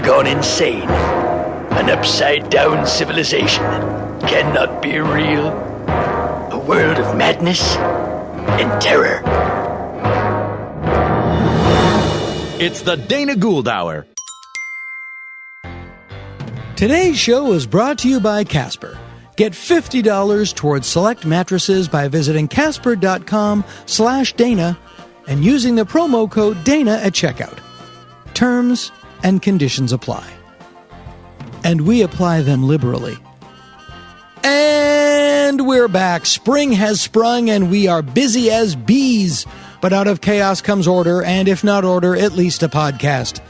world gone insane. An upside-down civilization cannot be real. A world of madness and terror. It's the Dana Gould Hour. Today's show is brought to you by Casper. Get $50 towards select mattresses by visiting casper.com/Dana and using the promo code Dana at checkout. Terms and conditions apply. And we apply them liberally. And we're back. Spring has sprung and we are busy as bees. But out of chaos comes order, and if not order, at least a podcast.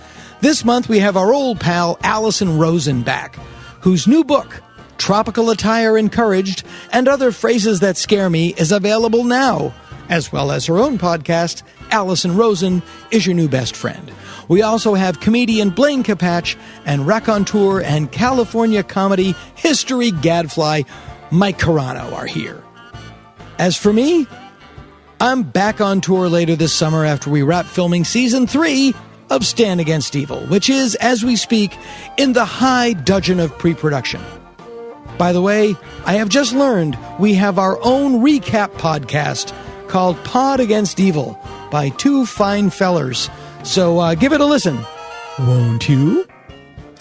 This month we have our old pal Alison Rosen back, whose new book, Tropical Attire Encouraged, and Other Phrases That Scare Me, is available now, as well as her own podcast, Alison Rosen is Your New Best Friend. We also have comedian Blaine Capatch and raconteur and California comedy history gadfly Mike Carano are here. As for me, I'm back on tour later this summer after we wrap filming Season 3 of Stand Against Evil, which is, as we speak, in the high dudgeon of pre-production. By the way, I have just learned we have our own recap podcast called Pod Against Evil by two fine fellers. So give it a listen, won't you?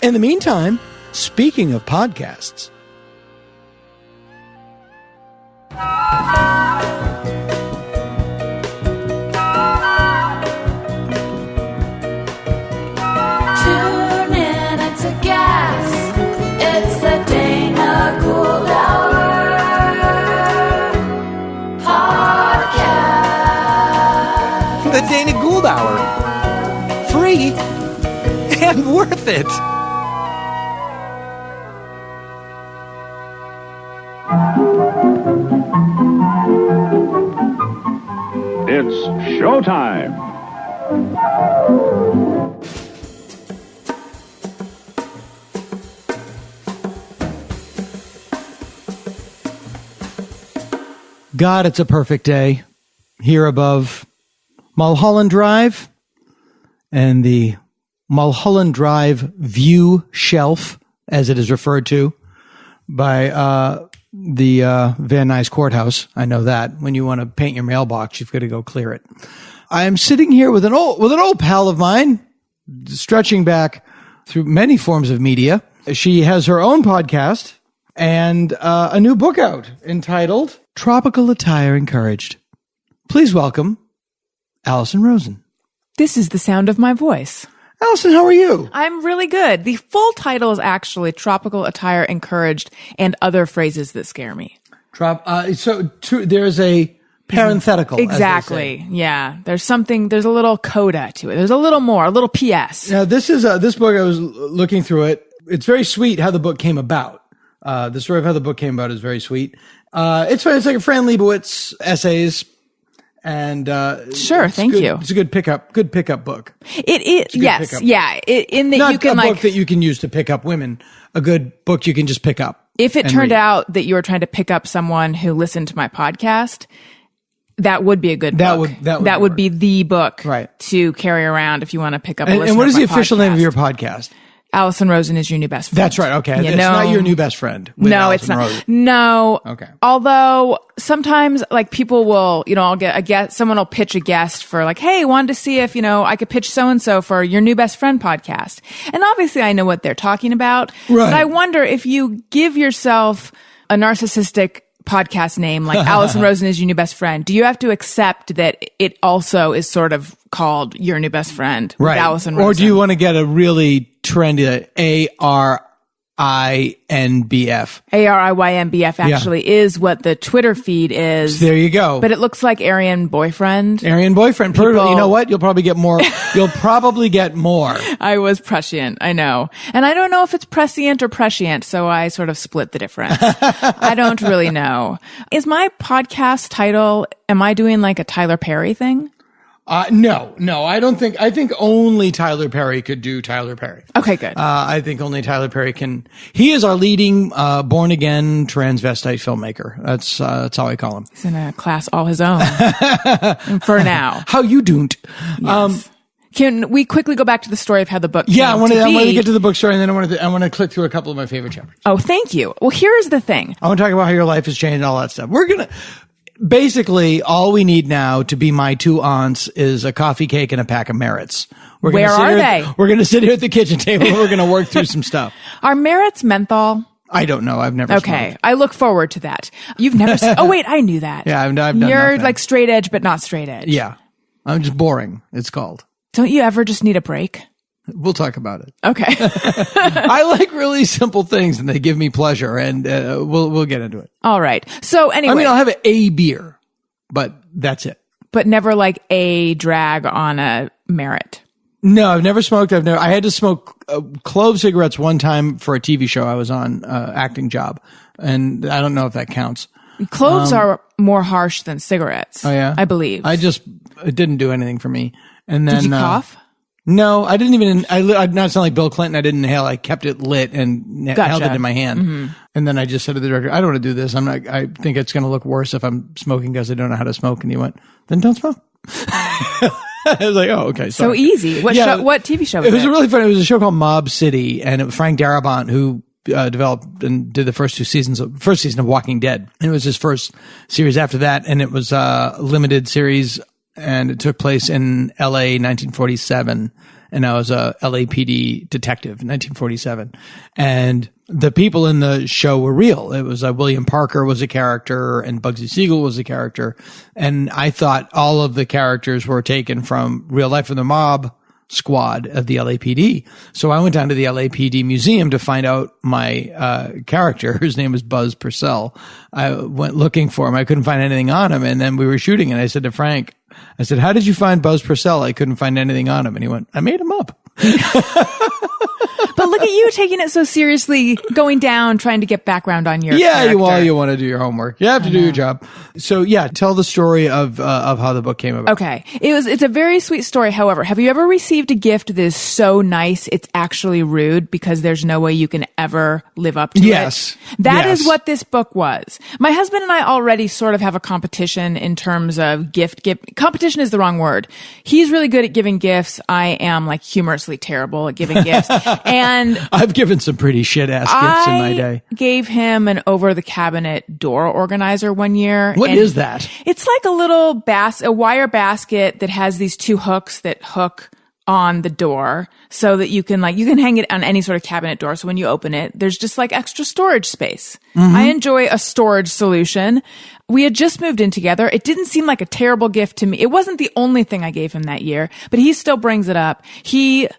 In the meantime, speaking of podcasts... The Dana Gould Hour. Free and worth it. It's showtime. God, it's a perfect day here above Mulholland Drive and the Mulholland Drive view shelf, as it is referred to by the Van Nuys Courthouse. I know that when you want to paint your mailbox, you've got to go clear it. I am sitting here with an old pal of mine, stretching back through many forms of media. She has her own podcast and a new book out entitled Tropical Attire Encouraged. Please welcome Alison Rosen. This is the sound of my voice. Alison, how are you? I'm really good. The full title is actually Tropical Attire Encouraged and Other Phrases That Scare Me. There's a parenthetical. Exactly. Yeah. There's a little coda to it. There's a little more, a little PS. Now, this book, I was looking through it. It's very sweet how the book came about. The story of how the book came about is very sweet. It's like a Fran Lebowitz essays. And sure, thank you. It's a good pickup book. It is, yes, yeah. In that not you can a book that you can use to pick up women. A good book you can just pick up. If it turned out that you were trying to pick up someone who listened to my podcast, that would be a good book. That would be the book to carry around if you want to pick up a listener. And what is the official name of your podcast? Alison Rosen is Your New Best Friend. That's right. Okay. It's not Your New Best Friend. No, Alison it's not. Rosen. No. Okay. Although sometimes like people will, I'll get a guest, someone will pitch a guest for like, hey, wanted to see if, I could pitch so-and-so for Your New Best Friend podcast. And obviously I know what they're talking about. Right. But I wonder if you give yourself a narcissistic podcast name like Alison Rosen is Your New Best Friend, do you have to accept that it also is sort of called Your New Best Friend with Alison Rosen? Or do you want to get a really trendy ARIYNBF? ARIYNBF actually is what the Twitter feed is. There you go. But it looks like Aryan Boyfriend. Aryan Boyfriend. You know what? You'll probably get more. You'll probably get more. I was prescient. I know. And I don't know if it's prescient or prescient, so I sort of split the difference. I don't really know. Is my podcast title, am I doing like a Tyler Perry thing? No, I don't think, I think only Tyler Perry could do Tyler Perry. Okay, good. I think only Tyler Perry he is our leading, born again transvestite filmmaker. That's how I call him. He's in a class all his own. For now. How you don't. Yes. Can we quickly go back to the story of how the book came Yeah, I want to be? to get to the book story, and then I want to click through a couple of my favorite chapters. Oh, thank you. Well, here's the thing. I want to talk about how your life has changed and all that stuff. We're going to, basically, all we need now to be my two aunts is a coffee cake and a pack of Merits. We're Where are they? We're going to sit here at the kitchen table and we're going to work through some stuff. Are Merits menthol? I don't know. I've never Okay. smoked. I look forward to that. You've never oh, wait, I knew that. Yeah, I've done You're nothing. like straight edge, but not straight edge. Yeah. I'm just boring, it's called. Don't you ever just need a break? We'll talk about it. Okay. I like really simple things and they give me pleasure, and we'll get into it. All right. So anyway. I mean, I'll have a beer, but that's it. But never like a drag on a Merit. No, I've never smoked. I had to smoke clove cigarettes one time for a TV show I was on, acting job. And I don't know if that counts. Cloves are more harsh than cigarettes. Oh yeah? I believe. It didn't do anything for me. And then, Did you cough? No, I didn't even, I'd not sound like Bill Clinton. I didn't inhale. I kept it lit and held it in my hand. Mm-hmm. And then I just said to the director, I don't want to do this. I think it's going to look worse if I'm smoking because I don't know how to smoke. And he went, then don't smoke. I was like, oh, okay. So easy. What TV show was it? It was really funny. It was a show called Mob City, and it was Frank Darabont who developed and did the first season of Walking Dead. And it was his first series after that, and it was a limited series, and it took place in L.A. 1947. And I was a LAPD detective in 1947. And the people in the show were real. It was William Parker was a character and Bugsy Siegel was a character. And I thought all of the characters were taken from real life, from the mob squad of the LAPD. So I went down to the LAPD museum to find out my character, whose name was Buzz Purcell. I went looking for him. I couldn't find anything on him. And then we were shooting, and I said to Frank, I said, how did you find Buzz Purcell? I couldn't find anything on him. And he went, I made him up. But look at you taking it so seriously, going down, trying to get background on your character. You want to do your homework. You have to do your job. So yeah, tell the story of how the book came about. Okay. It's a very sweet story. However, have you ever received a gift that is so nice it's actually rude because there's no way you can ever live up to Yes. it? That is what this book was. My husband and I already sort of have a competition in terms of gift. Competition is the wrong word. He's really good at giving gifts. I am like humorously terrible at giving gifts. And I've given some pretty shit ass gifts in my day. I gave him an over the cabinet door organizer one year. What is that? It's like a little a wire basket that has these two hooks that hook on the door so that you can hang it on any sort of cabinet door. So when you open it, there's just like extra storage space. Mm-hmm. I enjoy a storage solution. We had just moved in together. It didn't seem like a terrible gift to me. It wasn't the only thing I gave him that year, but he still brings it up. He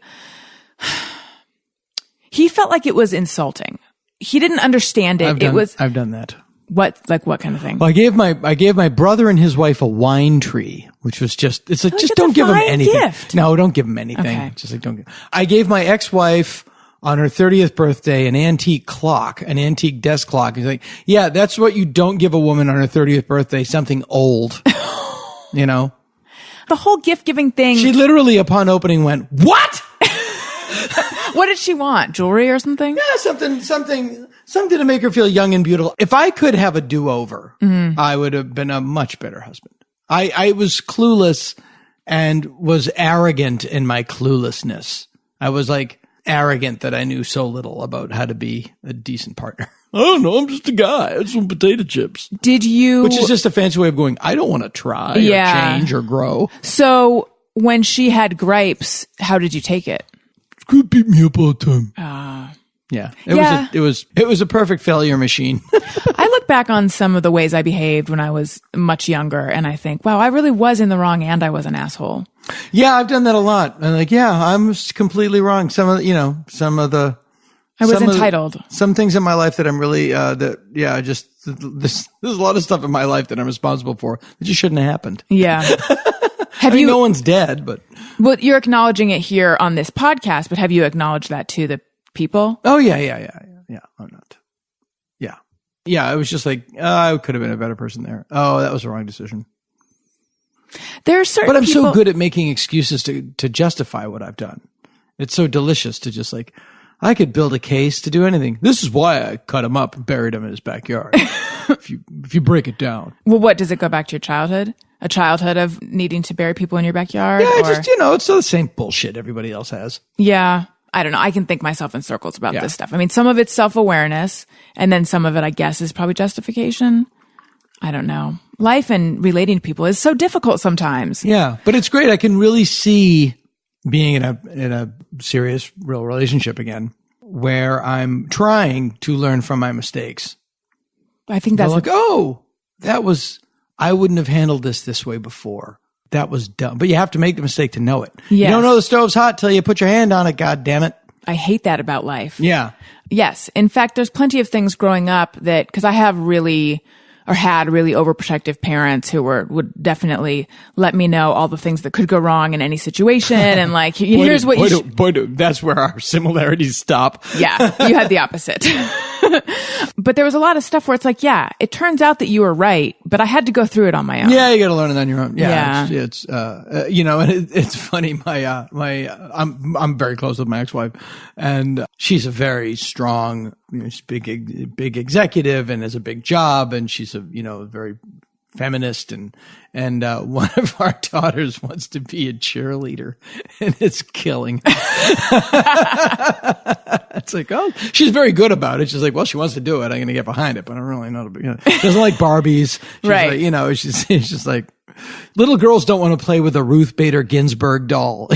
felt like it was insulting. He didn't understand it. I've done that. What kind of thing? Well, I gave my brother and his wife a wine tree, which was just don't give them anything. Gift. No, don't give them anything. Okay. Just like don't give. I gave my ex-wife on her 30th birthday an antique clock, an antique desk clock. He's like, yeah, that's what you don't give a woman on her 30th birthday, something old. You know? The whole gift giving thing. She literally upon opening went, "What?" What did she want? Jewelry or something? Yeah, something to make her feel young and beautiful. If I could have a do-over, I would have been a much better husband. I was clueless and was arrogant in my cluelessness. I was like arrogant that I knew so little about how to be a decent partner. I don't know. I'm just a guy. I had some potato chips. Did you? Which is just a fancy way of going, I don't want to try or change or grow. So when she had gripes, how did you take it? Could beat me up all the time. Yeah. It was a perfect failure machine. I look back on some of the ways I behaved when I was much younger and I think, wow, I really was in the wrong and I was an asshole. Yeah, I've done that a lot. I'm like, yeah, I'm completely wrong. I was entitled. Some things in my life that I'm really, there's a lot of stuff in my life that I'm responsible for that just shouldn't have happened. Yeah. No one's dead, but. Well, you're acknowledging it here on this podcast, but have you acknowledged that to the people? Oh, yeah. I'm not. Yeah. Yeah. I was just like, I could have been a better person there. Oh, that was the wrong decision. There are certain But I'm people- so good at making excuses to justify what I've done. It's so delicious to just like, I could build a case to do anything. This is why I cut him up and buried him in his backyard. if you break it down. Well, what, does it go back to your childhood? a childhood of needing to bury people in your backyard? Yeah, or, just, it's the same bullshit everybody else has. Yeah. I don't know. I can think myself in circles about this stuff. I mean, some of it's self-awareness, and then some of it, I guess, is probably justification. I don't know. Life and relating to people is so difficult sometimes. Yeah, but it's great. I can really see being in a serious, real relationship again, where I'm trying to learn from my mistakes. I think that's like, I wouldn't have handled this way before. That was dumb. But you have to make the mistake to know it. Yes. You don't know the stove's hot till you put your hand on it, God damn it. I hate that about life. Yeah. Yes. In fact, there's plenty of things growing up that, because I have really, or had really overprotective parents who would definitely let me know all the things that could go wrong in any situation. And like, here's what you should. That's where our similarities stop. Yeah. You had the opposite. But there was a lot of stuff where it's like, yeah, it turns out that you were right, but I had to go through it on my own. Yeah, you got to learn it on your own. Yeah. It's and it's funny. I'm very close with my ex-wife, and she's a very strong, she's big executive and has a big job, and she's a very feminist, and one of our daughters wants to be a cheerleader, and it's killing. It's like, oh, she's very good about it. She's like, well, she wants to do it. I'm going to get behind it, but I don't really know. She doesn't like Barbies. She's right. Like, she's just like, little girls don't want to play with a Ruth Bader Ginsburg doll.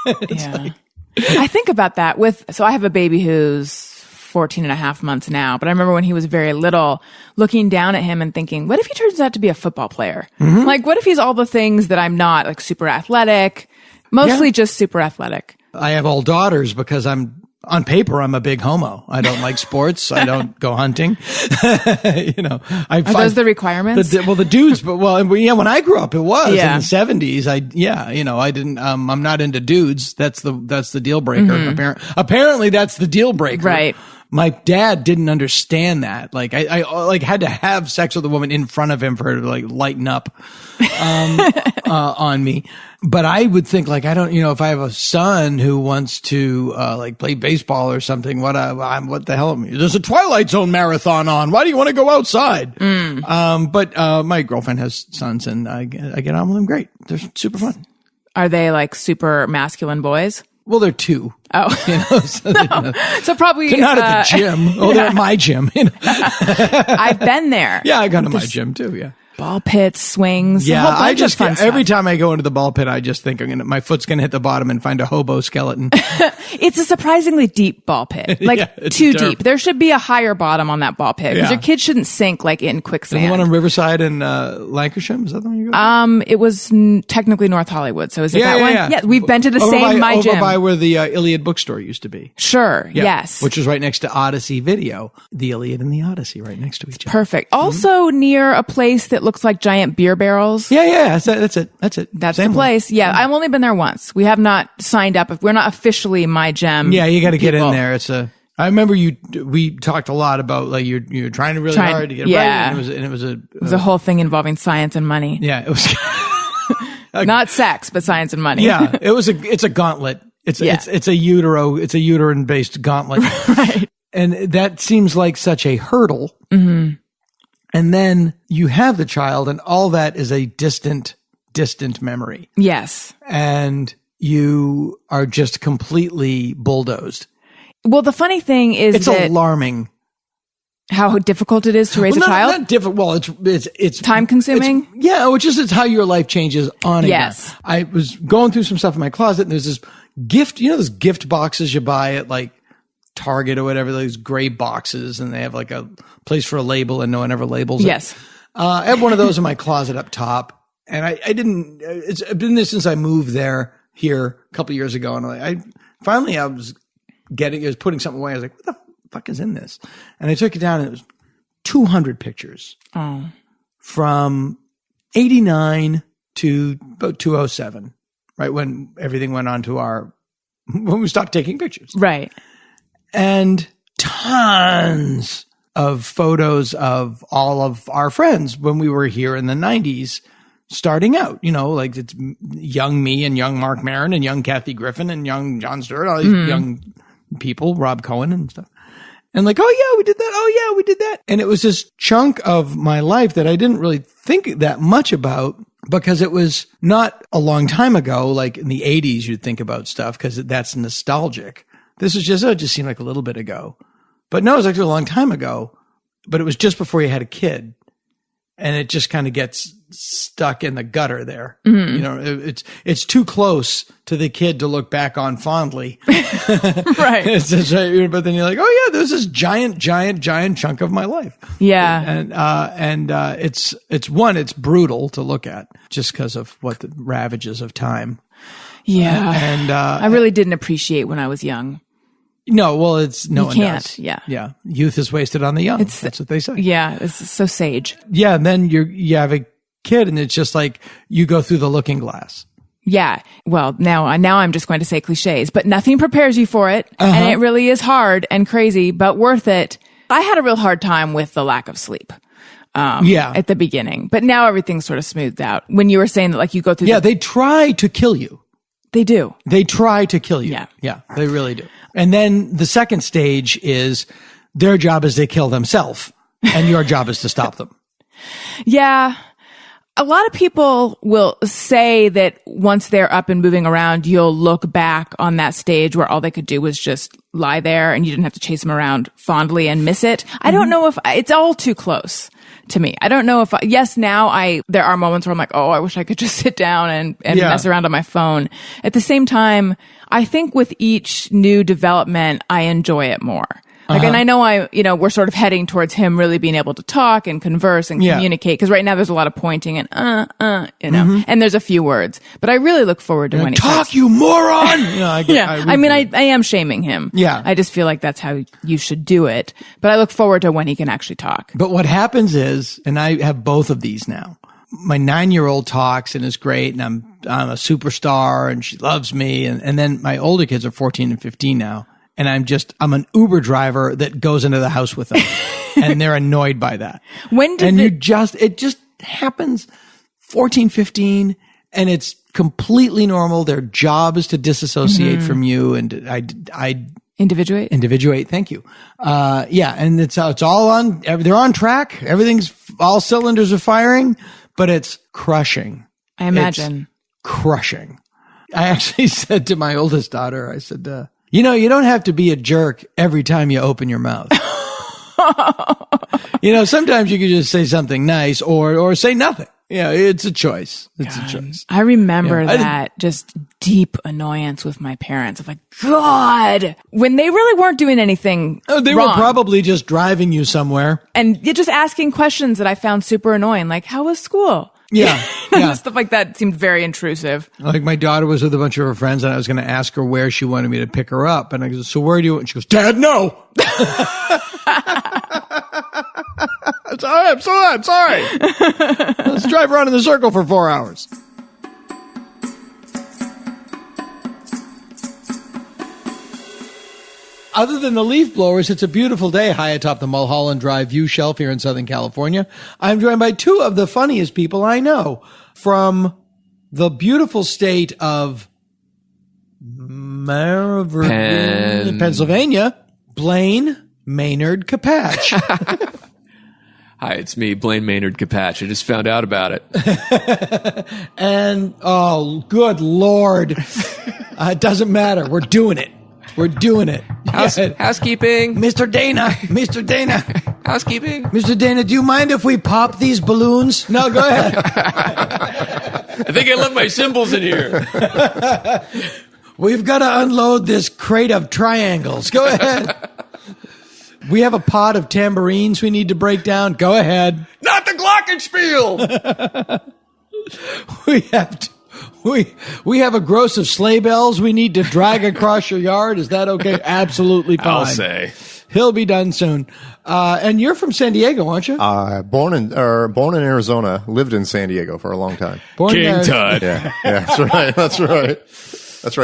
Like, I think about that so I have a baby who's 14 and a half months now, but I remember when he was very little, looking down at him and thinking, what if he turns out to be a football player? Mm-hmm. Like, what if he's all the things that I'm not, like super athletic, mostly just super athletic? I have all daughters because on paper, I'm a big homo. I don't like sports. I don't go hunting. Are those the requirements? The dudes, when I grew up, it was in the 70s. I didn't, I'm not into dudes. That's the deal breaker. Mm-hmm. Apparently that's the deal breaker. Right. My dad didn't understand that. Like, I had to have sex with a woman in front of him for her to like lighten up, on me. But I would think like, I don't, if I have a son who wants to, play baseball or something, what the hell? There's a Twilight Zone marathon on. Why do you want to go outside? But my girlfriend has sons, and I get on with them great. They're super fun. Are they like super masculine boys? Well, they're two. Oh, so probably they're not at the gym. They're at my gym. I've been there. Yeah, I go to my gym too. Yeah. Ball pits, swings. Yeah, I just fun every time I go into the ball pit, I just think my foot's going to hit the bottom and find a hobo skeleton. It's a surprisingly deep ball pit, like too deep. There should be a higher bottom on that ball pit because your kid shouldn't sink like in quicksand. The one on Riverside in Lancashire, is that the one you go to? It was technically North Hollywood, so is it that one? Yeah, we've been to the same my gym. Over by where the Iliad bookstore used to be. Sure. Yeah. Yes. Which was right next to Odyssey Video. The Iliad and the Odyssey right next to each other. Perfect. Also near a place that looks like giant beer barrels. Yeah. That's it. That's the place. Yeah. I've only been there once. We have not signed up. We're not officially my gym. Yeah, you got to get in there. I remember we talked a lot about like you're trying really hard to get it right. And it was a whole thing involving science and money. Yeah, it was not sex, but science and money. Yeah, it's a gauntlet. It's a uterine based gauntlet. Right. And that seems like such a hurdle. Mm-hmm. And then you have the child, and all that is a distant memory. Yes. And you are just completely bulldozed. Well, the funny thing is it's alarming how difficult it is to raise a child. Not difficult. Well, it's time consuming. It's how your life changes on and on. I was going through some stuff in my closet, and there's this gift, those gift boxes you buy at like Target or whatever, those gray boxes, and they have like a place for a label and no one ever labels it. Yes. I have one of those in my closet up top, and I didn't, it's been there since I moved here a couple of years ago. And I was putting something away. I was like, what the fuck is in this? And I took it down, and it was 200 pictures from 89 to about 2007, right? When everything went on to when we stopped taking pictures. Right. And tons of photos of all of our friends when we were here in the 90s, starting out, like it's young me and young Mark Maron and young Kathy Griffin and young Jon Stewart, all these young people, Rob Cohen and stuff. And like, oh yeah, we did that. Oh yeah, we did that. And it was this chunk of my life that I didn't really think that much about. because it was not a long time ago, like in the 80s, you'd think about stuff because that's nostalgic. This is just, it just seemed like a little bit ago. But no, it was actually a long time ago, but it was just before you had a kid. And it just kind of gets stuck in the gutter there. Mm-hmm. You know, it's too close to the kid to look back on fondly. Right. It's just, but then you're like, oh yeah, there's this giant chunk of my life. Yeah. And it's brutal to look at just because of what the ravages of time. Yeah. And I really didn't appreciate when I was young. No, well, no one can't. does. Yeah. Yeah. Youth is wasted on the young. That's what they say. Yeah. It's so sage. Yeah. And then you have a kid and it's just like you go through the looking glass. Yeah. Well, now I'm just going to say cliches, but nothing prepares you for it. Uh-huh. And it really is hard and crazy, but worth it. I had a real hard time with the lack of sleep. At the beginning, but now everything's sort of smoothed out. When you were saying that, like, you go through. Yeah. They try to kill you. They do. They try to kill you. Yeah. Yeah. They really do. And then the second stage is their job is to kill themselves and your job is to stop them. Yeah. A lot of people will say that once they're up and moving around, you'll look back on that stage where all they could do was just lie there and you didn't have to chase them around fondly and miss it. Mm-hmm. I don't know if it's all too close to me. I don't know if there are moments where I'm like, oh, I wish I could just sit down and mess around on my phone. At the same time, I think with each new development, I enjoy it more. Like, and I know we're sort of heading towards him really being able to talk and converse and communicate. Because right now there's a lot of pointing and, and there's a few words. But I really look forward to when he talk, you moron! I am shaming him. Yeah. I just feel like that's how you should do it. But I look forward to when he can actually talk. But what happens is, and I have both of these now. My 9-year-old talks and is great, and I'm a superstar, and she loves me. And then my older kids are 14 and 15 now. And I'm an Uber driver that goes into the house with them and they're annoyed by that. It just happens 14, 15 and it's completely normal. Their job is to disassociate from you. And I individuate. Thank you. And it's all on, they're on track. Everything's, all cylinders are firing, but it's crushing. I imagine. It's crushing. I actually said to my oldest daughter, I said, you don't have to be a jerk every time you open your mouth. Sometimes you can just say something nice or say nothing. Yeah, it's a choice. It's a choice. I remember that just deep annoyance with my parents of like, God, when they really weren't doing anything They wrong. were probably just driving you somewhere. And you're just asking questions that I found super annoying. Like, how was school? Yeah. Stuff like that seemed very intrusive. Like my daughter was with a bunch of her friends and I was going to ask her where she wanted me to pick her up. And I go, so where do you want? And she goes, Dad, no. I'm sorry. Let's drive around in the circle for 4 hours. Other than the leaf blowers, it's a beautiful day high atop the Mulholland Drive view shelf here in Southern California. I'm joined by two of the funniest people I know from the beautiful state of Pennsylvania, Blaine Maynard Capatch. Hi, it's me, Blaine Maynard Capatch. I just found out about it. And, oh, good Lord. It doesn't matter. We're doing it. Housekeeping. Mr. Dana. Housekeeping. Mr. Dana, do you mind if we pop these balloons? No, go ahead. I think I left my symbols in here. We've got to unload this crate of triangles. Go ahead. We have a pot of tambourines we need to break down. Go ahead. Not the glockenspiel. We have a gross of sleigh bells we need to drag across your yard. Is that okay? Absolutely fine. I'll say. He'll be done soon. And you're from San Diego, aren't you? Born in Arizona, lived in San Diego for a long time. King Tut. Yeah, that's right.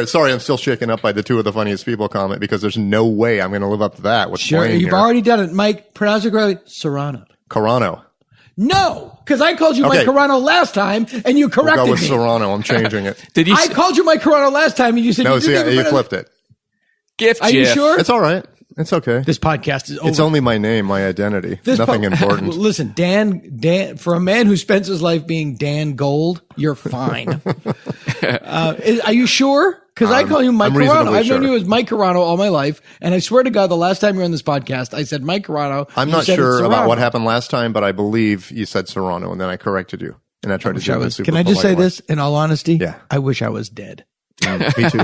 Sorry, I'm still shaken up by the two of the funniest people comment because there's no way I'm going to live up to that. Sure, you've already done it. Mike, pronounce it correctly. Serrano. Carano. No, because I called you Mike Carano last time, and you corrected me. We'll go with Serrano. I'm changing it. I called you Mike Carano last time, and you said you flipped it. Gift. Are you sure? It's all right. It's okay. This podcast is over. It's only my name, my identity. Nothing important. Listen, Dan, for a man who spends his life being Dan Gold, you're fine. Are you sure? Because I call you Mike Carano. I've known you as Mike Carano all my life. And I swear to God, the last time you were on this podcast, I said Mike Carano. I'm not sure about what happened last time, but I believe you said Serrano, and then I corrected you. And I tried to do this. Can I just say this in all honesty? Yeah. I wish I was dead. Me too.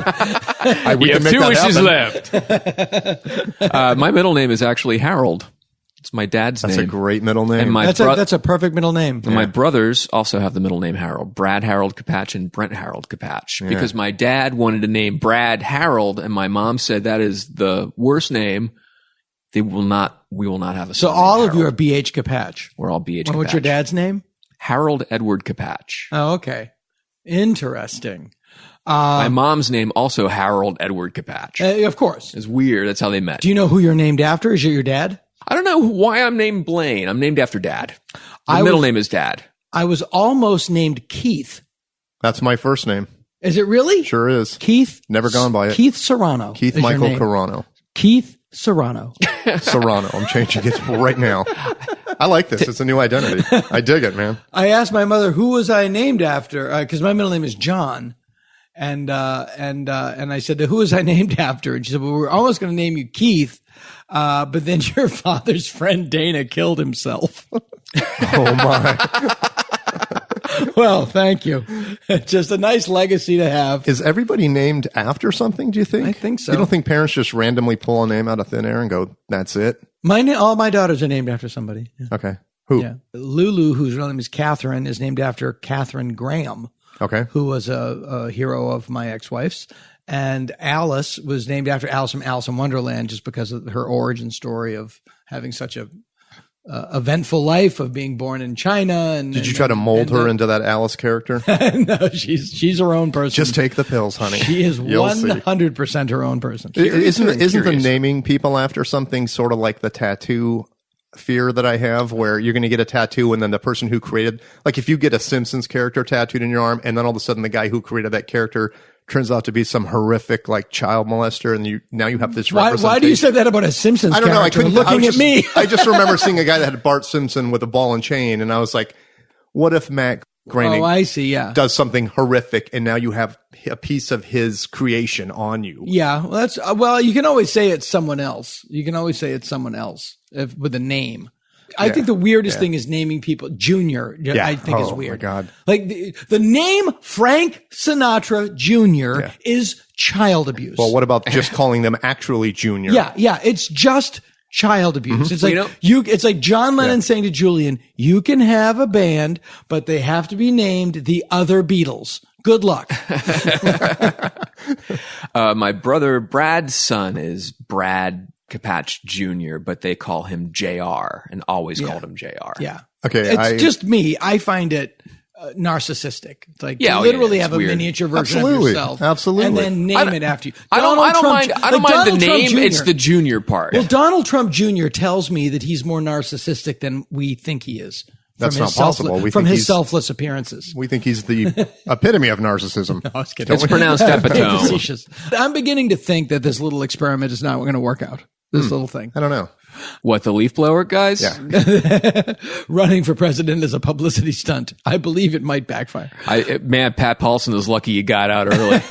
We have 2 wishes left. My middle name is actually Harold. It's my dad's name. That's a great middle name. And that's a perfect middle name. And my brothers also have the middle name Harold. Brad Harold Capatch and Brent Harold Capatch. Because my dad wanted to name Brad Harold, and my mom said that is the worst name. We will not have a son. So all of you are B.H. Capatch. We're all B.H. Capatch. What's your dad's name? Harold Edward Capatch. Oh, okay. Interesting. My mom's name also Harold Edward Capatch. Of course. It's weird. That's how they met. Do you know who you're named after? Is it your dad? I don't know why I'm named Blaine. I'm named after Dad. My middle name is Dad. I was almost named Keith. That's my first name. Is it really? Sure is. Keith. Never gone by it. Keith Serrano. Keith Michael Carano. Keith Serrano. Serrano. I'm changing it right now. I like this. It's a new identity. I dig it, man. I asked my mother, who was I named after? Because my middle name is John. And I said, who was I named after? And she said, well, we're almost going to name you Keith. But then your father's friend Dana killed himself. Oh my. Well, thank you. Just a nice legacy to have. Is everybody named after something, do you think? I think so. You don't think parents just randomly pull a name out of thin air and go, that's it? All my daughters are named after somebody. Yeah. Okay. Who? Yeah. Lulu, whose real name is Catherine, is named after Catherine Graham. Okay. Who was a hero of my ex-wife's. And Alice was named after Alice from Alice in Wonderland just because of her origin story of having such a eventful life of being born in China. And did you try to mold her into that Alice character? No, she's her own person. Just take the pills, honey. She is 100% her own person. Isn't the naming people after something sort of like the tattoo fear that I have, where you're going to get a tattoo and then the person who created, like if you get a Simpsons character tattooed in your arm and then all of a sudden the guy who created that character turns out to be some horrific like child molester, and now you have this representation. Why do you say that about a Simpsons character? I don't know. Looking at me. I just remember seeing a guy that had Bart Simpson with a ball and chain, and I was like, what if Matt Groening I see, yeah, does something horrific, and now you have a piece of his creation on you? Yeah, well, that's you can always say it's someone else. You can always say it's someone else with a name. I think the weirdest thing is naming people Junior. I think is weird. Oh my God. Like the name Frank Sinatra Jr. is child abuse. Well, what about just calling them actually Junior? Yeah. It's just child abuse. It's like it's like John Lennon saying to Julian, "You can have a band, but they have to be named the Other Beatles. Good luck." My brother Brad's son is Brad Capatch Jr., but they call him JR and always called him JR. Yeah. Okay. It's just me. I find it narcissistic. It's like you literally have a miniature version of yourself. Absolutely. And then name it after you. I don't mind the name. It's the Junior part. Well, Donald Trump Jr. tells me that he's more narcissistic than we think he is. That's not possible. From his selfless appearances. We think he's the epitome of narcissism. No, I was kidding. It's pronounced epitome. I'm beginning to think that this little experiment is not going to work out. This little thing. I don't know. What, the leaf blower guys? Yeah. Running for president is a publicity stunt. I believe it might backfire. Man, Pat Paulson is lucky you got out early.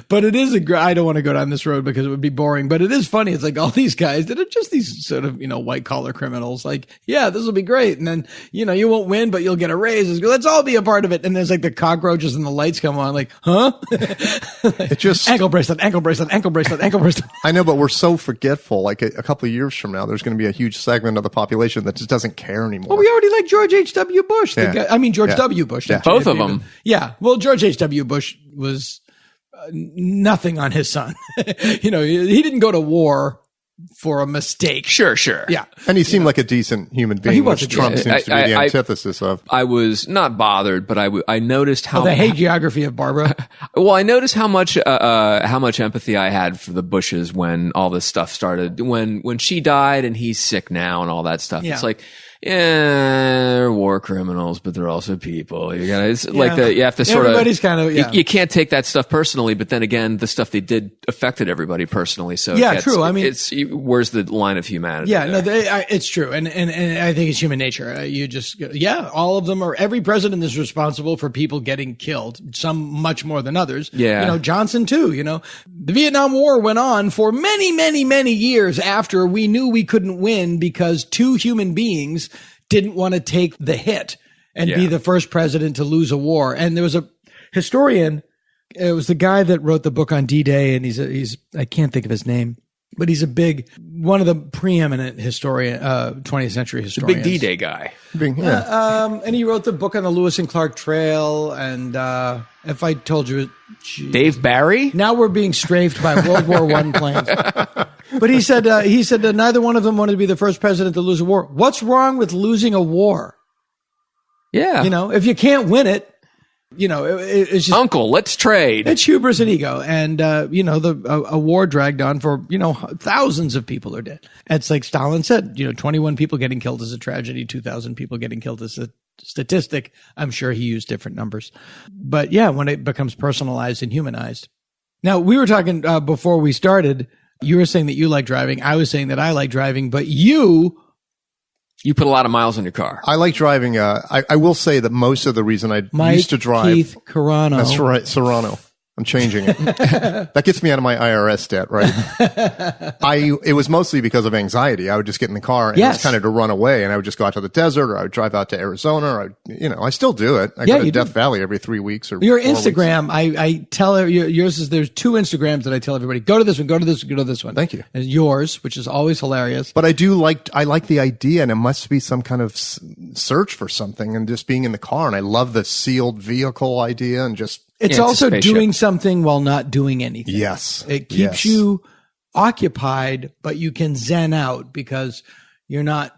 But it is I don't want to go down this road because it would be boring, but it is funny. It's like all these guys that are just these sort of, white collar criminals. Like, yeah, this will be great. And then, you won't win, but you'll get a raise. Let's all be a part of it. And there's like the cockroaches and the lights come on like, huh? It just ankle bracelet. I know, but we're so forgetful. Like a couple of years from now, there's going to be a huge segment of the population that just doesn't care anymore. Well, we already like George H.W. Bush. George W. Bush. Yeah. Both of them. Yeah. Well, George H.W. Bush was nothing on his son. He didn't go to war for a mistake. Sure. Yeah. And he seemed like a decent human being, which Trump seems to be the antithesis of. I was not bothered, but I noticed how... the hagiography of Barbara. Well, I noticed how much empathy I had for the Bushes when all this stuff started. When she died and he's sick now and all that stuff. Yeah. It's like, they're war criminals, but they're also people. You gotta, it's like the, you have to sort Everybody's kind of, you can't take that stuff personally, but then again, the stuff they did affected everybody personally. So true. I mean, where's the line of humanity? Yeah, no, it's true. And I think it's human nature. You just, all of them every president is responsible for people getting killed, some much more than others. Yeah. Johnson too, the Vietnam War went on for many, many, many years after we knew we couldn't win because two human beings didn't want to take the hit and be the first president to lose a war. And there was a historian, it was the guy that wrote the book on D-Day, and he's I can't think of his name, but he's one of the preeminent 20th century historians. The big D-Day guy. And he wrote the book on the Lewis and Clark Trail. And if I told you, Dave Barry? Now we're being strafed by World War I planes. But he said that neither one of them wanted to be the first president to lose a war. What's wrong with losing a war? Yeah. If you can't win it, it's just, Uncle, let's trade. It's hubris and ego. And, a war dragged on for, thousands of people are dead. It's like Stalin said, 21 people getting killed is a tragedy. 2,000 people getting killed is a statistic. I'm sure he used different numbers. But when it becomes personalized and humanized. Now, we were talking before we started. You were saying that you like driving. I was saying that I like driving, but you put a lot of miles on your car. I like driving. I will say that most of the reason I used to drive. Keith Carano. That's right, Serrano. I'm changing it. That gets me out of my IRS debt, right? It was mostly because of anxiety. I would just get in the car and it was kind of to run away, and I would just go out to the desert, or I would drive out to Arizona, or I still do it. I go to Death Valley every 3 weeks or your 4 Instagram. Weeks. I tell yours is there's 2 Instagrams that I tell everybody, go to this one, go to this one, go to this one. Thank you. And yours, which is always hilarious. But I like the idea, and it must be some kind of search for something, and just being in the car, and I love the sealed vehicle idea, and just. It's also doing something while not doing anything. Yes. It keeps you occupied, but you can zen out because you're not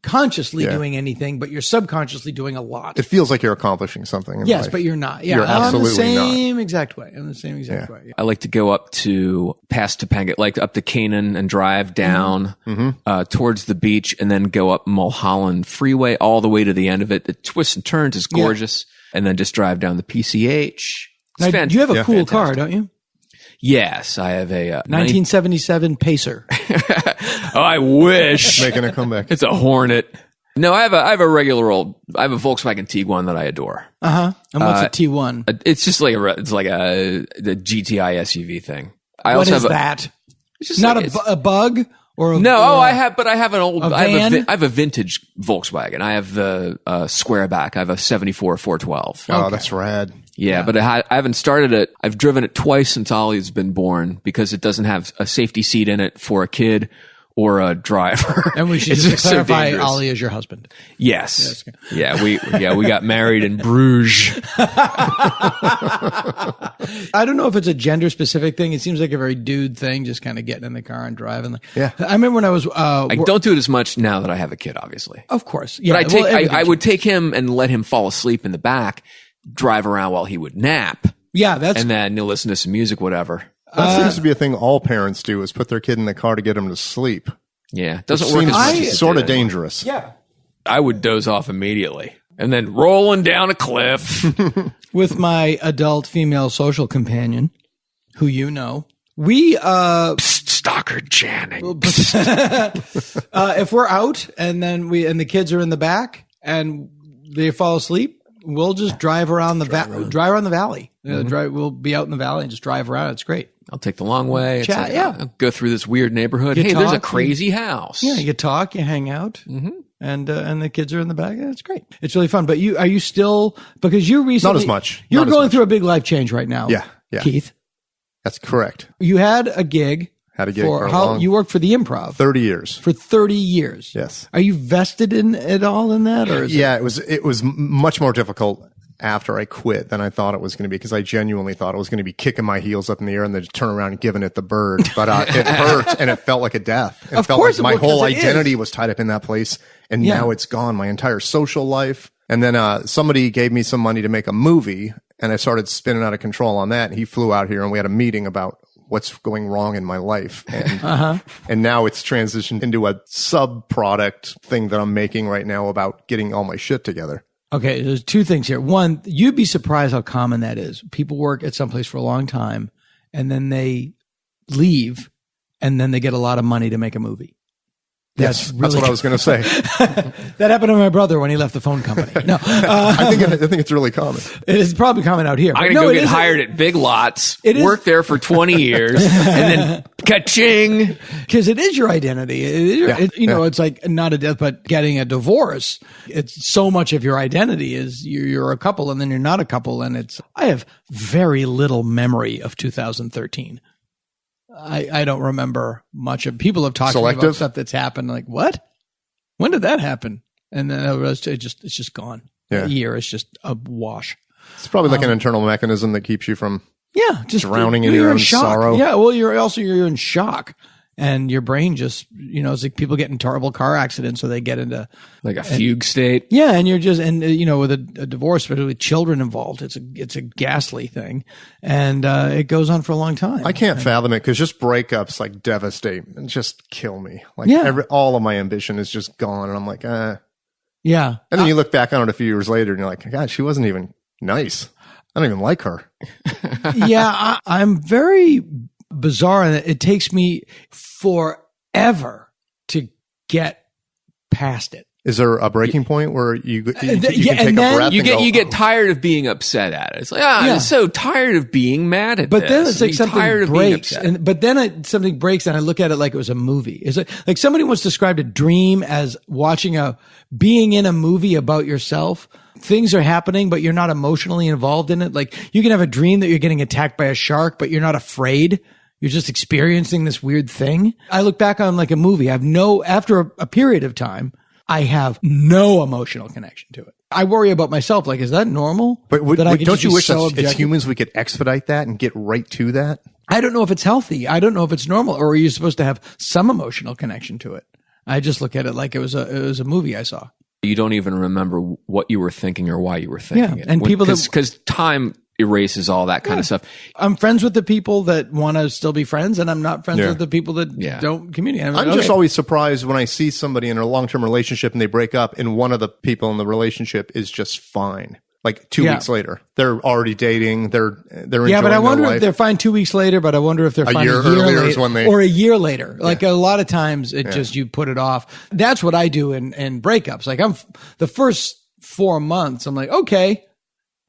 consciously doing anything, but you're subconsciously doing a lot. It feels like you're accomplishing something in life. But you're not. Yeah, you're absolutely in the same not. exact way. In the same exact way. Yeah. I like to go up to past Topanga, like up to Canaan and drive down towards the beach, and then go up Mulholland Freeway all the way to the end of it. The twists and turns is gorgeous. And then just drive down the PCH. Now, you have a cool car, don't you? Yes, I have a 1977 Pacer. Oh, I wish. Making a comeback. It's a Hornet. No, I have a regular old. I have a Volkswagen Tiguan that I adore. And what's a T1? It's just like the GTI SUV thing. What is that? It's just not a bug. I have an old. I have a vintage Volkswagen. I have the square back. I have a 74 412. Oh, that's rad. Yeah, but I haven't started it. I've driven it twice since Ollie's been born because it doesn't have a safety seat in it for a kid or a driver. And we should just clarify, Ollie is your husband. Yes. Yeah, we got married in Bruges. I don't know if it's a gender specific thing. It seems like a very dude thing, just kind of getting in the car and driving. Yeah. I remember when I was I don't do it as much now that I have a kid, obviously. Of course. Yeah. But I would take him and let him fall asleep in the back, drive around while he would nap. Yeah, and then you'll listen to some music, whatever. That seems to be a thing all parents do, is put their kid in the car to get him to sleep. Yeah. It doesn't work as much as sort of dangerous. Yeah. I would doze off immediately and then rolling down a cliff. With my adult female social companion, who we Stockard Channing. If we're out and then the kids are in the back and they fall asleep, we'll just drive around the valley. We'll be out in the valley and just drive around. It's great. I'll take the long way. Chat, I'll go through this weird neighborhood. There's a crazy house. Yeah, you talk, you hang out, and the kids are in the back. Yeah, it's great. It's really fun. But are you still, because you recently, not as much. You're going through a big life change right now. Yeah. Keith. That's correct. You had a gig. You worked for the Improv 30 years. For 30 years. Yes. Are you vested in it all in that, or it was much more difficult after I quit than I thought it was going to be, because I genuinely thought it was going to be kicking my heels up in the air and then turn around and giving it the bird. But it hurt, and it felt like a death. It felt like my whole identity was tied up in that place, and now it's gone. My entire social life. And then somebody gave me some money to make a movie, and I started spinning out of control on that. And he flew out here, and we had a meeting about what's going wrong in my life. And, and now it's transitioned into a sub-product thing that I'm making right now about getting all my shit together. Okay, there's two things here. One, you'd be surprised how common that is. People work at someplace for a long time, and then they leave, and then they get a lot of money to make a movie. That's what I was going to say. That happened to my brother when he left the phone company. No, I think it's really common. It is probably common out here. I'm going to go get hired at Big Lots, work there for 20 years, and then ka-ching. Because it is your identity. It's like not a death, but getting a divorce. It's so much of your identity is you're a couple, and then you're not a couple. And I have very little memory of 2013. I don't remember much of. People have talked about stuff that's happened. Like, what? When did that happen? And then it's just gone. Yeah. A year is just a wash. It's probably like an internal mechanism that keeps you from just drowning in your own sorrow. Yeah, well, you're in shock. And your brain just, it's like people get in terrible car accidents, so they get into like a fugue state. Yeah, and you're just, with a divorce, especially with children involved, it's a ghastly thing, and it goes on for a long time. I can't fathom it because just breakups like devastate and just kill me. Like all of my ambition is just gone, and I'm like, Yeah, and then you look back on it a few years later, and you're like, God, she wasn't even nice. I don't even like her. Yeah, I'm very bizarre, and it takes me forever to get past it. Is there a breaking point where you can take a breath? You get tired of being upset at it. It's like, I'm so tired of being mad at but this. Then it's like something breaks, but then something breaks, and I look at it like it was a movie. It's like somebody once described a dream as being in a movie about yourself. Things are happening, but you're not emotionally involved in it. Like you can have a dream that you're getting attacked by a shark, but you're not afraid. You're just experiencing this weird thing. I look back on like a movie. After a period of time, I have no emotional connection to it. I worry about myself. Like, is that normal? But don't you wish as humans we could expedite that and get right to that? I don't know if it's healthy. I don't know if it's normal, or are you supposed to have some emotional connection to it? I just look at it like it was a movie I saw. You don't even remember what you were thinking or why you were thinking it. And because time erases all that kind of stuff. I'm friends with the people that want to still be friends, and I'm not friends with the people that don't communicate. I'm just always surprised when I see somebody in a long-term relationship and they break up, and one of the people in the relationship is just fine. Like 2 weeks later, they're already dating. They're enjoying but I wonder their life. if they're fine 2 weeks later. But I wonder if they're fine a year later, or a year later. Like a lot of times, you put it off. That's what I do in breakups. Like the first 4 months, I'm like, okay.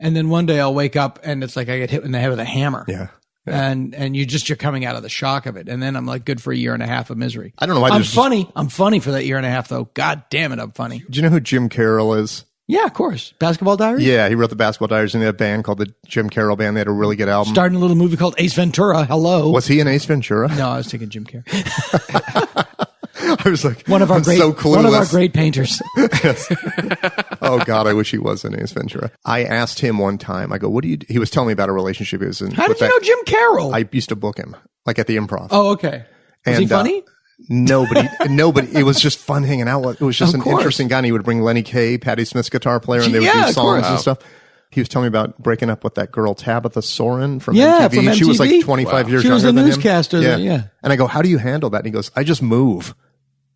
And then one day I'll wake up and it's like I get hit in the head with a hammer. Yeah. And you're coming out of the shock of it. And then I'm like good for a year and a half of misery. I don't know why I'm funny. I'm funny for that year and a half though. God damn it, I'm funny. Do you know who Jim Carroll is? Yeah, of course. Basketball Diaries? Yeah, he wrote the Basketball Diaries, and they had a band called the Jim Carroll Band. They had a really good album. Starting a little movie called Ace Ventura. Hello. Was he in Ace Ventura? No, I was thinking Jim Carrey. I was like, one of our great painters. Yes. Oh God, I wish he was in Ace Ventura. I asked him one time. I go, "What do you?" He was telling me about a relationship he was in. How did you know Jim Carroll? I used to book him, like at the Improv. Oh, okay. Was he funny? Nobody. It was just fun hanging out with. It was just an interesting guy. And he would bring Lenny Kaye, Patti Smith's guitar player, and they would do songs and stuff. He was telling me about breaking up with that girl Tabitha Soren from MTV. From MTV. She was like 25 years younger than him. She was a newscaster. Yeah. And I go, "How do you handle that?" And he goes, "I just move."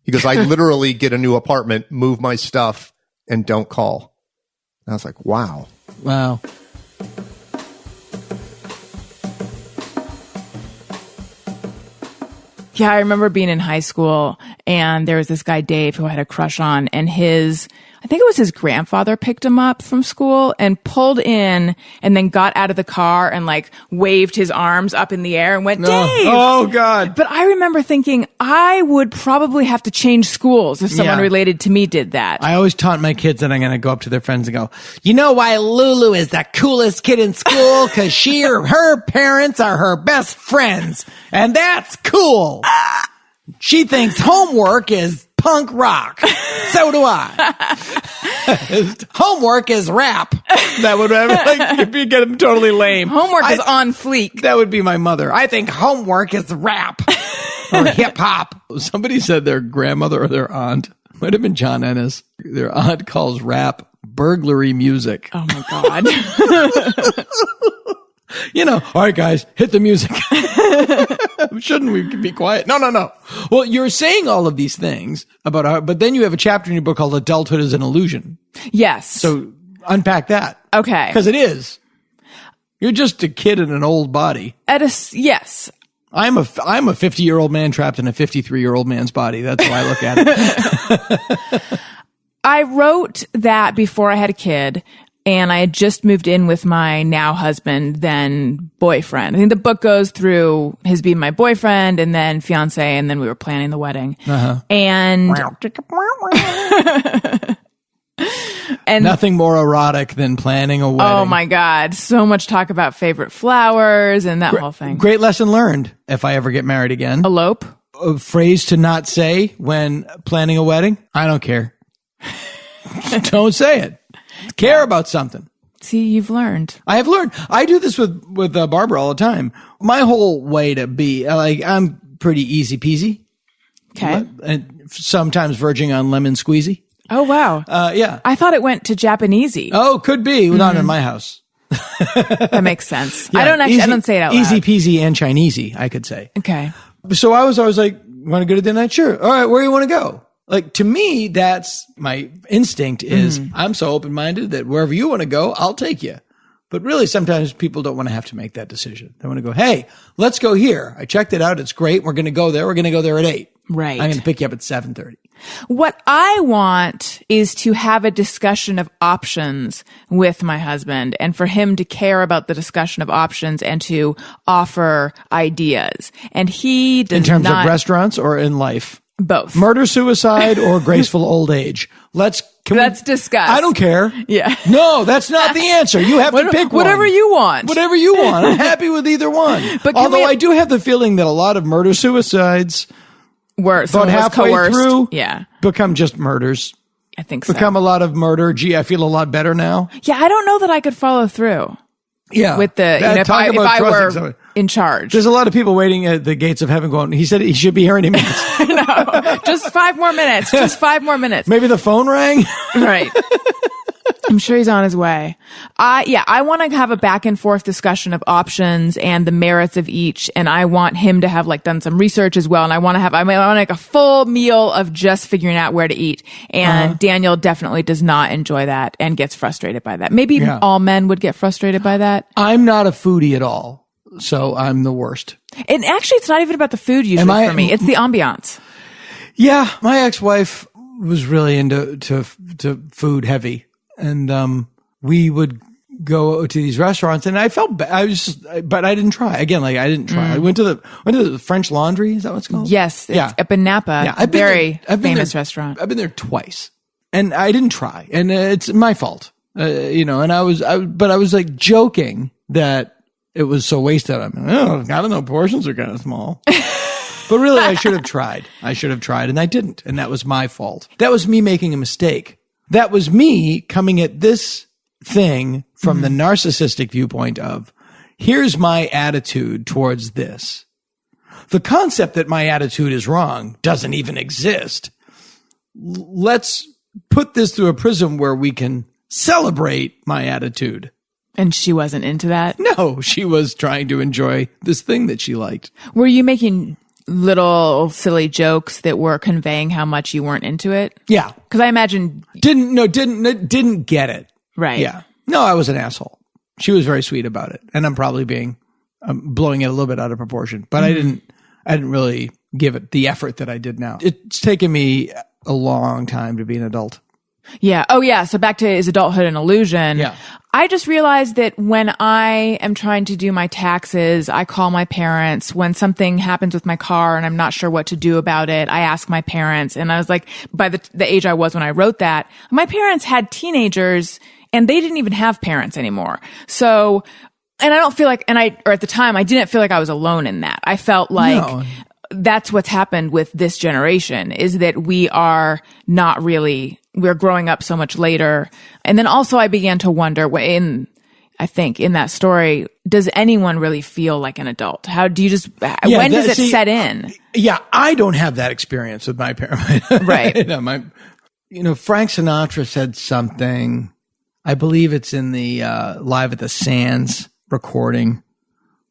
He goes, "I literally get a new apartment, move my stuff, and don't call." And I was like, wow. Wow. Yeah, I remember being in high school and there was this guy, Dave, who I had a crush on, and I think it was his grandfather picked him up from school and pulled in and then got out of the car and like waved his arms up in the air and went, "Dave!" Oh, God. But I remember thinking I would probably have to change schools if someone related to me did that. I always taunt my kids that I'm going to go up to their friends and go, "You know why Lulu is the coolest kid in school? Because her parents are her best friends. And that's cool. She thinks homework is punk rock. So do I. Homework is rap." That would like if you get them totally lame. Homework is on fleek. That would be my mother. I think homework is rap or hip hop. Somebody said their grandmother or their aunt, might have been John Ennis, their aunt calls rap burglary music. Oh my God. All right, guys, hit the music. Shouldn't we be quiet? No. Well, you're saying all of these things about but then you have a chapter in your book called Adulthood is an Illusion. Yes. So unpack that. Okay. Because it is. You're just a kid in an old body. Yes. I'm a 50-year-old man trapped in a 53-year-old man's body. That's how I look at it. I wrote that before I had a kid, and I had just moved in with my now husband, then boyfriend. I think the book goes through his being my boyfriend, and then fiance, and then we were planning the wedding. And and nothing more erotic than planning a wedding. Oh my God. So much talk about favorite flowers and that whole thing. Great lesson learned. If I ever get married again. Elope? A phrase to not say when planning a wedding. I don't care. Don't say it. Care about something. See, you've learned. I have learned. I do this with Barbara all the time. My whole way to be, I'm pretty easy peasy. Okay. And sometimes verging on lemon squeezy. Oh, wow. Yeah. I thought it went to Japanesey. Oh, could be. Not in my house. That makes sense. Yeah, I don't say it out loud. Easy peasy and Chinesey, I could say. Okay. So I was always like, want to go to dinner night? Sure. All right. Where do you want to go? Like, to me, that's my instinct is I'm so open-minded that wherever you want to go, I'll take you. But really, sometimes people don't want to have to make that decision. They want to go, hey, let's go here. I checked it out. It's great. We're going to go there. We're going to go there at 8. Right. I'm going to pick you up at 7:30. What I want is to have a discussion of options with my husband and for him to care about the discussion of options and to offer ideas. And he does not. In terms of restaurants or in life? Both. Murder, suicide, or graceful old age? Let's discuss. I don't care. Yeah. No, that's not the answer. You have to pick one. Whatever you want. Whatever you want. I'm happy with either one. But although I do have the feeling that a lot of murder suicides about halfway through become just murders. I think so. Become a lot of murder. Gee, I feel a lot better now. Yeah, I don't know that I could follow through. Yeah. With the, if I were in charge. There's a lot of people waiting at the gates of heaven going, he said he should be here any minute. No, just 5 more minutes. Just 5 more minutes. Maybe the phone rang. Right. I'm sure he's on his way. I want to have a back and forth discussion of options and the merits of each. And I want him to have done some research as well. And I want to a full meal of just figuring out where to eat. And Daniel definitely does not enjoy that and gets frustrated by that. Maybe all men would get frustrated by that. I'm not a foodie at all. So I'm the worst. And actually, it's not even about the food usually for me. It's the ambiance. Yeah. My ex-wife was really into food heavy. And we would go to these restaurants, and I felt bad. But I didn't try. Again, I didn't try. I went to the French Laundry. Is that what it's called? Yes. It's up in Napa. Yeah, I've been famous restaurant. I've been there twice, and I didn't try, and it's my fault. And I was joking that it was so wasted. I don't know. Portions are kind of small. But really, I should have tried. And I didn't, and that was my fault. That was me making a mistake. That was me coming at this thing from the narcissistic viewpoint of, here's my attitude towards this. The concept that my attitude is wrong doesn't even exist. Let's put this through a prism where we can celebrate my attitude. And she wasn't into that? No, she was trying to enjoy this thing that she liked. Were you making little silly jokes that were conveying how much you weren't into it? Yeah. Because I imagine didn't get it. Right. Yeah. No, I was an asshole. She was very sweet about it. And I'm probably blowing it a little bit out of proportion, but I didn't really give it the effort that I did now. It's taken me a long time to be an adult. Yeah. Oh, yeah. So back to is adulthood an illusion? Yeah. I just realized that when I am trying to do my taxes, I call my parents. When something happens with my car and I'm not sure what to do about it, I ask my parents. And I was like, by the age I was when I wrote that, my parents had teenagers and they didn't even have parents anymore. So, and I don't feel like, or at the time, I didn't feel like I was alone in that. I felt like that's what's happened with this generation is that we are not really, we're growing up so much later. And then also I began to wonder I think in that story, does anyone really feel like an adult? How do you when does it set in? Yeah. I don't have that experience with my parents. Right. Frank Sinatra said something, I believe it's in the Live at the Sands recording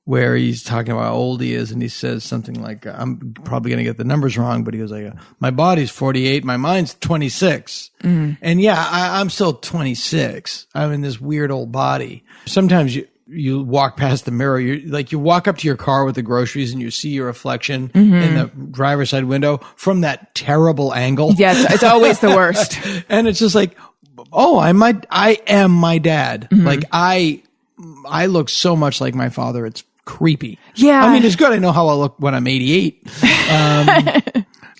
where he's talking about how old he is, and he says something like, I'm probably going to get the numbers wrong, but he goes like, my body's 48, my mind's 26. And yeah, I'm still 26. I'm in this weird old body. Sometimes you walk past the mirror, you walk up to your car with the groceries and you see your reflection in the driver's side window from that terrible angle. Yeah, it's always the worst. And it's just like, oh, I am my dad. Like I look so much like my father. It's creepy. Yeah. I mean, it's good. I know how I look when I'm 88.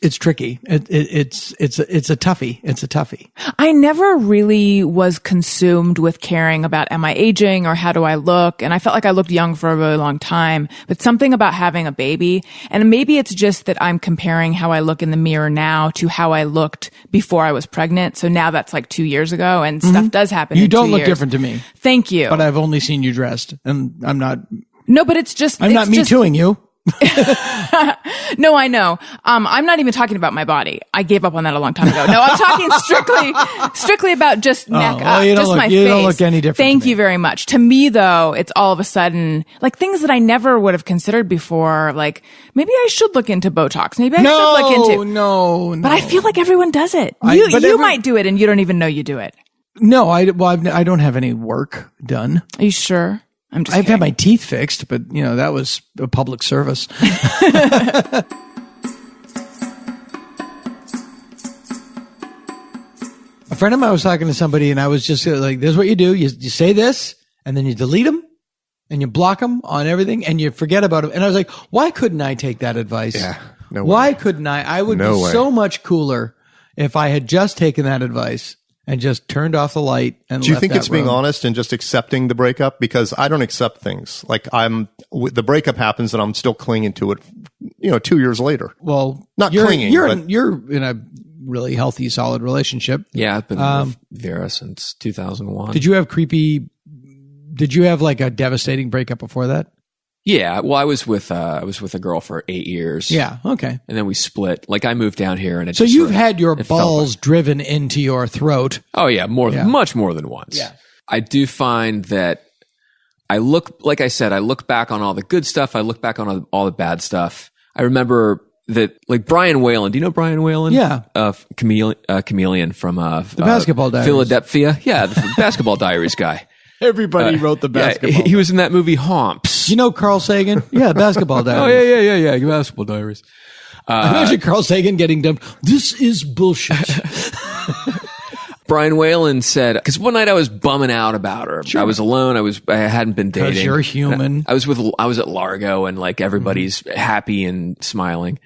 It's tricky. It's a toughie. It's a toughie. I never really was consumed with caring about, am I aging or how do I look? And I felt like I looked young for a really long time, but something about having a baby, and maybe it's just that I'm comparing how I look in the mirror now to how I looked before I was pregnant. So now that's like 2 years ago, and stuff does happen. You in don't 2 look years. different to me. Thank you. But I've only seen you dressed, and I'm not. No, but it's just. I'm not me tooing you. No, I know. I'm not even talking about my body. I gave up on that a long time ago. No, I'm talking strictly about just neck up, you don't just look, my you face. don't look any different. Thank to me. you very much. To me, though, it's all of a sudden like things that I never would have considered before. Like maybe I should look into Botox. Maybe I should look into. No. But I feel like everyone does it. You might do it, and you don't even know you do it. No, I don't have any work done. Are you sure? I'm just. I've kidding. had my teeth fixed, but that was a public service. A friend of mine was talking to somebody, and I was just like, "This is what you do: you say this, and then you delete them, and you block them on everything, and you forget about them." And I was like, "Why couldn't I take that advice? Yeah, no Why way. couldn't I? I would No be way. so much cooler if I had just taken that advice and just turned off the light." And Do you left think that it's being room. honest and just accepting the breakup? Because I don't accept things. Like the breakup happens and I'm still clinging to it, 2 years later. Well, Not you're, clinging, You're but- you're in a really healthy, solid relationship. Yeah, I've been with Vera since 2001. Did you have like a devastating breakup before that? Yeah, well, I was with a girl for 8 years. Yeah. Okay. and then we split. Like I moved down here, and it So just you've sort of- had your it felt balls driven into your throat. Oh yeah, Yeah. much more than once. Yeah. I do find that I look back on all the good stuff. I look back on all the bad stuff. I remember that, like Brian Whalen. Do you know Brian Whalen? Yeah. Chameleon from The Basketball Diaries. Philadelphia. Yeah, the Basketball Diaries guy. Everybody wrote the Yeah, basketball. he was in that movie Homps. You know Carl Sagan? Yeah, Basketball Oh Diaries. yeah. Basketball Diaries. Imagine Carl Sagan getting dumped. This is bullshit. Brian Whalen said, because one night I was bumming out about her. I was alone. I hadn't been dating. Because you're human. I was at Largo, and like everybody's happy and smiling.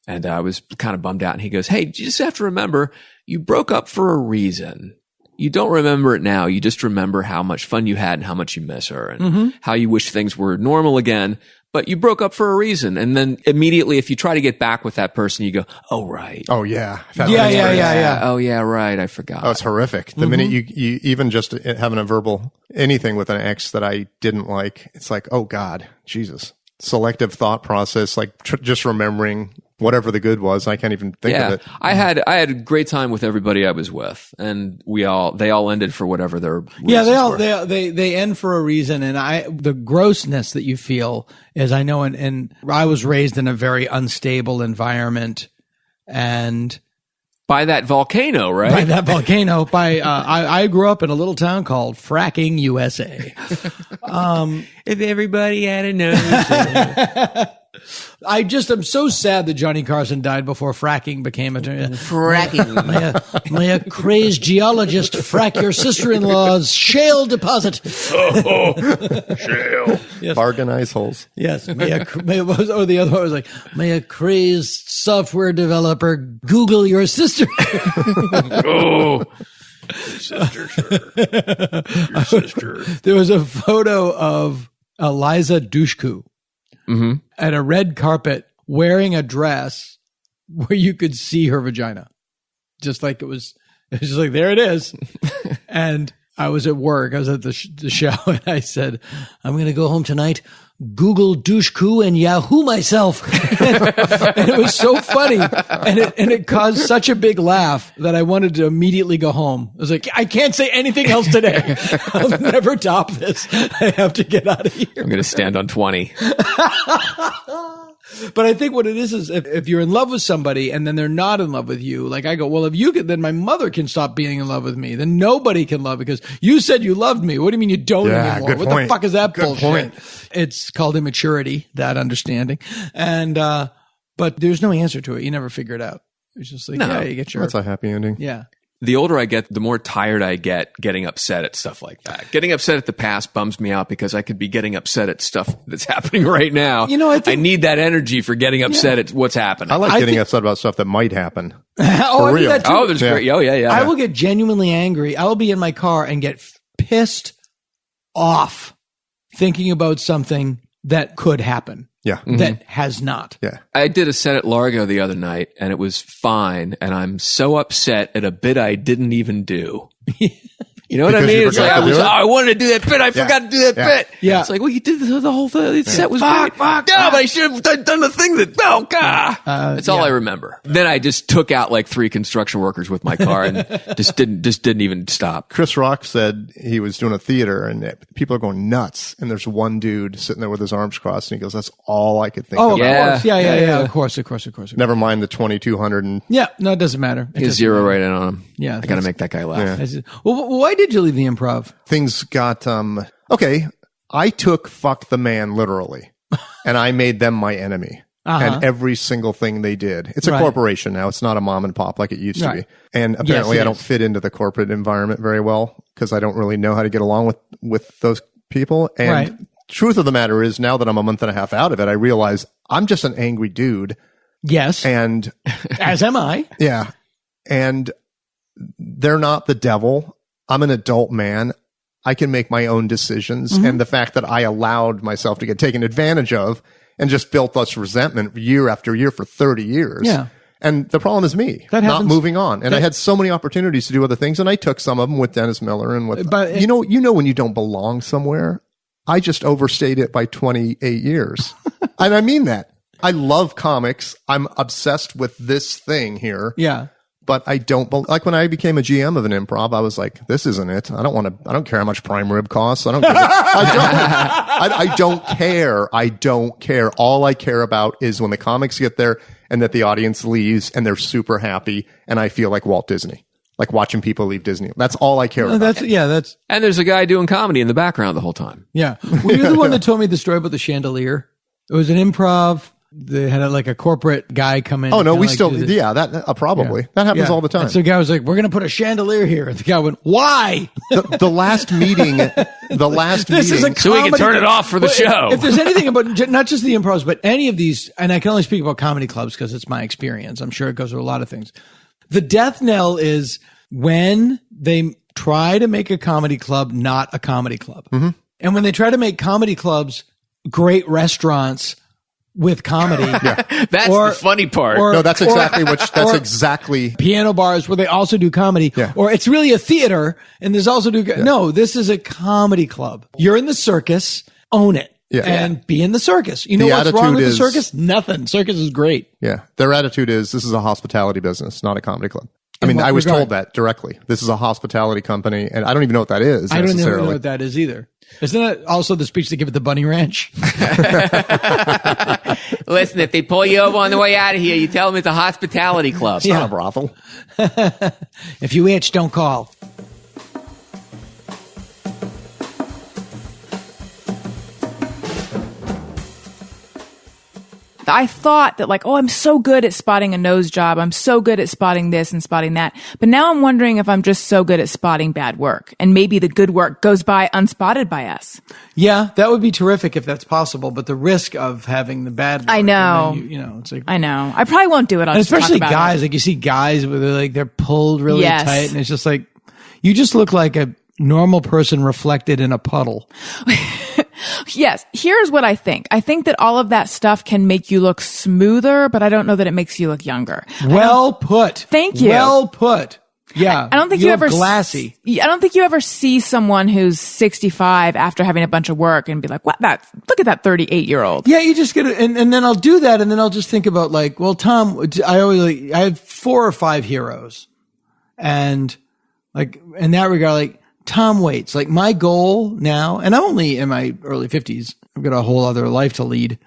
And I was kind of bummed out. And he goes, "Hey, you just have to remember, you broke up for a reason. You don't remember it now. You just remember how much fun you had and how much you miss her and how you wish things were normal again. But you broke up for a reason." And then immediately, if you try to get back with that person, you go, "Oh, right. Oh yeah. Yeah. Oh, yeah, right. I forgot." Oh, it's horrific. The minute you even just having a verbal anything with an ex that I didn't like, it's like, oh God, Jesus. Selective thought process, like just remembering whatever the good was. I can't even think of it. I had a great time with everybody I was with, and they all ended for whatever their Yeah, reasons were. they end for a reason, and the grossness that you feel is, I know, and I was raised in a very unstable environment, and By that volcano, right? by that volcano, I grew up in a little town called Fracking, USA. If everybody had a nose. I'm so sad that Johnny Carson died before fracking became a Fracking. May a crazed geologist frack your sister-in-law's shale deposit. Shale. Bargain ice holes. Yes. The other one was like, may a crazed software developer Google your sister. Oh, sister, sir. Your sister. There was a photo of Eliza Dushku at a red carpet wearing a dress where you could see her vagina. Just like it was just like, there it is. And I was at work. I was at the show, and I said, I'm going to go home tonight, Google douche-coo and Yahoo myself. And it was so funny. And it caused such a big laugh that I wanted to immediately go home. I was like, I can't say anything else today. I'll never top this. I have to get out of here. I'm going to stand on 20. But I think what it is if you're in love with somebody and then they're not in love with you, like I go, well, if you could, then my mother can stop being in love with me. Then nobody can love because you said you loved me. What do you mean you don't anymore? Good what point. The fuck is that Good bullshit? point. It's called immaturity, that understanding. And, but there's no answer to it. You never figure it out. It's just like, yeah, you get your, That's a happy ending. yeah. The older I get, the more tired I get getting upset at stuff like that. Getting upset at the past bums me out because I could be getting upset at stuff that's happening right now. You know, I need that energy for getting upset at what's happening. I like getting upset about stuff that might happen. Oh, I do real. that too. Oh, there's great. Oh, yeah. I will get genuinely angry. I will be in my car and get pissed off thinking about something that could happen. Yeah. That has not. Yeah. I did a set at Largo the other night and it was fine. And I'm so upset at a bit I didn't even do. You know what I Because mean? you It's like, forgot to do it? I wanted to do that bit. I forgot to do that bit. Yeah. It's like, well, you did the whole thing. The set was Fuck, great. fuck, No, fuck. but I should have done the thing that, God. That's all I remember. Then I just took out like 3 construction workers with my car and just didn't even stop. Chris Rock said he was doing a theater and people are going nuts. And there's one dude sitting there with his arms crossed and he goes, that's all I could think Oh, of. of Yeah. course. Yeah. Of course. Never mind the 2,200 and Yeah. No, it doesn't matter. It He's doesn't zero matter. right in on him. Yeah, I got to make that guy laugh. Well, why did you leave the improv? things got, okay. I took fuck the man literally and I made them my enemy. And every single thing they did. It's a Right. corporation now. It's not a mom and pop like it used to Right. be. And apparently Yes, it I don't is. fit into the corporate environment very well because I don't really know how to get along with those people. And Right. truth of the matter is now that I'm a month and a half out of it, I realize I'm just an angry dude. Yes. And As am I. yeah. And they're not the devil. I'm an adult man. I can make my own decisions. Mm-hmm. And the fact that I allowed myself to get taken advantage of and just built this resentment year after year for 30 years. Yeah. And the problem is me That not happens. moving on. And I had so many opportunities to do other things. And I took some of them with Dennis Miller and with, But you know, when you don't belong somewhere, I just overstayed it by 28 years. And I mean that. I love comics. I'm obsessed with this thing here. Yeah. But I don't like when I became a GM of an improv. I was like, "This isn't it. I don't care how much prime rib costs. I don't care. I don't care. All I care about is when the comics get there and that the audience leaves and they're super happy and I feel like Walt Disney, like watching people leave Disney. That's all I care about. That's And there's a guy doing comedy in the background the whole time. yeah. Were you the one that told me the story about the chandelier? It was an improv. They had a corporate guy come in. Oh no, kinda we like still, do this. yeah, that probably Yeah. that happens Yeah. all the time. And so the guy was like, "We're going to put a chandelier here." And the guy went, "Why? The last meeting, This is a So we can comedy- turn it off for the Well, show. If there's anything about not just the improvs, but any of these, and I can only speak about comedy clubs because it's my experience. I'm sure it goes with a lot of things. The death knell is when they try to make a comedy club not a comedy club, and when they try to make comedy clubs great restaurants with comedy. That's Or- the funny part. or- No, that's or- exactly. Piano bars where they also do comedy, Yeah. or it's really a theater and there's also no, this is a comedy club. You're in the circus, own it. Yeah. And be in the circus. You know The what's wrong attitude with the is- circus? Nothing. Circus is great. Yeah. Their attitude is this is a hospitality business, not a comedy club. I In mean, what I was regard? told that directly. This is a hospitality company, and I don't even know what that is I don't even necessarily. know what that is either. Isn't that also the speech they give at the Bunny Ranch? Listen, if they pull you over on the way out of here, you tell them it's a hospitality club. It's not a brothel. If you itch, don't call. I thought that I'm so good at spotting a nose job. I'm so good at spotting this and spotting that. But now I'm wondering if I'm just so good at spotting bad work. And maybe the good work goes by unspotted by us. Yeah, that would be terrific if that's possible. But the risk of having the bad work, I know. and then you know, it's like, I know. I probably won't do it. I'll and just talk especially about guys, it. like you see guys with they're pulled really Yes. tight, and it's just like you just look like a normal person reflected in a puddle. Yes. Here's what I think. I think that all of that stuff can make you look smoother, but I don't know that it makes you look younger. Well put. Thank you. Well put. Yeah. I don't think you you look ever glassy. I don't think you ever see someone who's 65 after having a bunch of work and be like, "What? Look at that 38-year-old." Yeah, you just get it, and then I'll do that, and then I'll just think about like, well, Tom, I have 4 or 5 heroes, and like in that regard, like Tom Waits, like my goal now, and I'm only in my early 50s. I've got a whole other life to lead,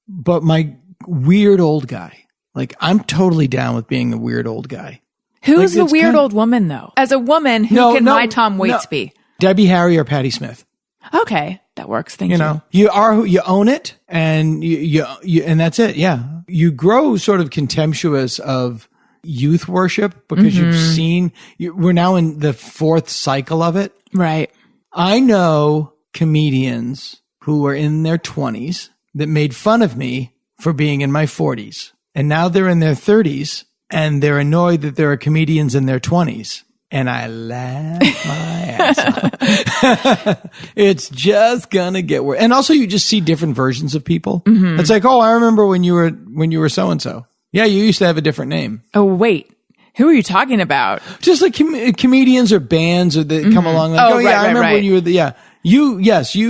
but my weird old guy, like I'm totally down with being a weird old guy. Who's Like, the weird old woman though? As a woman, who can my Tom Waits be? Debbie Harry or Patti Smith. Okay, that works. Thank you. You know, you are who you own it, and you and that's it. Yeah, you grow sort of contemptuous of youth worship because you've seen. We're now in the 4th cycle of it. Right. I know comedians who were in their 20s that made fun of me for being in my 40s, and now they're in their 30s, and they're annoyed that there are comedians in their 20s. And I laugh my ass off. It's just gonna get worse. And also you just see different versions of people. It's like, oh, I remember when you were so-and-so. Yeah, you used to have a different name. Oh, wait. Who are you talking about? Just like comedians or bands or that come along. Like, Oh, yeah, right, I remember right. when you were you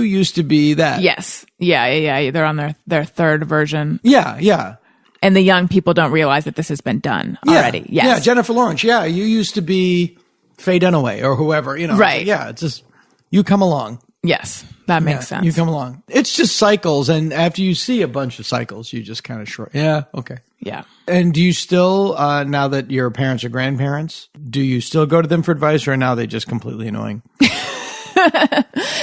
used to be that. Yes. Yeah. They're on their 3rd version. Yeah. And the young people don't realize that this has been done already. Yes. Yeah, Jennifer Lawrence. Yeah, you used to be Faye Dunaway or whoever, you know. Right. Yeah, it's just, you come along. Yes. That makes sense. You come along. It's just cycles. And after you see a bunch of cycles, you just kind of yeah, okay. Yeah. And do you still, now that your parents are grandparents, do you still go to them for advice, or now they just completely annoying?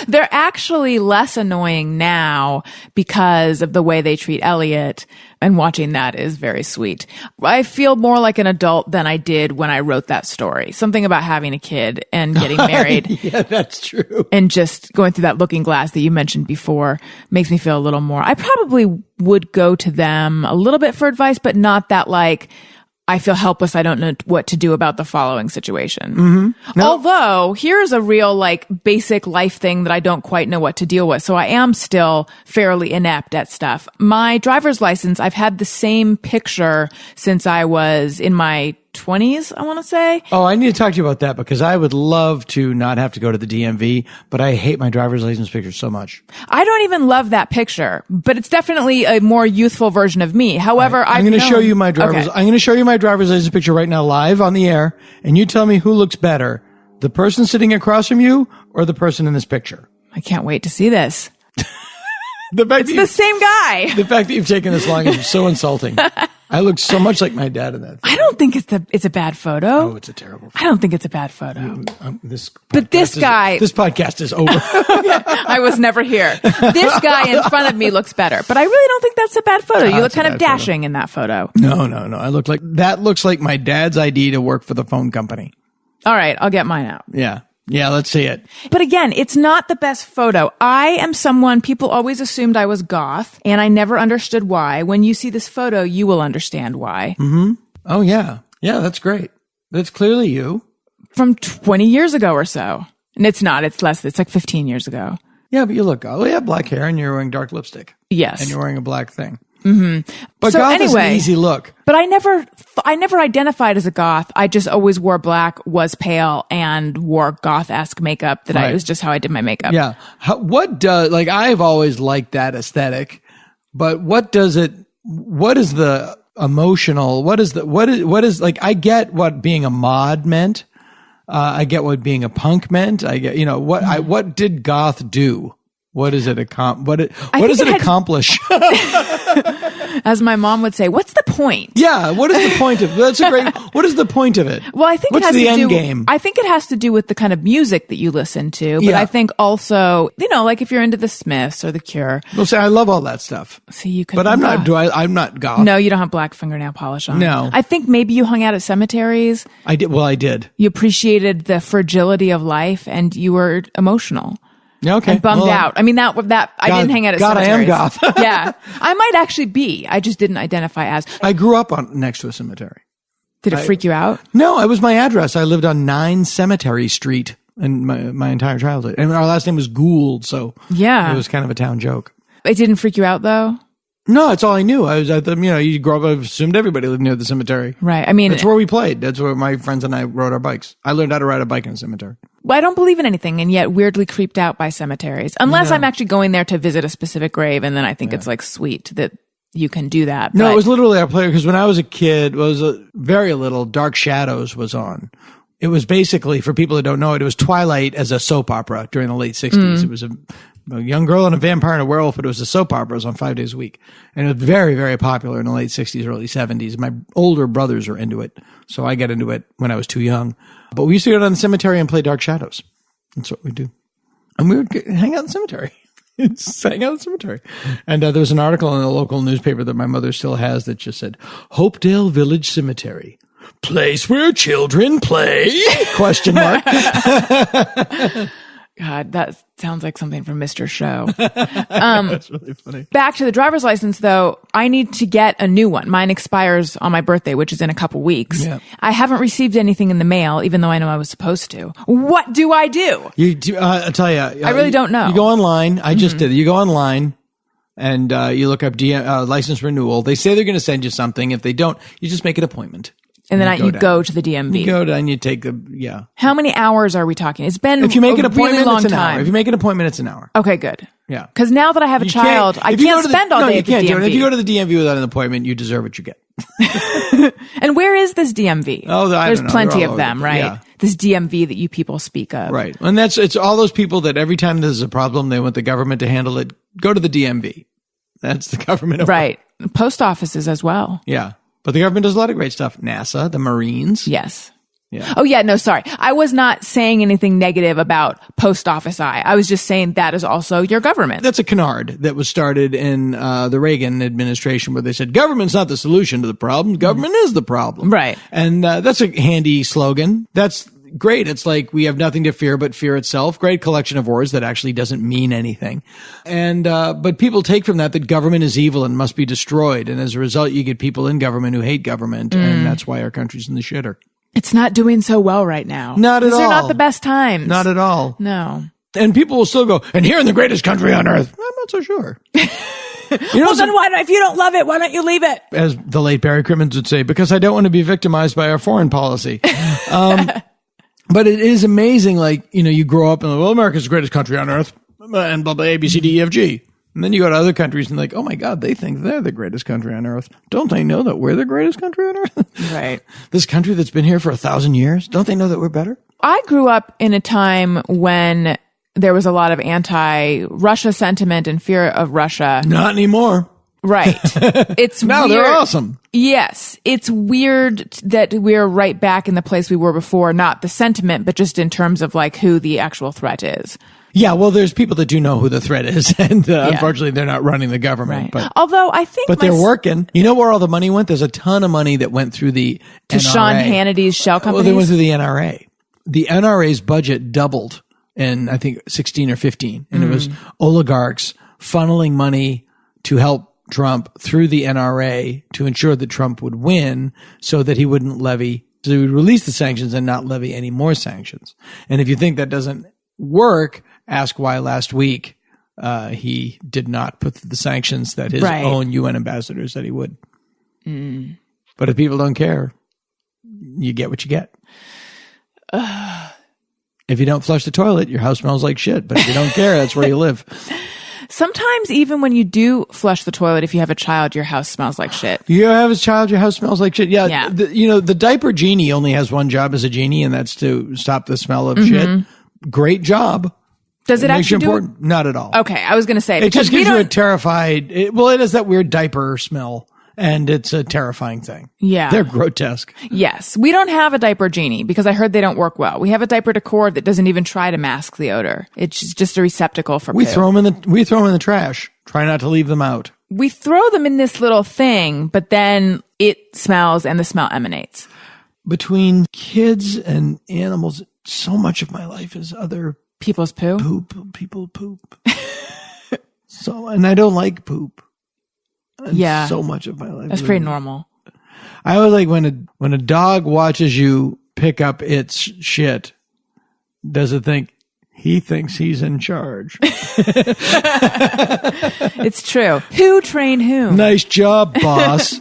They're actually less annoying now because of the way they treat Elliot, and watching that is very sweet. I feel more like an adult than I did when I wrote that story. Something about having a kid and getting married. Yeah, that's true. And just going through that looking glass that you mentioned before makes me feel a little more. I probably would go to them a little bit for advice, but not that like, I feel helpless. I don't know what to do about the following situation. Although here's a real like basic life thing that I don't quite know what to deal with. So I am still fairly inept at stuff. My driver's license, I've had the same picture since I was in my 20s, I want to say. Oh, I need to talk to you about that because I would love to not have to go to the DMV, but I hate my driver's license picture so much. I don't even love that picture, but it's definitely a more youthful version of me. However, I'm going to show you my driver's. Okay. I'm going to show you my driver's license picture right now, live on the air, and you tell me who looks better: the person sitting across from you or the person in this picture. I can't wait to see this. It's the same guy. The fact that you've taken this long is so insulting. I look so much like my dad in that photo. I don't think it's a bad photo. Oh, it's a terrible photo. I don't think it's a bad photo. This podcast is over. I was never here. This guy in front of me looks better, but I really don't think that's a bad photo. You look kind of dashing in that photo. No. I look like that. Looks like my dad's ID to work for the phone company. All right, I'll get mine out. Yeah, let's see it. But again, it's not the best photo. I am someone, people always assumed I was goth, and I never understood why. When you see this photo, you will understand why. Oh, yeah. Yeah, that's great. That's clearly you. From 20 years ago or so. And it's not, it's less, it's like 15 years ago. Yeah, but you look, you have black hair and you're wearing dark lipstick. Yes. And you're wearing a black thing. But So goth is an anyway, easy look. But I never identified as a goth. I just always wore black, was pale, and wore goth-esque makeup. It was just how I did my makeup. Yeah. I've always liked that aesthetic, but what is the emotional, what is like, I get what being a mod meant. I get what being a punk meant. I get, what did goth do? What does it accomplish? As my mom would say, what's the point? Yeah, what is the point of what is the point of it? Well, I think what's it has the to end do, game? I think it has to do with the kind of music that you listen to. But I think also, like if you're into the Smiths or the Cure. Well, say I love all that stuff. See, you could. But I'm not. I'm not goth. No, you don't have black fingernail polish on. No. I think maybe you hung out at cemeteries. I did. Well, I did. You appreciated the fragility of life, and you were emotional. Yeah, okay. And bummed out. I mean, that I didn't hang out at cemeteries. I am goth. Yeah. I might actually be. I just didn't identify as. I grew up next to a cemetery. Did it freak you out? No, it was my address. I lived on 9 Cemetery Street in my entire childhood. And our last name was Gould, so yeah, it was kind of a town joke. It didn't freak you out, though? No, that's all I knew. I thought, you grow up, I assumed everybody lived near the cemetery. Right. I mean, that's where we played. That's where my friends and I rode our bikes. I learned how to ride a bike in a cemetery. I don't believe in anything and yet weirdly creeped out by cemeteries. Unless I'm actually going there to visit a specific grave, and then I think it's like sweet that you can do that. No, it was literally our player, because when I was a kid, very little, Dark Shadows was on. It was basically, for people that don't know it was Twilight as a soap opera during the late 60s. It was a young girl and a vampire and a werewolf, but it was a soap opera. It was on 5 days a week. And it was very, very popular in the late 60s, early 70s. My older brothers are into it, so I got into it when I was too young. But we used to go down the cemetery and play Dark Shadows. That's what we do. And we would hang out in the cemetery. Just hang out in the cemetery. And there was an article in a local newspaper that my mother still has that just said, Hopedale Village Cemetery. Place where children play? Question mark. God, that sounds like something from Mr. Show. That's really funny. Back to the driver's license, though, I need to get a new one. Mine expires on my birthday, which is in a couple weeks. Yeah. I haven't received anything in the mail, even though I know I was supposed to. What do I do? I'll tell you. I really don't know. You go online. I just did it. You go online and you look up license renewal. They say they're going to send you something. If they don't, you just make an appointment. And then you go to the DMV. You go down, you take How many hours are we talking? It's been if you make an appointment, really long it's an time. hour. If you make an appointment, it's an hour. Okay, good. Yeah. Because now that I have a child, I can't spend all day at the DMV. Do it. If you go to the DMV without an appointment, you deserve what you get. And where is this DMV? Oh, there's don't know. plenty of them, right? Yeah. This DMV that you people speak of. Right. And it's all those people that every time there's a problem, they want the government to handle it. Go to the DMV. That's the government. Right. Post offices as well. Yeah. But the government does a lot of great stuff. NASA, the Marines. Yes. Yeah. Oh, yeah. No, sorry. I was not saying anything negative about Post Office I. I was just saying that is also your government. That's a canard that was started in the Reagan administration, where they said government's not the solution to the problem. Government is the problem. Right. And that's a handy slogan. That's great. It's like we have nothing to fear but fear itself. Great collection of words that actually doesn't mean anything. And but people take from that government is evil and must be destroyed. And as a result, you get people in government who hate government. And that's why our country's in the shitter. It's not doing so well right now. Not at all. These are not the best times. Not at all. No. And people will still go, and here in the greatest country on earth. I'm not so sure. Well, then if you don't love it, why don't you leave it? As the late Barry Crimmins would say, because I don't want to be victimized by our foreign policy. But it is amazing, you grow up and America's the greatest country on earth, and blah, blah, A, B, C, D, E, F, G. And then you go to other countries and oh my God, they think they're the greatest country on earth. Don't they know that we're the greatest country on earth? Right. This country that's been here for 1,000 years, don't they know that we're better? I grew up in a time when there was a lot of anti-Russia sentiment and fear of Russia. Not anymore. Right. It's now weird. They're awesome. Yes. It's weird that we're right back in the place we were before, not the sentiment, but just in terms of who the actual threat is. Yeah, well, there's people that do know who the threat is, and unfortunately, they're not running the government. Right. Although I think, they're working. You know where all the money went? There's a ton of money that went through the to NRA. Sean Hannity's shell companies. Well, they went through the NRA. The NRA's budget doubled in I think 16 or 15, and it was oligarchs funneling money to help Trump through the NRA to ensure that Trump would win, so that he wouldn't levy. So he would release the sanctions and not levy any more sanctions. And if you think that doesn't work, ask why last week he did not put the sanctions that his own UN ambassador said he would. But if people don't care, you get what you get. If you don't flush the toilet, your house smells like shit. But if you don't care, that's where you live. Sometimes even when you do flush the toilet, if you have a child, your house smells like shit. You have a child, your house smells like shit. Yeah. The diaper genie only has one job as a genie, and that's to stop the smell of shit. Great job. Does it actually do it? Not at all. Okay, I was going to say. It just gives you a terrified... it has that weird diaper smell, and it's a terrifying thing. Yeah. They're grotesque. Yes. We don't have a diaper genie because I heard they don't work well. We have a diaper cord that doesn't even try to mask the odor. It's just a receptacle for We poo. throw them in the trash. Try not to leave them out. We throw them in this little thing, but then it smells and the smell emanates. Between kids and animals, so much of my life is other... People's poo? People poop. And I don't like poop. And yeah. So much of my life. That's pretty normal. I was like, when a dog watches you pick up its shit, does it think he thinks he's in charge? It's true. Who trained whom? Nice job, boss.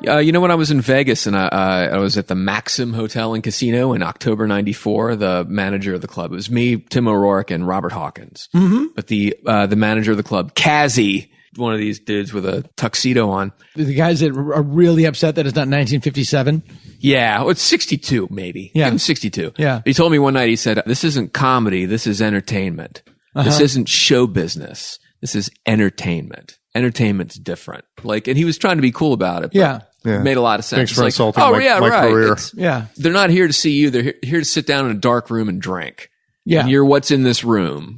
When I was in Vegas and I was at the Maxim Hotel and Casino in October '94, the manager of the club, it was me, Tim O'Rourke, and Robert Hawkins. Mm-hmm. But the manager of the club, Kazzy, one of these dudes with a tuxedo on. The guys that are really upset that it's not 1957. Yeah, well, it's 62 maybe. Yeah. Give him 62. Yeah. He told me one night, he said, "This isn't comedy, this is entertainment. This isn't show business. This is entertainment. Entertainment's different." And he was trying to be cool about it. Yeah. Yeah. It made a lot of sense. Thanks for It's insulting oh, my yeah, right. career. Yeah. They're not here to see you. They're here to sit down in a dark room and drink. Yeah. And you're what's in this room.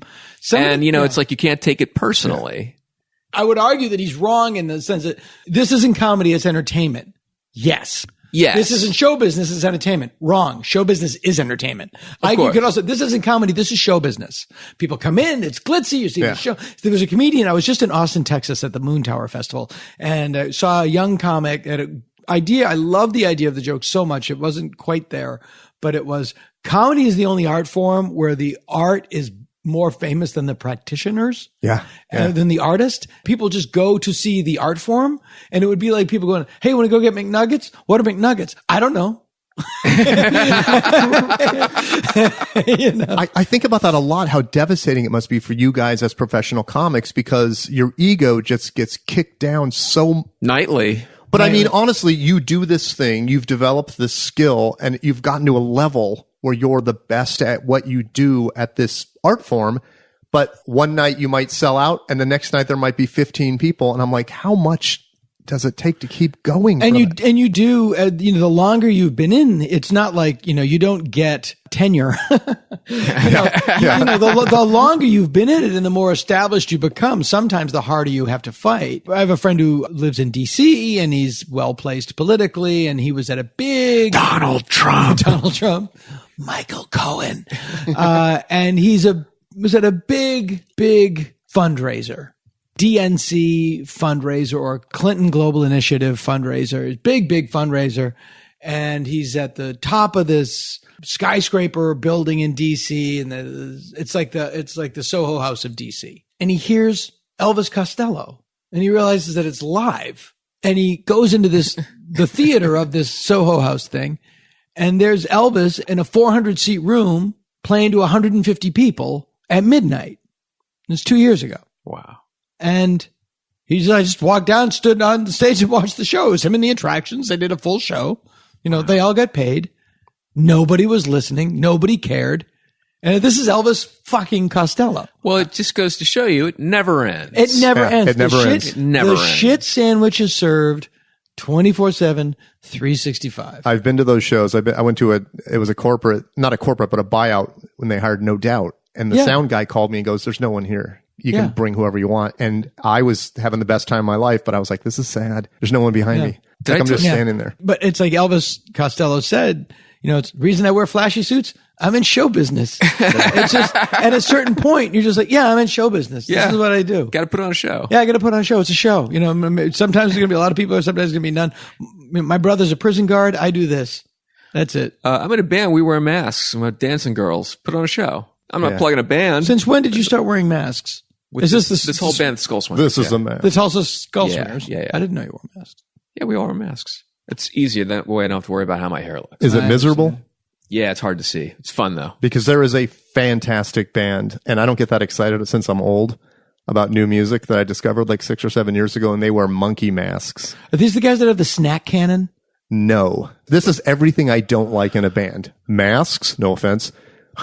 It's like you can't take it personally. I would argue that he's wrong in the sense that this isn't comedy, it's entertainment. Yes. Yes. This isn't show business, it's entertainment. Wrong. Show business is entertainment. You could also, this isn't comedy, this is show business. People come in, it's glitzy, you see the show. There was a comedian, I was just in Austin, Texas at the Moon Tower Festival, and saw a young comic at an idea. I love the idea of the joke so much. It wasn't quite there, but it was comedy is the only art form where the art is more famous than the practitioners. Than the artist. People just go to see the art form, and it would be like people going, "Hey, want to go get McNuggets? What are McNuggets? I don't know." I think about that a lot, how devastating it must be for you guys as professional comics, because your ego just gets kicked down so Nightly. But I mean, honestly, you do this thing, you've developed this skill, and you've gotten to a level where you're the best at what you do at this art form. But one night you might sell out, and the next night there might be 15 people. And I'm like, how much does it take to keep going? And you do, the longer you've been in, it's not like, you don't get tenure. The longer you've been in it and the more established you become, sometimes the harder you have to fight. I have a friend who lives in DC and he's well placed politically, and he was at a big Donald Trump, Michael Cohen. And was at a big fundraiser. DNC fundraiser or Clinton Global Initiative fundraiser, big fundraiser. And he's at the top of this skyscraper building in DC. And it's like the Soho House of DC. And he hears Elvis Costello and he realizes that it's live. And he goes into the theater of this Soho House thing. And there's Elvis in a 400-seat room playing to 150 people at midnight. It's 2 years ago. Wow. And I just walked down, stood on the stage and watched the show. It was him and the attractions. They did a full show. They all got paid. Nobody was listening. Nobody cared. And this is Elvis fucking Costello. Well, it just goes to show you it never ends. It never ends. It never ends. The shit sandwich is served 24/7, 365. I've been to those shows. I went to it was a corporate, not a corporate, but a buyout when they hired No Doubt. And the sound guy called me and goes, "There's no one here. You can bring whoever you want." And I was having the best time of my life, but I was like, this is sad. There's no one behind me. I'm just standing there. But it's like Elvis Costello said, it's the reason I wear flashy suits. I'm in show business. It's just at a certain point, you're just like, I'm in show business. This is what I do. Got to put on a show. Yeah, I got to put on a show. It's a show. Sometimes there's going to be a lot of people, or sometimes there's going to be none. My brother's a prison guard. I do this. That's it. I'm in a band. We wear masks. I'm dancing girls. Put on a show. I'm not plugging a band. Since when did you start wearing masks? Is this whole band, Skull Swingers? This is a mask. It's also Skull Swingers. Yeah. I didn't know you wore masks. Yeah, we all wear masks. It's easier. That way I don't have to worry about how my hair looks. Is it miserable? Yeah, it's hard to see. It's fun, though. Because there is a fantastic band, and I don't get that excited since I'm old about new music that I discovered like 6 or 7 years ago, and they wear monkey masks. Are these the guys that have the snack cannon? No. This is everything I don't like in a band. Masks, no offense.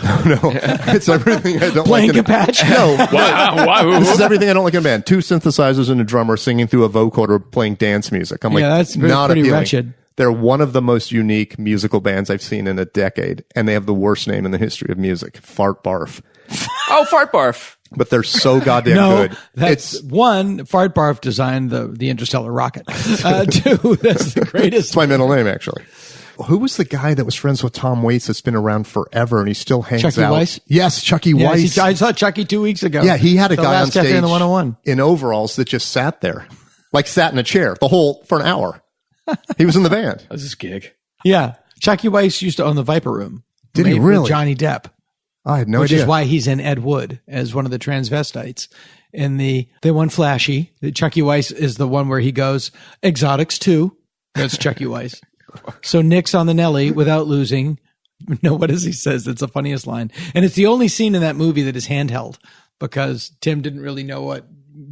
No, it's everything I don't Blaine like. Capatch? No. Wow. This is everything I don't like in a band. 2 synthesizers and a drummer singing through a vocoder playing dance music. I'm like, that's not pretty appealing. wretched. They're one of the most unique musical bands I've seen in a decade, and they have the worst name in the history of music, Fart Barf. Oh, Fart Barf. But they're so goddamn good. That's one, Fart Barf designed the interstellar rocket. 2, that's the greatest. It's my middle name, actually. Who was the guy that was friends with Tom Waits that's been around forever and he still hangs Chucky out? Weiss? Yes, Chucky Weiss. I saw Chucky 2 weeks ago. Yeah, he had a guy on stage in the 101 in overalls that just sat there, like sat in a chair for an hour. He was in the band. That was his gig. Yeah. Chucky Weiss used to own the Viper Room. Did he With really? Johnny Depp. I had no which idea. is why he's in Ed Wood as one of the transvestites. In the one Flashy, Chucky Weiss is the one where he goes, Exotics 2. That's Chucky Weiss. So Nick's on the Nelly without losing. No, what does he says? It's the funniest line. And it's the only scene in that movie that is handheld because Tim didn't really know what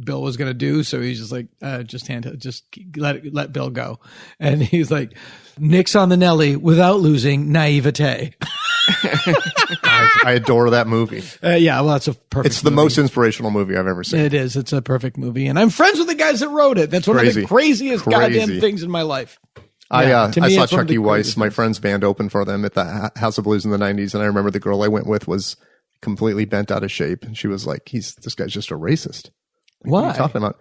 Bill was going to do. So he's just like, just let Bill go. And he's like, Nick's on the Nelly without losing naivete. I adore that movie. Yeah, well, that's a perfect It's the movie. most inspirational movie I've ever seen. It is. It's a perfect movie. And I'm friends with the guys that wrote it. That's one of the craziest goddamn things in my life. I To me, saw it's one of the Chucky Weiss, greatest my things. friend's band, open for them at the House of Blues in the 90s. And I remember the girl I went with was completely bent out of shape. And she was like, this guy's just a racist. What are you talking about?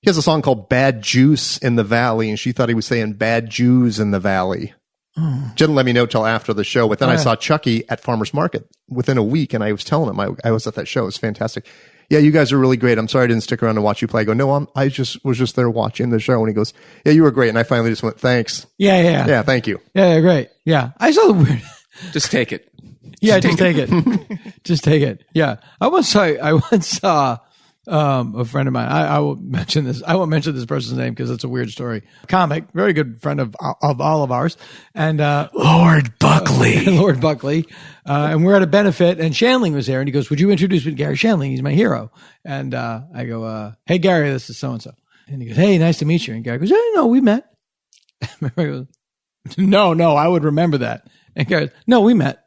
He has a song called Bad Juice in the Valley. And she thought he was saying Bad Jews in the Valley. Didn't let me know till after the show. But then I saw Chucky at Farmer's Market within a week. And I was telling him I was at that show. It was fantastic. Yeah, you guys are really great. I'm sorry I didn't stick around to watch you play. I go, no, I was just there watching the show. And he goes, yeah, you were great. And I finally just went, thanks. Yeah. Yeah, thank you. Yeah, great. Yeah. I saw the weird. Just take it. Yeah, just take it. Just take it. Yeah. I once saw a friend of mine. I won't mention this. I won't mention this person's name because it's a weird story. Comic, very good friend of all of ours. And Lord Buckley. Lord Buckley. And we're at a benefit and Shanling was there and he goes, would you introduce me to Gary Shanling? He's my hero. And I go, hey Gary, this is so-and-so. And he goes, hey, nice to meet you. And Gary goes, hey, no, we met. I go, no, I would remember that. And Gary goes, no, we met.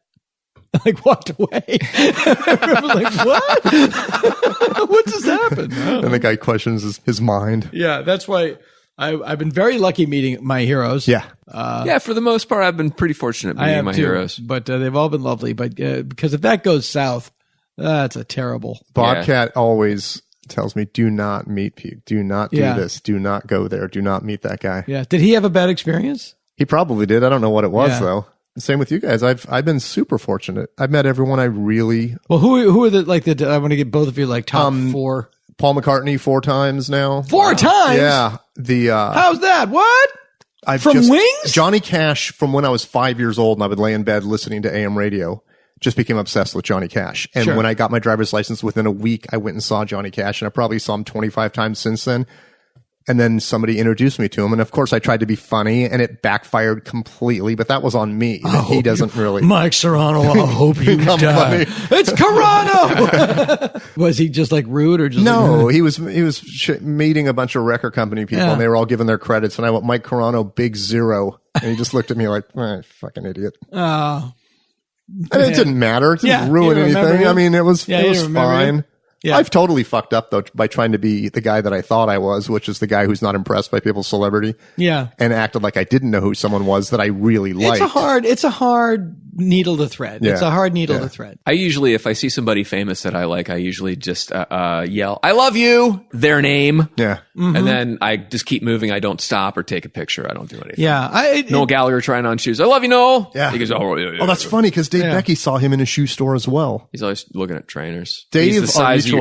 I walked away. I was like, what? What just happened? And the guy questions his mind. Yeah, that's why I've been very lucky meeting my heroes. Yeah. Yeah, for the most part, I've been pretty fortunate meeting my heroes. But they've all been lovely. But because if that goes south, that's a terrible. Bobcat always tells me, do not meet people. Do not do this. Do not go there. Do not meet that guy. Yeah. Did he have a bad experience? He probably did. I don't know what it was, though. Same with you guys. I've been super fortunate. I've met everyone I really. Well, who are the I want to get both of you top 4. Paul McCartney 4 times now. 4 times? Yeah. How's that? What? From Wings? Johnny Cash, from when I was 5 years old and I would lay in bed listening to AM radio, just became obsessed with Johnny Cash. And when I got my driver's license, within a week, I went and saw Johnny Cash, and I probably saw him 25 times since then. And then somebody introduced me to him. And of course, I tried to be funny and it backfired completely, but that was on me. He doesn't really. Mike Carano, I hope you die. It's Carano! Was he just like rude or just? No, he was meeting a bunch of record company people and they were all giving their credits. And I went, Mike Carano, big 0. And he just looked at me like, fucking idiot. And it didn't matter. It didn't ruin anything. I mean, it was fine. Yeah. I've totally fucked up, though, by trying to be the guy that I thought I was, which is the guy who's not impressed by people's celebrity. Yeah. And acted like I didn't know who someone was that I really liked. It's a hard needle to thread. Yeah. It's a hard needle to thread. I usually, if I see somebody famous that I like, I usually just yell, I love you, their name. Yeah. Mm-hmm. And then I just keep moving. I don't stop or take a picture. I don't do anything. Yeah. Noel Gallagher trying on shoes. I love you, Noel. Yeah. He goes, oh, that's funny because Dave Becky saw him in a shoe store as well. He's always looking at trainers. Dave, he's the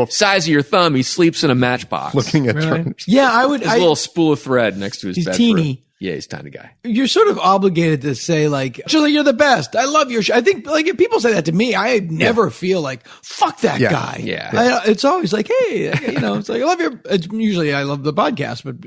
size of your thumb. He sleeps in a matchbox. Looking at trainers. Yeah, I would. His little spool of thread next to his bed. He's teeny. Yeah, he's a tiny guy. You're sort of obligated to say you're the best. I love your show. I think if people say that to me, I never feel like, fuck that guy. Yeah. It's always like, hey, it's like, I love usually I love the podcast, but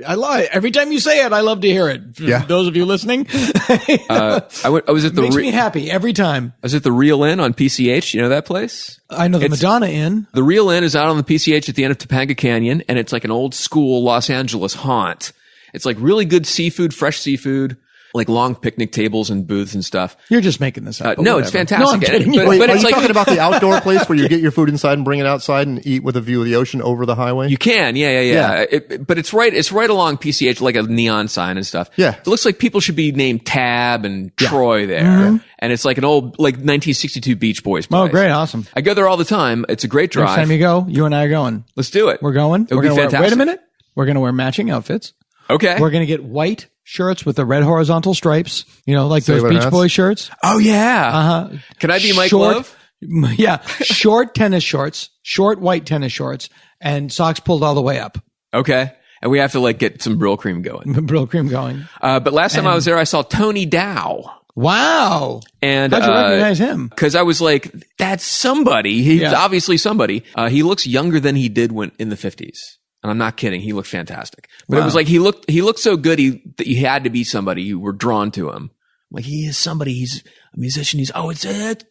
every time you say it, I love to hear it. For those of you listening. I was at the makes me happy every time. I was at the Real Inn on PCH. You know that place? I know the Madonna Inn. The Real Inn is out on the PCH at the end of Topanga Canyon, and it's like an old school Los Angeles haunt. It's like really good seafood, fresh seafood, like long picnic tables and booths and stuff. You're just making this up. No, it's fantastic. No, I'm kidding. But are you talking about the outdoor place where you get your food inside and bring it outside and eat with a view of the ocean over the highway? You can, yeah. But it's right along PCH, like a neon sign and stuff. Yeah. It looks like people should be named Tab and Troy there. Mm-hmm. And it's like an old, 1962 Beach Boys place. Oh, great. Awesome. I go there all the time. It's a great drive. Next time you go, you and I are going. Let's do it. We're going. It would be fantastic. Wait a minute. We're going to wear matching outfits. Okay. We're going to get white shirts with the red horizontal stripes, like those Beach Boy shirts. Oh, yeah. Uh-huh. Can I be Mike Love? Yeah. Short tennis shorts, short white tennis shorts, and socks pulled all the way up. Okay. And we have to get some Brill Cream going. Brill Cream going. But last time I was there, I saw Tony Dow. Wow. And how'd you recognize him? Because I was like, that's somebody. He's obviously somebody. He looks younger than he did when in the 50s. And I'm not kidding. He looked fantastic. But it was like he looked so good that he had to be somebody. You were drawn to him. Like, he is somebody. He's a musician. It's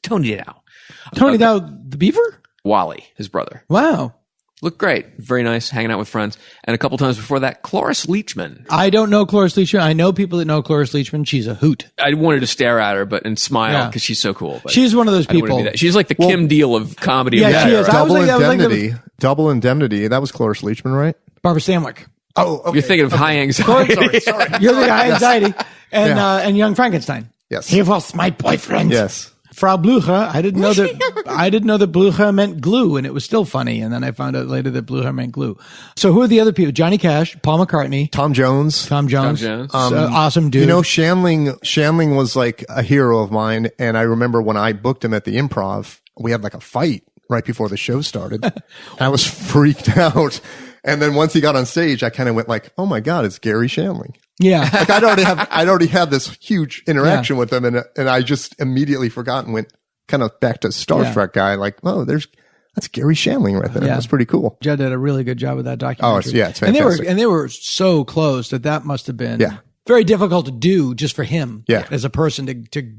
Tony Dow. Tony Dow, the beaver? Wally, his brother. Wow. Looked great. Very nice. Hanging out with friends. And a couple times before that, Cloris Leachman. I don't know Cloris Leachman. I know people that know Cloris Leachman. She's a hoot. I wanted to stare at her and smile because she's so cool. But she's one of those people. She's like the Kim Deal of comedy. Yeah, she is. Double Indemnity. That was Cloris Leachman, right? Barbara Stanwyck. Oh, okay. You're thinking of High Anxiety. Sorry. You're thinking High Anxiety and Young Frankenstein. Yes. He was my boyfriend. Yes. Frau Blucher. I didn't know that Blucher meant glue, and it was still funny. And then I found out later that Blucher meant glue. So who are the other people? Johnny Cash, Paul McCartney, Tom Jones. Awesome dude. You know, Shandling was like a hero of mine, and I remember when I booked him at the Improv, we had like a fight right before the show started. I was freaked out. And then once he got on stage, I kind of went like, "Oh my God, it's Gary Shandling." Yeah, like I'd already had this huge interaction with him, and I just immediately forgot and went kind of back to Starstruck guy. Like, oh, that's Gary Shandling right there. Yeah. That's pretty cool. Judd did a really good job with that documentary. Oh, it's fantastic. And they were so close that must have been very difficult to do just for him as a person to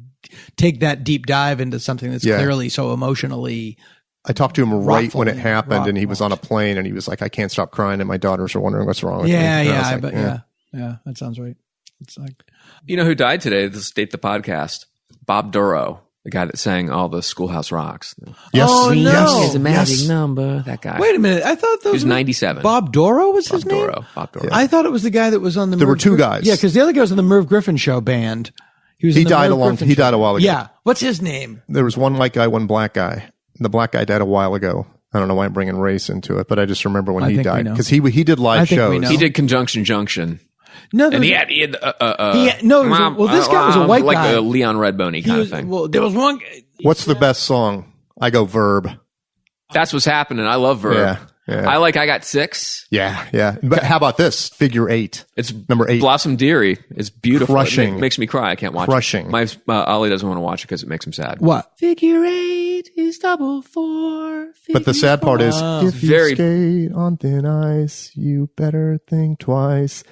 take that deep dive into something that's clearly so emotionally. I talked to him right when it happened, and he was on a plane, and he was like, "I can't stop crying, and my daughters are wondering what's wrong with me." Yeah, that sounds right. It's like, you know who died today? Let's date the podcast. Bob Dorough, the guy that sang all the Schoolhouse Rocks. Yes, it's a magic number. That guy. Wait a minute, I thought he was 97. Bob Dorough was his name. Bob Dorough. I thought it was the guy that was on the. There were two guys. Yeah, because the other guy was on the Merv Griffin Show band. He died a while ago. Yeah, what's his name? There was one white guy, one black guy. The black guy died a while ago. I don't know why I'm bringing race into it, but I just remember when he died because he did live shows. He did Conjunction Junction. No, and he had this guy was a white guy, like a Leon Redboney kind of thing. Well, there was one. What's the best song? I go Verb. That's what's happening. I love Verb. Yeah. I got 6. Yeah. But how about this? Figure 8. It's number 8. Blossom Dearie. It's beautiful. Crushing. It makes me cry. I can't watch Crushing. it. My Ollie doesn't want to watch it because it makes him sad. What? Figure 8 is double 4. But the sad part is, if you very skate on thin ice, you better think twice.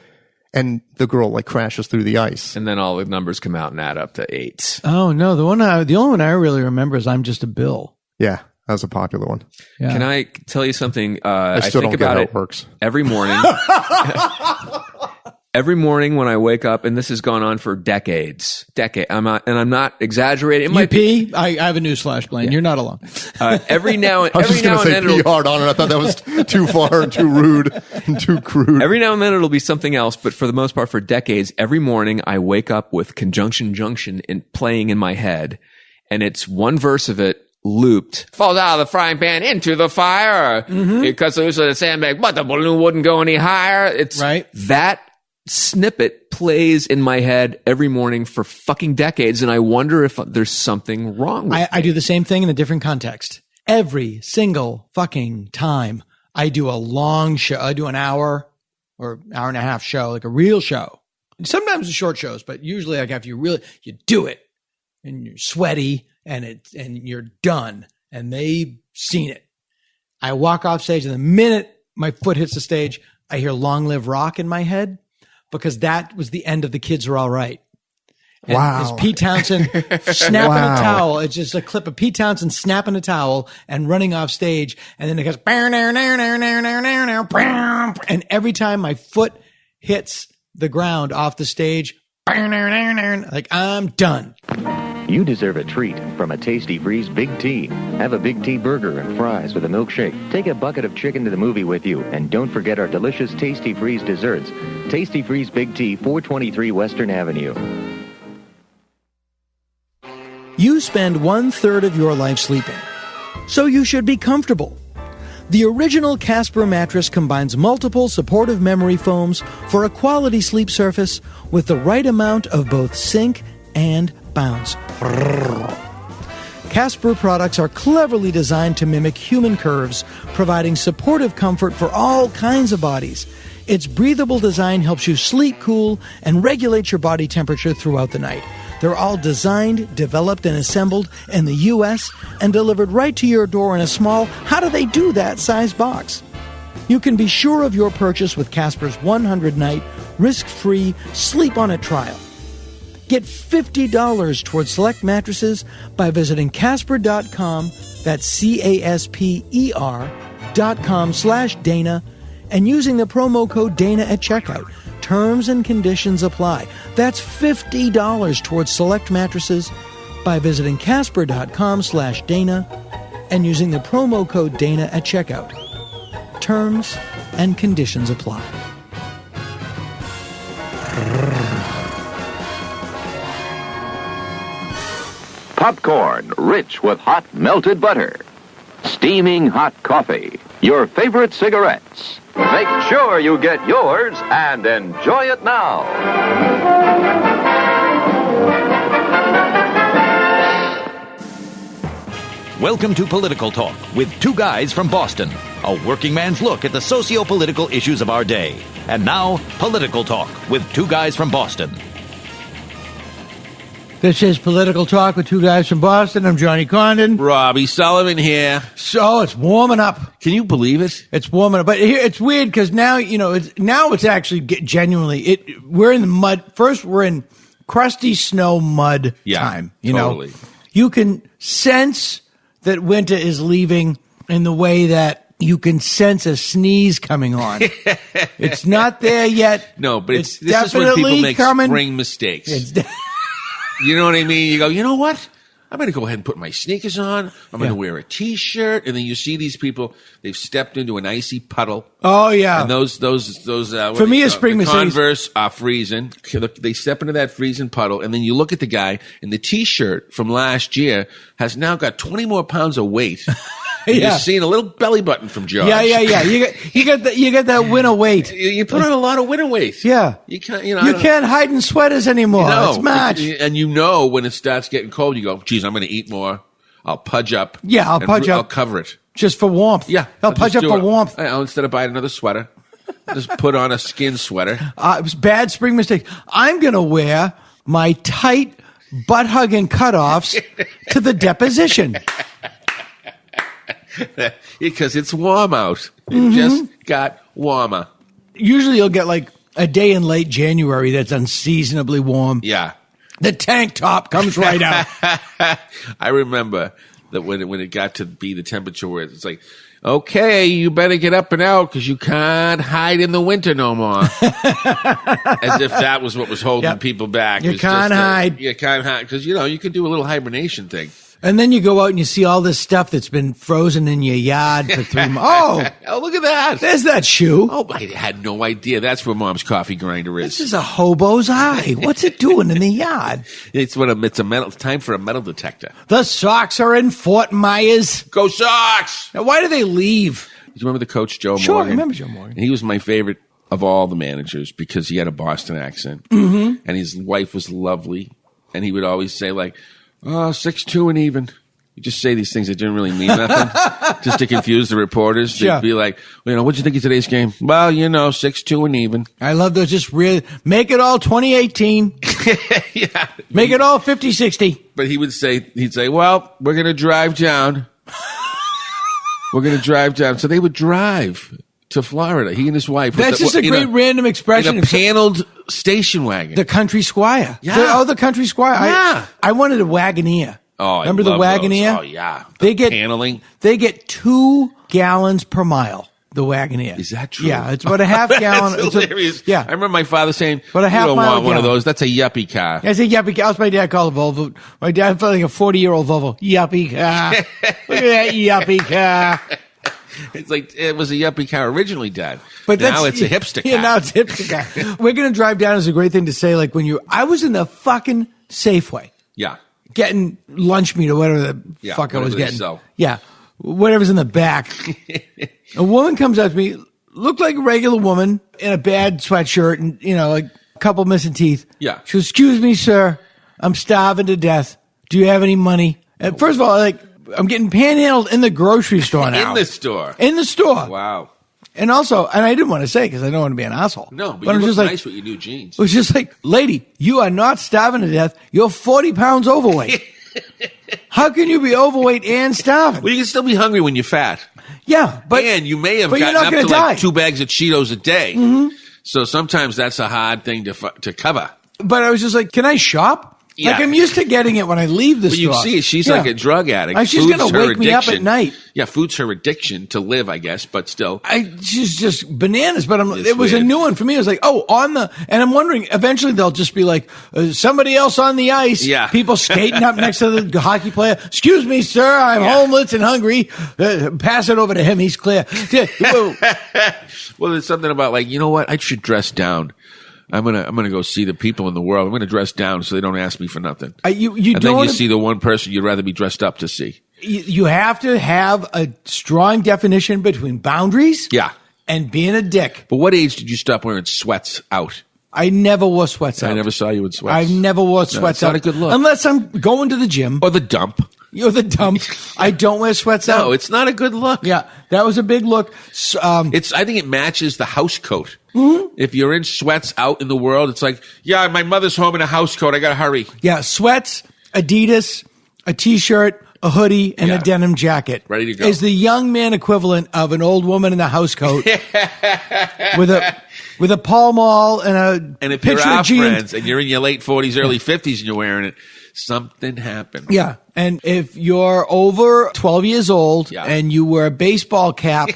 And the girl like crashes through the ice, and then all the numbers come out and add up to 8. Oh no, the only one I really remember is "I'm Just a Bill." Yeah, that was a popular one. Yeah. Can I tell you something? I still think don't get about how it it works every morning. Every morning when I wake up, and this has gone on for decades. I'm not exaggerating. I have a newsflash, Blaine. You're not alone. Every now and I was just going to say pee hard on it. I thought that was too far and too rude and too crude. Every now and then it'll be something else, but for the most part, for decades, every morning I wake up with Conjunction Junction playing in my head, and it's one verse of it looped. Falls out of the frying pan into the fire because there was a sandbag, but the balloon wouldn't go any higher. It's right. That snippet plays in my head every morning for fucking decades, and I wonder if there's something wrong with I do the same thing in a different context. Every single fucking time I do a long show, I do an hour or hour and a half show, like a real show. Sometimes it's short shows, but usually like after you do it and you're sweaty and you're done and they've seen it. I walk off stage and the minute my foot hits the stage, I hear Long Live Rock in my head. Because that was the end of The Kids Are All Right. And wow. It's Pete Townsend snapping a towel. It's just a clip of Pete Townsend snapping a towel and running off stage. And then it goes, and every time my foot hits the ground off the stage, like I'm done. You deserve a treat from a Tasty Freeze Big T. Have a Big T burger and fries with a milkshake. Take a bucket of chicken to the movie with you. And don't forget our delicious Tasty Freeze desserts. Tasty Freeze Big T, 423 Western Avenue. You spend 1/3 of your life sleeping, so you should be comfortable. The original Casper mattress combines multiple supportive memory foams for a quality sleep surface with the right amount of both sink and bounce. Casper products are cleverly designed to mimic human curves, providing supportive comfort for all kinds of bodies. Its breathable design helps you sleep cool and regulates your body temperature throughout the night. They're all designed, developed, and assembled in the U.S. and delivered right to your door in a small, how do they do that size box? You can be sure of your purchase with Casper's 100-night, risk-free, sleep-on-it trial. Get $50 towards select mattresses by visiting Casper.com, that's CASPER.com/Dana, and using the promo code Dana at checkout. Terms and conditions apply. That's $50 towards select mattresses by visiting Casper.com/Dana and using the promo code Dana at checkout. Terms and conditions apply. Popcorn, rich with hot melted butter. Steaming hot coffee. Your favorite cigarettes. Make sure you get yours and enjoy it now. Welcome to Political Talk with two guys from Boston. A working man's look at the socio-political issues of our day. And now, Political Talk with two guys from Boston. This is Political Talk with two guys from Boston. I'm Johnny Condon. Robbie Sullivan here. So it's warming up. Can you believe it? It's warming up. But here, it's weird because now, it's actually genuinely, we're in the mud. First, we're in crusty snow mud time. Totally. You can sense that winter is leaving in the way that you can sense a sneeze coming on. It's not there yet. No, but it's this is when people make coming. spring mistakes. You know what I mean? You go, you know what? I'm going to go ahead and put my sneakers on. I'm going to wear a T-shirt. And then you see these people, they've stepped into an icy puddle. Oh, yeah. And those for me, a spring mistake. Converse are freezing. They step into that freezing puddle. And then you look at the guy, and the T-shirt from last year has now got 20 more pounds of weight. You're seeing a little belly button from George. Yeah. You get that winter weight. You put on a lot of winter weight. Yeah. You can't, you can't hide in sweaters anymore. It's March. And when it starts getting cold, you go, geez, I'm going to eat more. I'll pudge up. Yeah, I'll pudge up. I'll cover it. Just for warmth. Yeah. I'll pudge up for warmth. Instead of buying another sweater, just put on a skin sweater. It was bad spring mistake. I'm going to wear my tight butt-hugging cutoffs to the deposition. Because it's warm out. It just got warmer. Usually you'll get like a day in late January that's unseasonably warm. Yeah. The tank top comes right out. I remember that when it got to be the temperature where it's like, okay, you better get up and out because you can't hide in the winter no more. As if that was what was holding people back. You can't hide. You can't hide because, you can do a little hibernation thing. And then you go out and you see all this stuff that's been frozen in your yard for 3 months. Oh, look at that. There's that shoe. Oh, I had no idea. That's where Mom's coffee grinder is. This is a hobo's eye. What's it doing in the yard? It's time for a metal detector. The Sox are in Fort Myers. Go Sox! Now, why do they leave? Do you remember the coach, Joe Morgan? Sure, I remember Joe Morgan. And he was my favorite of all the managers because he had a Boston accent. Mm-hmm. And his wife was lovely. And he would always say 6-2 and even. You just say these things that didn't really mean nothing, just to confuse the reporters. They'd be like, what'd you think of today's game? Well, 6-2 and even. I love those just make it all 2018. Yeah. Make it all 50-60. But he'd say, well, we're going to drive down. We're going to drive down. So they would drive to Florida, he and his wife. That's just a great random expression. In a paneled station wagon. The country squire. Yeah. The country squire. Yeah. I wanted a Wagoneer. Oh, remember the Wagoneer? Those. Oh, yeah. Paneling. They get 2 gallons per mile, the Wagoneer. Is that true? Yeah, it's about a half gallon. That's hilarious. Yeah. I remember my father saying, but a half you don't mile want one gallon. of those. That's a yuppie car. That's a yuppie car. That's what my dad called a Volvo. My dad felt like a 40-year-old Volvo. Yuppie car. Look at that yuppie car. It's like it was a yuppie car originally, Dad. But now it's a hipster car. Yeah, now it's a hipster car. We're going to drive down is a great thing to say. Like I was in the fucking Safeway. Yeah. Getting lunch meat or whatever the fuck I was getting. Yeah. Whatever's in the back. A woman comes up to me, looked like a regular woman in a bad sweatshirt and, like a couple missing teeth. Yeah. She goes, excuse me, sir. I'm starving to death. Do you have any money? And first of all, I'm getting panhandled in the grocery store now. In the store? In the store. Wow. And also, and I didn't want to say because I don't want to be an asshole. No, but I'm you just look like, nice with your new jeans. it was just like, lady, you are not starving to death. You're 40 pounds overweight. How can you be overweight and starving? Well, you can still be hungry when you're fat. Yeah, but and you may have but you're gotten not up to gonna like die. 2 bags of Cheetos a day. Mm-hmm. So sometimes that's a hard thing to cover. But I was just like, can I shop? Yeah. Like, I'm used to getting it when I leave the But store. you see, she's Yeah. like a drug addict. She's Food's going to her wake me up at addiction. night. Yeah, food's her addiction to live, I guess, but still. She's just bananas, but It's it was weird. a new one for me. I was like, and I'm wondering, eventually they'll just be like, somebody else on the ice. Yeah. People skating up next to the hockey player. Excuse me, sir, I'm homeless and hungry. Pass it over to him. He's clear. Well, there's something about like, you know what? I should dress down. I'm gonna go see the people in the world. I'm gonna dress down so they don't ask me for nothing. You and don't then you see the one person you'd rather be dressed up to see. You have to have a strong definition between boundaries Yeah. and being a dick. But what age did you stop wearing sweats out? I never wore sweats out. I never saw you in sweats. I never wore sweats it's not out. a good look. Unless I'm going to the gym. Or the dump. You're the dump. I don't wear sweats out. No, it's not a good look. Yeah, that was a big look. I think it matches the house coat. Mm-hmm. If you're in sweats out in the world, it's like, yeah, my mother's home in a house coat. I got to hurry. Yeah, sweats, Adidas, a T-shirt, a hoodie, and a denim jacket. Ready to go. Is the young man equivalent of an old woman in a house coat with a Pall Mall and a And if picture you're our of jeans. friends and you're in your late 40s, early 50s and you're wearing it, something happened. Yeah, and if you're over 12 years old Yeah. and you wear a baseball cap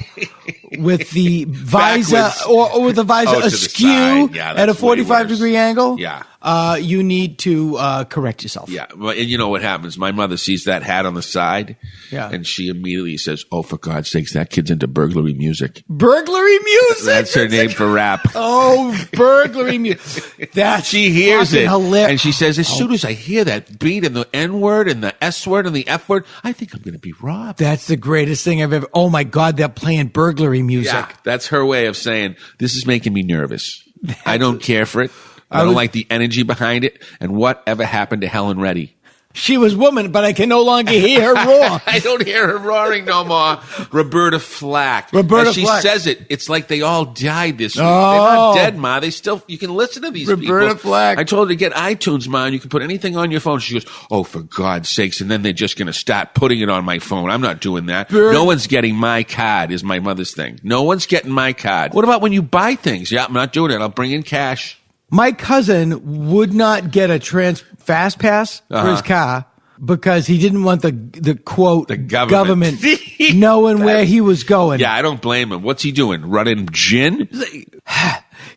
with the visor Backwards. or with the visor Oh, to the askew side. Yeah, at a that's way 45-degree worse. angle, Yeah. you need to correct yourself. Yeah, well, and you know what happens? My mother sees that hat on the side, Yeah. and she immediately says, "Oh, for God's sakes, that kid's into burglary music." Burglary music. That's her name for rap. Oh, burglary music. That's She hears fucking it, hilarious. and she says, "As soon as I hear that beat and the N word and the S word and the F word, I think I'm going to be robbed." That's the greatest thing I've ever. Oh my God, they're playing burglary music. Yeah, that's her way of saying this is making me nervous. I don't care for it. I don't like the energy behind it. And whatever happened to Helen Reddy? She was woman, but I can no longer hear her roar. I don't hear her roaring no more. Roberta Flack. Roberta As she Flack. says it, it's like they all died this week. Oh. They're not dead, Ma. They still, you can listen to these Roberta people. Flack. I told her to get iTunes, Ma, and you can put anything on your phone. She goes, "Oh, for God's sakes." And then they're just going to start putting it on my phone. I'm not doing that. No one's getting my card is my mother's thing. No one's getting my card. What about when you buy things? Yeah, I'm not doing it. I'll bring in cash. My cousin would not get a fast pass for his car because he didn't want the quote The government. knowing where he was going. Yeah, I don't blame him. What's he doing? Running gin?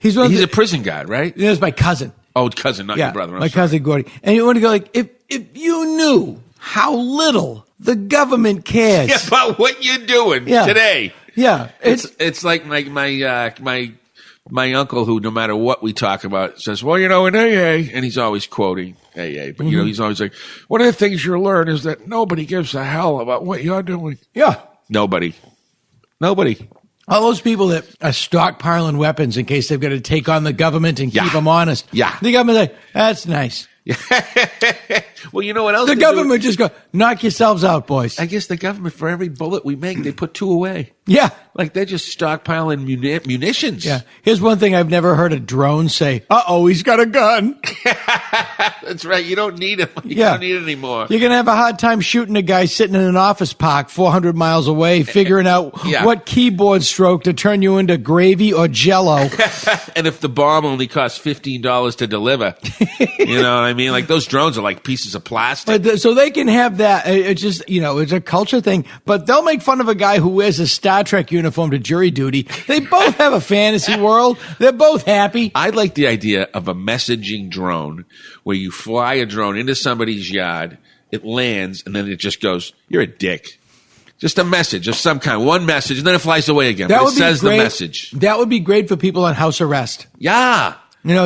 He's one of He's the, a prison guard, right? It was my cousin. Oh, cousin, not Yeah, your brother. I'm my sorry. cousin Gordy. And you want to go like, if you knew how little the government cares. Yeah, about what you're doing Yeah. today. Yeah, It's like my uncle who, no matter what we talk about, says, "Well, you know, in AA," and he's always quoting AA, but you know, he's always like, "One of the things you learn is that nobody gives a hell about what you're doing." yeah. Nobody. All those people that are stockpiling weapons in case they've got to take on the government and Yeah. keep them honest. Yeah. The government's like, that's nice. Well, you know what else? The they do? government just go, knock yourselves out, boys. I guess the government, for every bullet we make, they put 2 away. Yeah. Like they're just stockpiling munitions. Yeah. Here's one thing I've never heard a drone say. Uh-oh, he's got a gun. That's right. You don't need it. You Yeah. don't need it anymore. You're going to have a hard time shooting a guy sitting in an office park 400 miles away, figuring out Yeah. what keyboard stroke to turn you into gravy or jello. And if the bomb only costs $15 to deliver, you know what I mean? Like those drones are like pieces of plastic. But so they can have that. It's just, it's a culture thing. But they'll make fun of a guy who wears a Star Trek uniform to jury duty. They both have a fantasy world. They're both happy. I like the idea of a messaging drone where you fly a drone into somebody's yard, it lands, and then it just goes, "You're a dick." Just a message of some kind. One message, and then it flies away again. But it says the message. That would be great for people on house arrest. Yeah.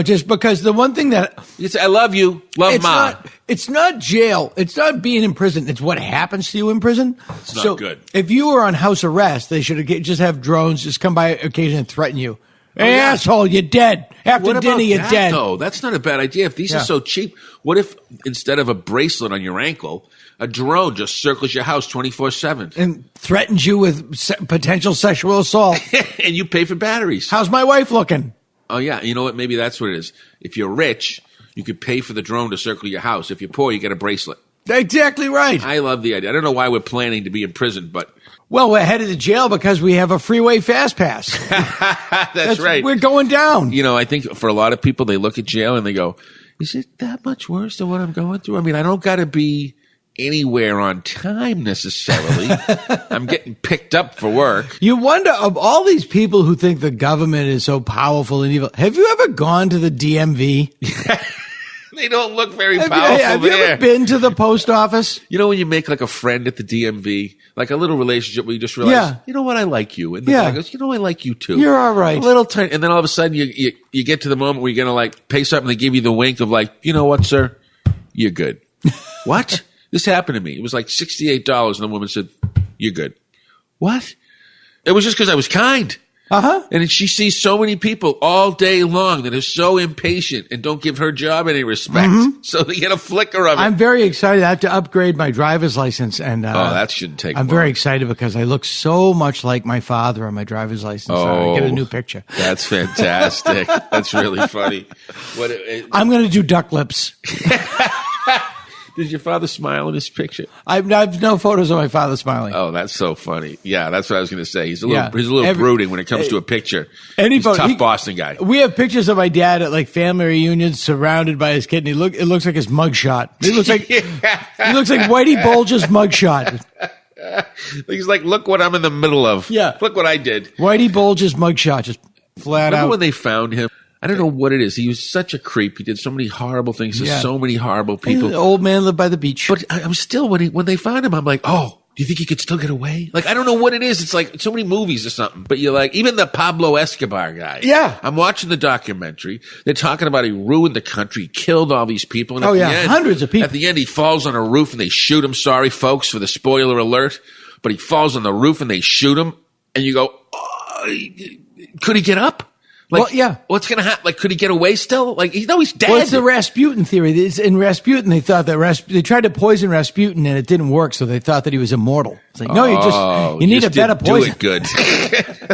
Just because the one thing that You say, "I love you. Love Ma." it's not jail. It's not being in prison. It's what happens to you in prison. It's not good. If you were on house arrest, they should just have drones just come by occasionally and threaten you. Hey, asshole, you're dead. After What dinner, about you're that, dead. though? That's not a bad idea. If these are so cheap, what if instead of a bracelet on your ankle, a drone just circles your house 24/7 And threatens you with potential sexual assault. and you pay for batteries? How's my wife looking? Oh yeah, you know what? Maybe that's what it is. If you're rich, you could pay for the drone to circle your house. If you're poor, you get a bracelet. Exactly right. I love the idea. I don't know why we're planning to be in prison, but Well, we're headed to jail because we have a freeway fast pass. that's right. We're going down. You know, I think for a lot of people, they look at jail and they go, "Is it that much worse than what I'm going through?" I mean, I don't got to be anywhere on time necessarily. I'm getting picked up for work. You wonder, of all these people who think the government is so powerful and evil, have you ever gone to the DMV? They don't look very Have powerful you there. ever been to the post office? You know when you make like a friend at the DMV, like a little relationship where you just realize, you know what, I like you, and the guy goes, you know, I like you too. You're all right. A little tiny, and then all of a sudden you get to the moment where you're gonna like pay something. They give you the wink of like, you know what, sir, you're good. What? This happened to me. It was like $68, and the woman said, "You're good." What? It was just because I was kind. And she sees so many people all day long that are so impatient and don't give her job any respect. So they get a flicker of it. I'm very excited. I have to upgrade my driver's license, and that shouldn't take I'm long. very excited because I look so much like my father on my driver's license. I get a new picture. That's fantastic. That's really funny. I'm going to do duck lips. Did your father smile in his picture? I've no photos of my father smiling. Oh, that's so funny. Yeah, that's what I was going to say. He's a little brooding when it comes to a picture. He's a tough Boston guy. We have pictures of my dad at like family reunions, surrounded by his kid, and it looks like his mugshot. It looks like he looks like Whitey Bulger's mugshot. He's like, look what I'm in the middle of. Yeah, look what I did. Whitey Bulger's mugshot, just flat Remember out. when they found him? I don't know what it is. He was such a creep. He did so many horrible things to so many horrible people. The old man lived by the beach. But I'm still, when they found him, I'm like, oh, do you think he could still get away? Like, I don't know what it is. It's like so many movies or something. But you're like, even the Pablo Escobar guy. Yeah. I'm watching the documentary. They're talking about he ruined the country, killed all these people. And at the end, hundreds of people. At the end, he falls on a roof and they shoot him. Sorry, folks, for the spoiler alert. But he falls on the roof and they shoot him. And you go, oh, could he get up? Like, what's going to happen? Like, could he get away still? Like, he's dead. Well, it's the Rasputin theory. In Rasputin, they thought that they tried to poison Rasputin and it didn't work, so they thought that he was immortal. It's like, no, you need a better poison. Do it good.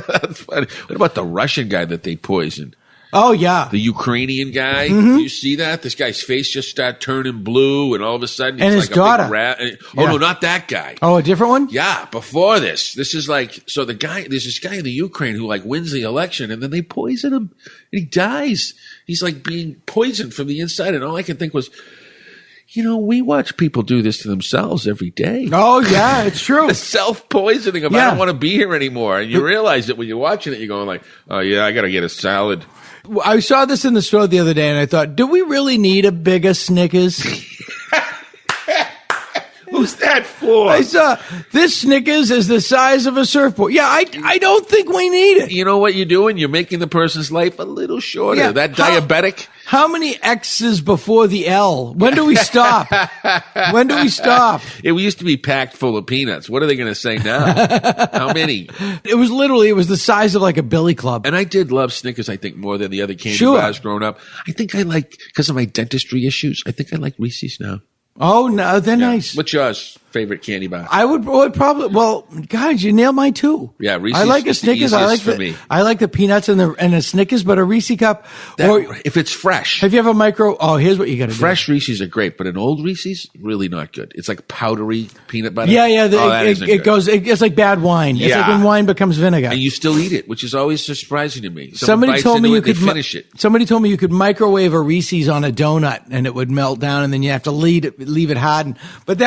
That's funny. What about the Russian guy that they poisoned? Oh, yeah. The Ukrainian guy. You see that? This guy's face just started turning blue, and all of a sudden he's and his like daughter. a big rat. Oh, no, not that guy. Oh, a different one? Yeah, before this. This is like, so there's this guy in the Ukraine who like wins the election, and then they poison him, and he dies. He's like being poisoned from the inside, and all I could think was, you know, we watch people do this to themselves every day. Oh, yeah, it's true. The self-poisoning of I don't want to be here anymore. And you realize that when you're watching it, you're going like, oh, yeah, I got to get a salad. I saw this in the store the other day, and I thought, do we really need a bigger Snickers? Who's that for? I saw this Snickers is the size of a surfboard. Yeah, I don't think we need it. You know what you're doing? You're making the person's life a little shorter. Yeah. That diabetic. How many X's before the L? When do we stop? When do we stop? It used to be packed full of peanuts. What are they going to say now? How many? It was the size of like a billy club. And I did love Snickers, I think, more than the other candy bars growing up. I think I like, because of my dentistry issues, I think I like Reese's now. Oh, no, they're nice. What's yours favorite candy bar? I would probably, well, God, you nailed mine too. Yeah, Reese's. I like a Snickers. I like the peanuts and the Snickers, but a Reese cup. If it's fresh. Have you ever here's what you got to do. Fresh Reese's are great, but an old Reese's, really not good. It's like powdery peanut butter. Yeah. It's like bad wine. It's like when wine becomes vinegar. And you still eat it, which is always surprising to me. Somebody told me you could finish it. Somebody told me you could microwave a Reese's on a donut and it would melt down, and then you have to leave it harden. But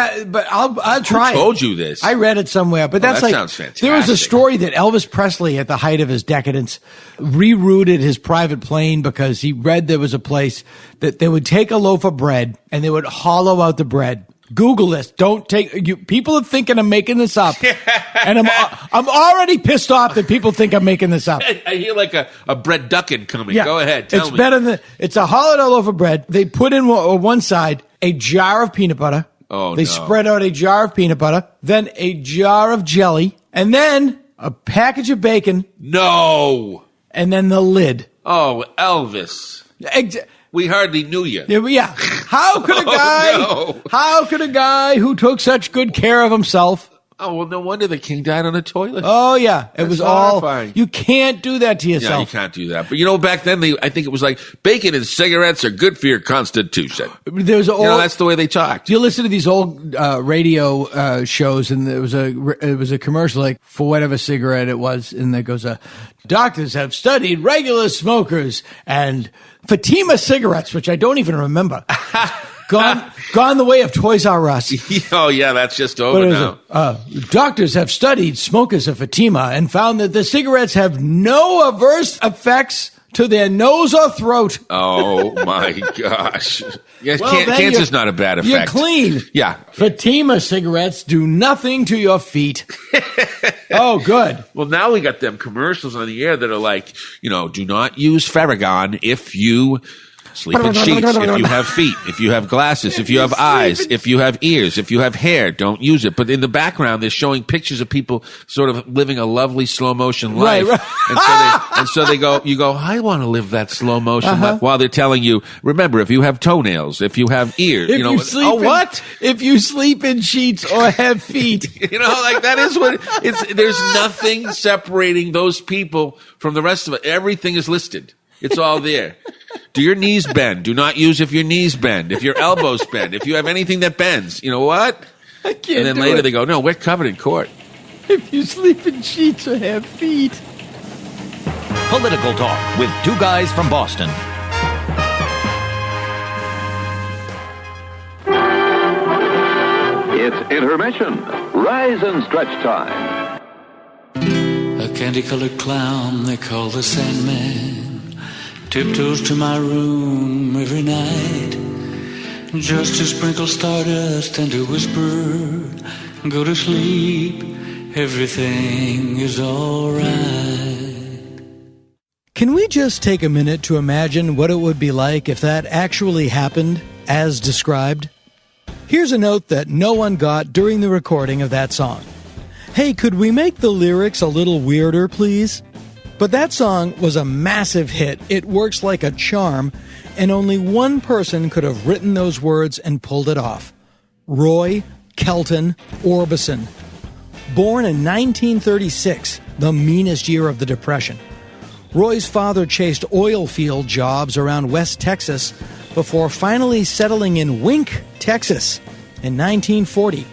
I'll try it. Who told you this? I read it somewhere, but that sounds fantastic. There was a story that Elvis Presley, at the height of his decadence, rerouted his private plane because he read there was a place that they would take a loaf of bread and they would hollow out the bread. Google this. Don't take you. People are thinking I'm making this up, and I'm already pissed off that people think I'm making this up. I hear like a bread ducking coming. Yeah. Go ahead. Tell me. Better than it's a hollowed out loaf of bread. They put in one side a jar of peanut butter. They spread out a jar of peanut butter, then a jar of jelly, and then a package of bacon. No. and then the lid. Oh, Elvis. We hardly knew you. Yeah. How could a guy? No. How could a guy who took such good care of himself? Oh, well, no wonder the king died on a toilet. Oh, yeah. It was horrifying. You can't do that to yourself. Yeah, you can't do that. But, back then, I think it was like, bacon and cigarettes are good for your constitution. There's that's the way they talked. You listen to these old radio shows, and it was a commercial, like, for whatever cigarette it was, and there goes, doctors have studied regular smokers and Fatima cigarettes, which I don't even remember. Gone the way of Toys R Us. Oh, yeah, that's just over now. Doctors have studied smokers of Fatima and found that the cigarettes have no adverse effects to their nose or throat. Oh, my gosh. Yeah, Well, cancer's not a bad effect. You're clean. Yeah. Fatima cigarettes do nothing to your feet. Oh, good. Well, now we got them commercials on the air that are like, do not use Farragon if you sleep in sheets, if you have feet, if you have glasses, if you have eyes, if you have ears, if you have hair, don't use it. But in the background, they're showing pictures of people sort of living a lovely slow motion life. Right. And so you go, I want to live that slow motion life, while they're telling you, remember, if you have toenails, if you have ears, if you sleep in sheets or have feet. That is what there's nothing separating those people from the rest of it. Everything is listed. It's all there. Do your knees bend? Do not use if your knees bend. If your elbows bend. If you have anything that bends. You know what? I can't And then do later it. they go, no, we're covered in court. If you sleep in sheets or have feet. Political Talk with two guys from Boston. It's intermission. Rise and stretch time. A candy-colored clown they call the Sandman tiptoes to my room every night just to sprinkle stardust and to whisper, go to sleep, everything is all right. Can we just take a minute to imagine what it would be like if that actually happened as described? Here's a note that no one got during the recording of that song. Hey, could we make the lyrics a little weirder, please? But that song was a massive hit. It works like a charm, and only one person could have written those words and pulled it off. Roy Kelton Orbison. Born in 1936, the meanest year of the Depression. Roy's father chased oil field jobs around West Texas before finally settling in Wink, Texas in 1940.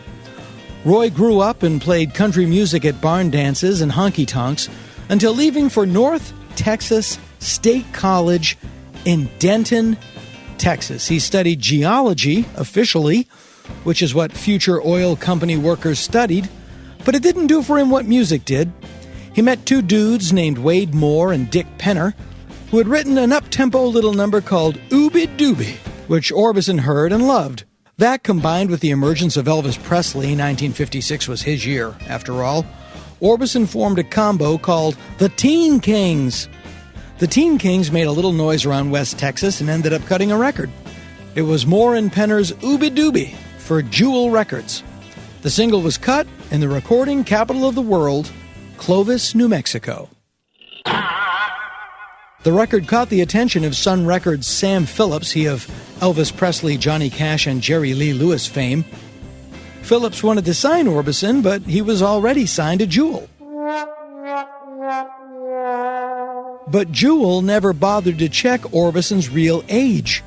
Roy grew up and played country music at barn dances and honky-tonks until leaving for North Texas State College in Denton, Texas. He studied geology, officially, which is what future oil company workers studied, but it didn't do for him what music did. He met two dudes named Wade Moore and Dick Penner, who had written an up-tempo little number called Ooby Dooby, which Orbison heard and loved. That, combined with the emergence of Elvis Presley, 1956 was his year, after all, Orbison formed a combo called the Teen Kings. The Teen Kings made a little noise around West Texas and ended up cutting a record. It was Moore and Penner's Ooby Dooby for Jewel Records. The single was cut in the recording capital of the world, Clovis, New Mexico. The record caught the attention of Sun Records' Sam Phillips, he of Elvis Presley, Johnny Cash, and Jerry Lee Lewis fame. Phillips wanted to sign Orbison, but he was already signed to Jewel. But Jewel never bothered to check Orbison's real age.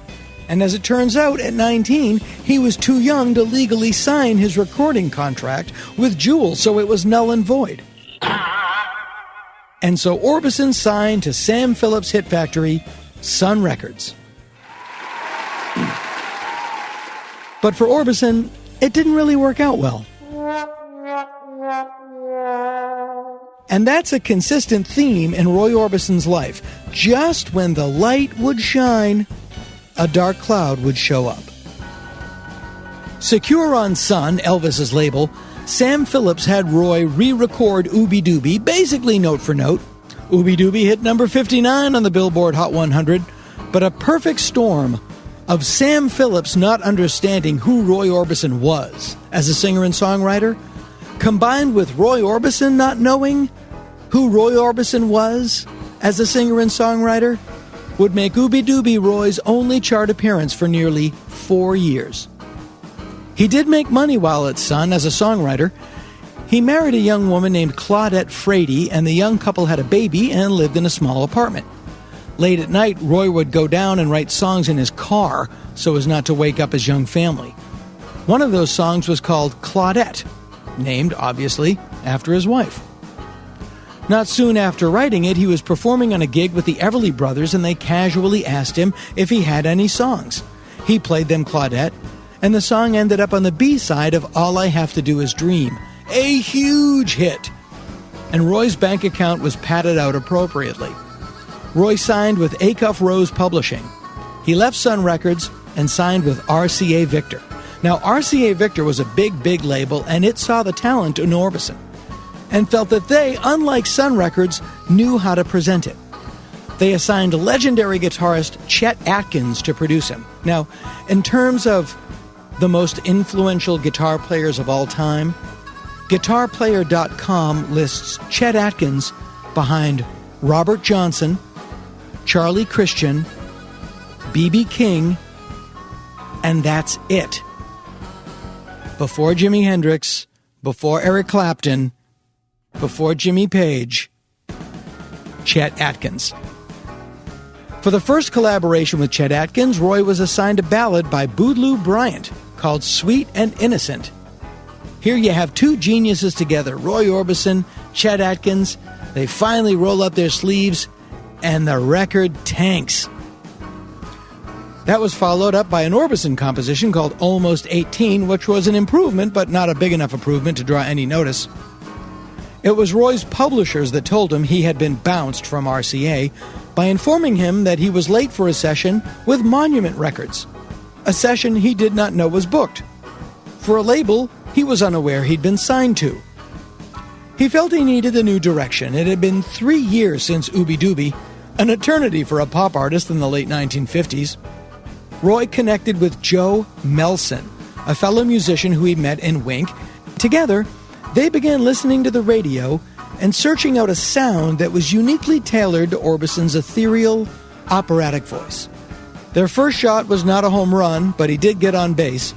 And as it turns out, at 19, he was too young to legally sign his recording contract with Jewel, so it was null and void. And so Orbison signed to Sam Phillips' hit factory, Sun Records. But for Orbison, it didn't really work out well. And that's a consistent theme in Roy Orbison's life. Just when the light would shine, a dark cloud would show up. Secure on Sun, Elvis's label, Sam Phillips had Roy re-record Ooby Dooby, basically note for note. Ooby Dooby hit number 59 on the Billboard Hot 100, but a perfect storm of Sam Phillips not understanding who Roy Orbison was as a singer and songwriter, combined with Roy Orbison not knowing who Roy Orbison was as a singer and songwriter would make Ooby Dooby Roy's only chart appearance for nearly 4 years. He did make money while at Sun as a songwriter. He married a young woman named Claudette Frady, and the young couple had a baby and lived in a small apartment. Late at night, Roy would go down and write songs in his car so as not to wake up his young family. One of those songs was called Claudette, named, obviously, after his wife. Not soon after writing it, he was performing on a gig with the Everly Brothers, and they casually asked him if he had any songs. He played them Claudette, and the song ended up on the B-side of All I Have to Do Is Dream, a huge hit. And Roy's bank account was padded out appropriately. Roy signed with Acuff Rose Publishing. He left Sun Records and signed with RCA Victor. Now, RCA Victor was a big label, and it saw the talent in Orbison and felt that they, unlike Sun Records, knew how to present it. They assigned legendary guitarist Chet Atkins to produce him. Now, in terms of the most influential guitar players of all time, GuitarPlayer.com lists Chet Atkins behind Robert Johnson, Charlie Christian, B.B. King, and that's it. Before Jimi Hendrix, before Eric Clapton, before Jimmy Page, Chet Atkins. For the first collaboration with Chet Atkins, Roy was assigned a ballad by Boudleaux Bryant called Sweet and Innocent. Here you have two geniuses together, Roy Orbison, Chet Atkins. They finally roll up their sleeves, and the record tanks. That was followed up by an Orbison composition called Almost 18, which was an improvement, but not a big enough improvement to draw any notice. It was Roy's publishers that told him he had been bounced from RCA by informing him that he was late for a session with Monument Records, a session he did not know was booked. For a label he was unaware he'd been signed to. He felt he needed a new direction. It had been 3 years since Ooby Dooby, an eternity for a pop artist in the late 1950s. Roy connected with Joe Melson, a fellow musician who he met in Wink. Together, they began listening to the radio and searching out a sound that was uniquely tailored to Orbison's ethereal, operatic voice. Their first shot was not a home run, but he did get on base.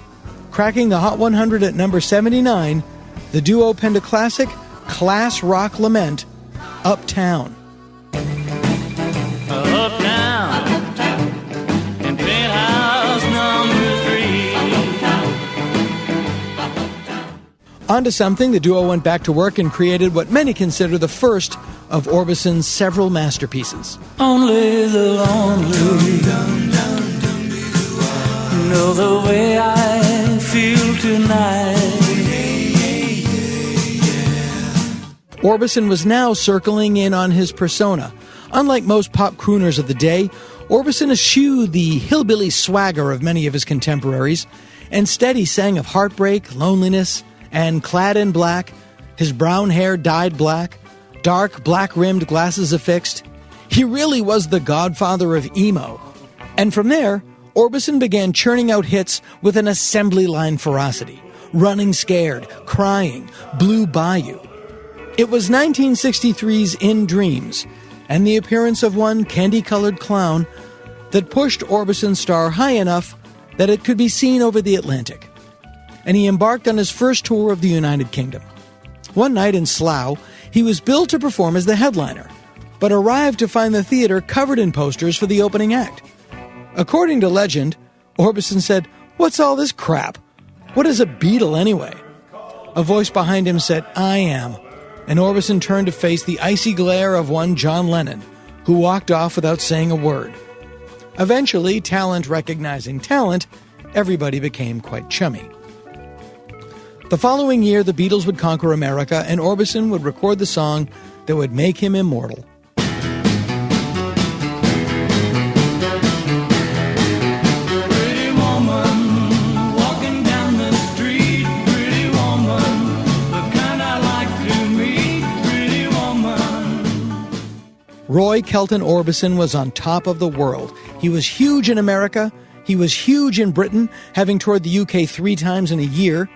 Cracking the Hot 100 at number 79, the duo penned a classic class rock lament, Uptown. Uptown, in penthouse number 3. Onto something, the duo went back to work and created what many consider the first of Orbison's several masterpieces. Only the lonely know the way I feel tonight. Orbison was now circling in on his persona. Unlike most pop crooners of the day, Orbison eschewed the hillbilly swagger of many of his contemporaries. Instead, he sang of heartbreak, loneliness, and clad in black, his brown hair dyed black, dark black-rimmed glasses affixed. He really was the godfather of emo. And from there, Orbison began churning out hits with an assembly line ferocity. Running Scared, Crying, Blue Bayou. It was 1963's In Dreams, and the appearance of one candy-colored clown that pushed Orbison's star high enough that it could be seen over the Atlantic. And he embarked on his first tour of the United Kingdom. One night in Slough, he was billed to perform as the headliner, but arrived to find the theater covered in posters for the opening act. According to legend, Orbison said, "What's all this crap? What is a Beatle anyway?" A voice behind him said, "I am," and Orbison turned to face the icy glare of one John Lennon, who walked off without saying a word. Eventually, talent recognizing talent, everybody became quite chummy. The following year, the Beatles would conquer America, and Orbison would record the song that would make him immortal. Pretty woman, walking down the street. Pretty woman, the kind I like to meet. Pretty woman. Roy Kelton Orbison was on top of the world. He was huge in America. He was huge in Britain, having toured the UK 3 times in a year.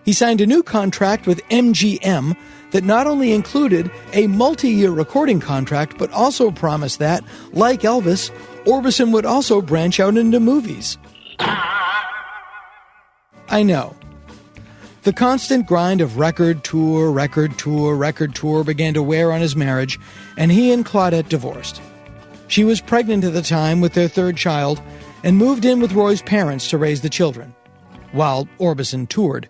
He signed a new contract with MGM that not only included a multi-year recording contract, but also promised that, like Elvis, Orbison would also branch out into movies. I know. The constant grind of record tour began to wear on his marriage, and he and Claudette divorced. She was pregnant at the time with their third child and moved in with Roy's parents to raise the children, while Orbison toured.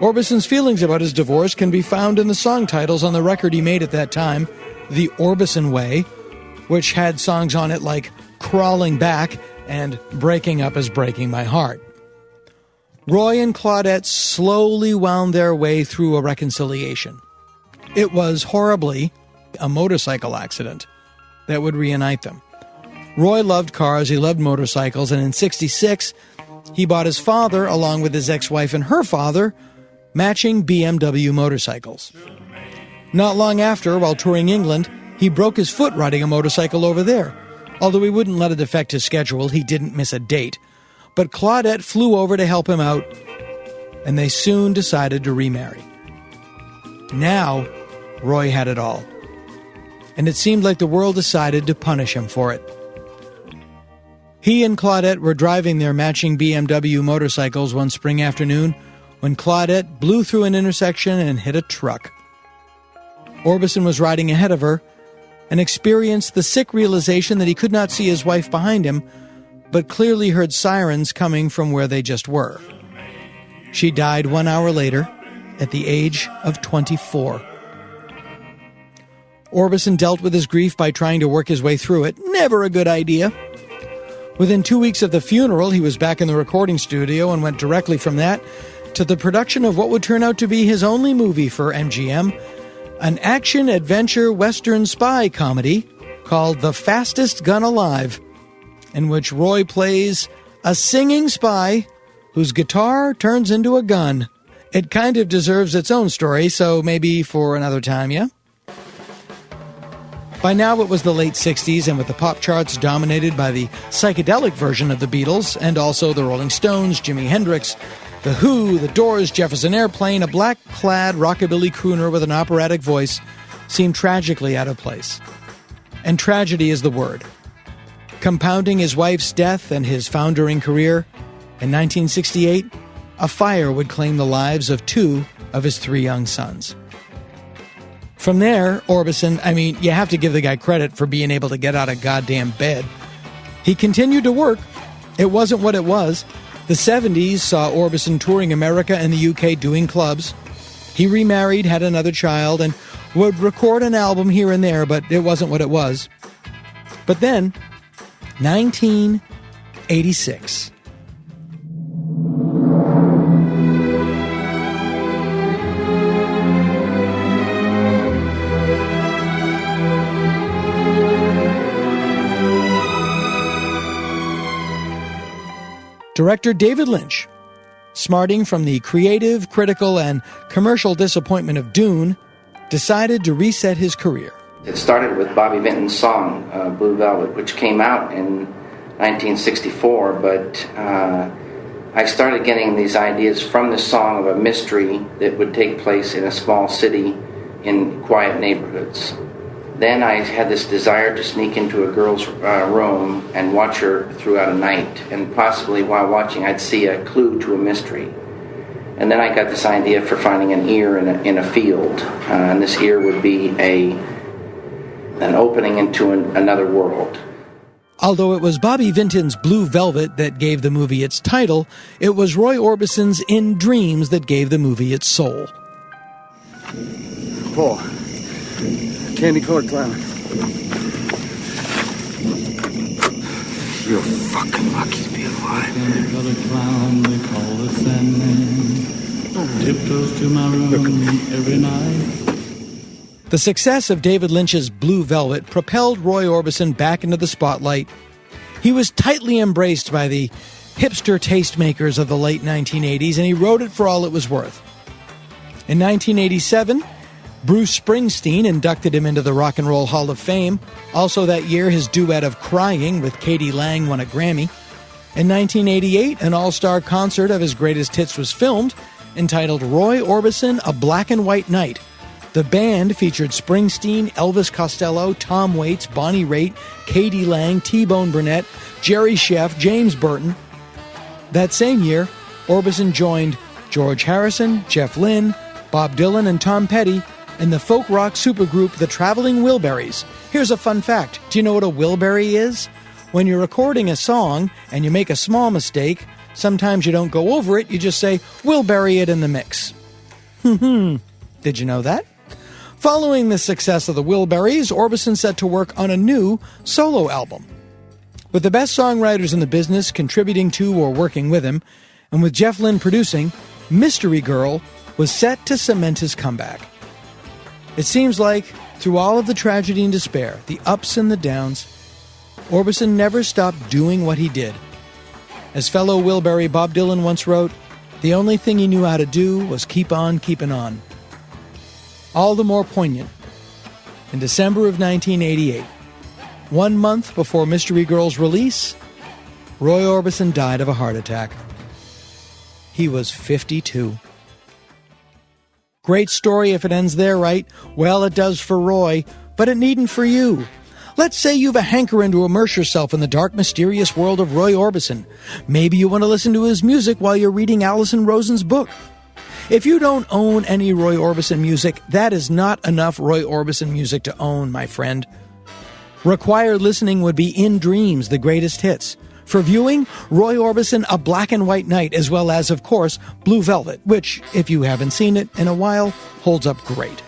Orbison's feelings about his divorce can be found in the song titles on the record he made at that time, The Orbison Way, which had songs on it like Crawling Back and Breaking Up Is Breaking My Heart. Roy and Claudette slowly wound their way through a reconciliation. It was horribly a motorcycle accident that would reunite them. Roy loved cars, he loved motorcycles, and in '66, he bought his father, along with his ex-wife and her father, matching BMW motorcycles. Not long after, while touring England, he broke his foot riding a motorcycle over there. Although he wouldn't let it affect his schedule, he didn't miss a date. But Claudette flew over to help him out, and they soon decided to remarry. Now, Roy had it all. And it seemed like the world decided to punish him for it. He and Claudette were driving their matching BMW motorcycles one spring afternoon when Claudette blew through an intersection and hit a truck. Orbison was riding ahead of her and experienced the sick realization that he could not see his wife behind him, but clearly heard sirens coming from where they just were. She died 1 hour later at the age of 24. Orbison dealt with his grief by trying to work his way through it. Never a good idea. Within 2 weeks of the funeral, he was back in the recording studio and went directly from that to the production of what would turn out to be his only movie for MGM, an action-adventure western spy comedy called The Fastest Gun Alive, in which Roy plays a singing spy whose guitar turns into a gun. It kind of deserves its own story, so maybe for another time, yeah? By now it was the late 60s, and with the pop charts dominated by the psychedelic version of the Beatles, and also the Rolling Stones, Jimi Hendrix, The Who, The Doors, Jefferson Airplane, a black-clad rockabilly crooner with an operatic voice seemed tragically out of place. And tragedy is the word. Compounding his wife's death and his foundering career, in 1968, a fire would claim the lives of 2 of his 3 young sons. From there, Orbison, you have to give the guy credit for being able to get out of goddamn bed. He continued to work. It wasn't what it was. The 70s saw Orbison touring America and the UK doing clubs. He remarried, had another child, and would record an album here and there, but it wasn't what it was. But then, 1986. Director David Lynch, smarting from the creative, critical, and commercial disappointment of Dune, decided to reset his career. It started with Bobby Vinton's song, Blue Velvet, which came out in 1964, but I started getting these ideas from the song of a mystery that would take place in a small city in quiet neighborhoods. Then I had this desire to sneak into a girl's room and watch her throughout a night, and possibly while watching I'd see a clue to a mystery. And then I got this idea for finding an ear in a field, and this ear would be an opening into another world. Although it was Bobby Vinton's Blue Velvet that gave the movie its title, it was Roy Orbison's In Dreams that gave the movie its soul. Paul. Candy-colored clown. You're fucking lucky to be alive. Candy-colored clown, they call the Sandman. Tiptoes to my room every night. The success of David Lynch's Blue Velvet propelled Roy Orbison back into the spotlight. He was tightly embraced by the hipster tastemakers of the late 1980s, and he wrote it for all it was worth. In 1987, Bruce Springsteen inducted him into the Rock and Roll Hall of Fame. Also that year, his duet of Crying with Katie Lang won a Grammy. In 1988, an all-star concert of his greatest hits was filmed, entitled Roy Orbison, A Black and White Night, The band featured Springsteen, Elvis Costello, Tom Waits, Bonnie Raitt, Katie Lang, T-Bone Burnett, Jerry Sheff, James Burton. That same year, Orbison joined George Harrison, Jeff Lynne, Bob Dylan, and Tom Petty in the folk rock supergroup The Traveling Wilburys. Here's a fun fact. Do you know what a Wilbury is? When you're recording a song and you make a small mistake, sometimes you don't go over it, you just say, "We'll bury it in the mix." Did you know that? Following the success of the Wilburys, Orbison set to work on a new solo album. With the best songwriters in the business contributing to or working with him, and with Jeff Lynne producing, Mystery Girl was set to cement his comeback. It seems like, through all of the tragedy and despair, the ups and the downs, Orbison never stopped doing what he did. As fellow Wilbury Bob Dylan once wrote, "The only thing he knew how to do was keep on keeping on." All the more poignant, in December of 1988, 1 month before Mystery Girl's release, Roy Orbison died of a heart attack. He was 52. Great story if it ends there, right? Well, it does for Roy, but it needn't for you. Let's say you've a hankering to immerse yourself in the dark, mysterious world of Roy Orbison. Maybe you want to listen to his music while you're reading Alison Rosen's book. If you don't own any Roy Orbison music, that is not enough Roy Orbison music to own, my friend. Required listening would be In Dreams, the greatest hits. For viewing, Roy Orbison, A Black and White Night, as well as, of course, Blue Velvet, which, if you haven't seen it in a while, holds up great.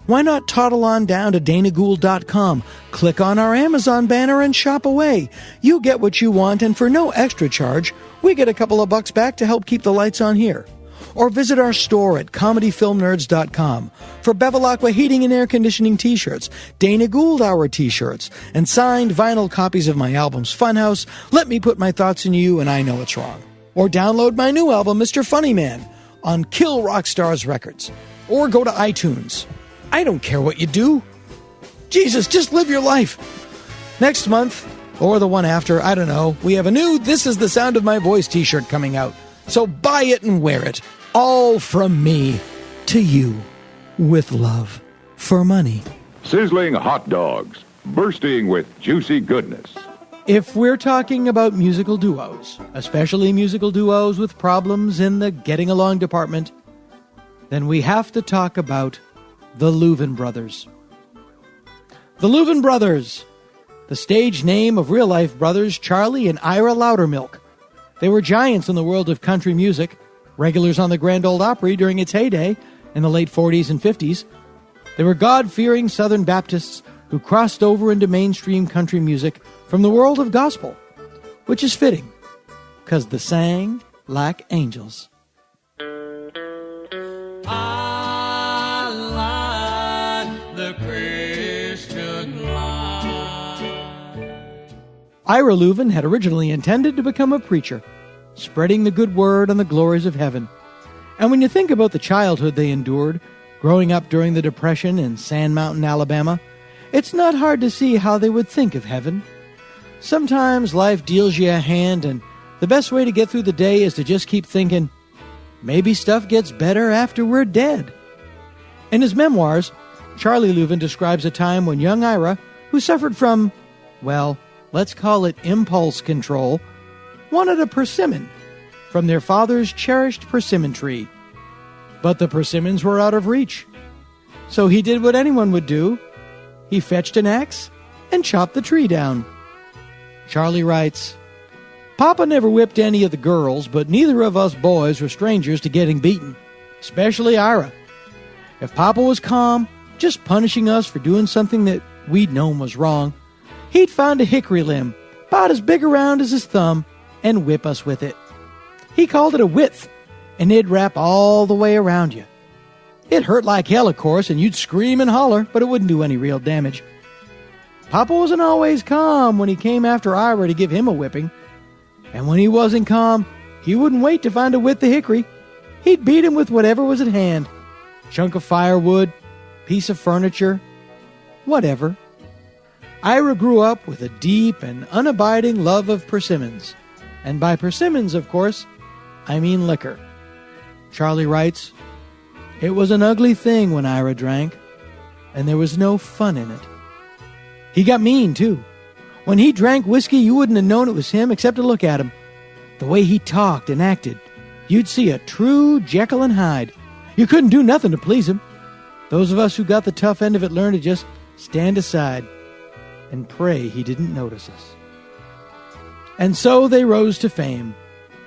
Why not toddle on down to danagould.com, click on our Amazon banner, and shop away? You get what you want, and for no extra charge, we get a couple of bucks back to help keep the lights on here. Or visit our store at comedyfilmnerds.com for Bevilacqua Heating and Air Conditioning t-shirts, Dana Gould Hour t-shirts, and signed vinyl copies of my albums Funhouse, Let Me Put My Thoughts in You, and I Know It's Wrong. Or download my new album, Mr. Funny Man, on Kill Rock Stars Records. Or go to iTunes. I don't care what you do. Jesus, just live your life. Next month, or the one after, I don't know, we have a new This Is the Sound of My Voice t-shirt coming out. So buy it and wear it. All from me to you. With love. For money. Sizzling hot dogs. Bursting with juicy goodness. If we're talking about musical duos, especially musical duos with problems in the getting along department, then we have to talk about the Louvin Brothers. The Louvin Brothers, the stage name of real-life brothers Charlie and Ira Loudermilk. They were giants in the world of country music, regulars on the Grand Ole Opry during its heyday in the late 40s and 50s. They were God-fearing Southern Baptists who crossed over into mainstream country music from the world of gospel, which is fitting, because they sang like angels. Ira Louvin had originally intended to become a preacher, spreading the good word on the glories of heaven. And when you think about the childhood they endured, growing up during the Depression in Sand Mountain, Alabama, it's not hard to see how they would think of heaven. Sometimes life deals you a hand, and the best way to get through the day is to just keep thinking, maybe stuff gets better after we're dead. In his memoirs, Charlie Louvin describes a time when young Ira, who suffered from, well, let's call it impulse control, wanted a persimmon from their father's cherished persimmon tree. But the persimmons were out of reach. So he did what anyone would do. He fetched an axe and chopped the tree down. Charlie writes, Papa never whipped any of the girls, but neither of us boys were strangers to getting beaten, especially Ira. If Papa was calm, just punishing us for doing something that we'd known was wrong, he'd find a hickory limb, about as big around as his thumb, and whip us with it. He called it a width, and it'd wrap all the way around you. It hurt like hell, of course, and you'd scream and holler, but it wouldn't do any real damage. Papa wasn't always calm when he came after Ira to give him a whipping. And when he wasn't calm, he wouldn't wait to find a width of hickory. He'd beat him with whatever was at hand. Chunk of firewood, piece of furniture, whatever. Ira grew up with a deep and unabiding love of persimmons. And by persimmons, of course, I mean liquor. Charlie writes, It was an ugly thing when Ira drank, and there was no fun in it. He got mean, too. When he drank whiskey, you wouldn't have known it was him except to look at him. The way he talked and acted, you'd see a true Jekyll and Hyde. You couldn't do nothing to please him. Those of us who got the tough end of it learned to just stand aside and pray he didn't notice us. And so they rose to fame,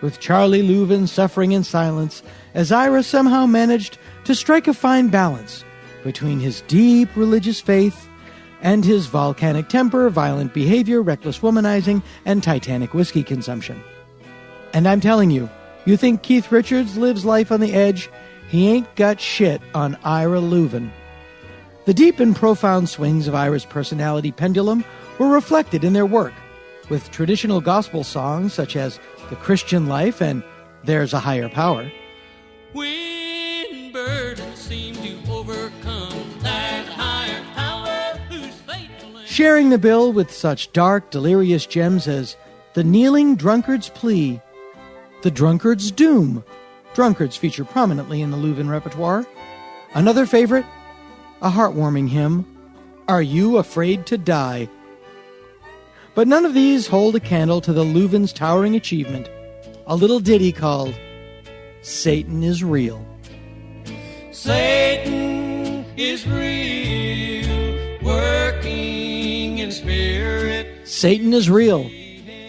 with Charlie Louvin suffering in silence as Ira somehow managed to strike a fine balance between his deep religious faith and his volcanic temper, violent behavior, reckless womanizing, and titanic whiskey consumption. And I'm telling you, you think Keith Richards lives life on the edge? He ain't got shit on Ira Louvin. The deep and profound swings of Ira's personality pendulum were reflected in their work, with traditional gospel songs such as The Christian Life and There's a Higher Power. When burdens seem to overcome that higher power whose faithful and Sharing the bill with such dark, delirious gems as The Kneeling Drunkard's Plea, The Drunkard's Doom. Drunkards feature prominently in the Louvin repertoire. Another favorite, a heartwarming hymn, Are You Afraid to Die? But none of these hold a candle to the Louvin's towering achievement, a little ditty called Satan is Real. Satan is real, working in spirit. Satan is Real.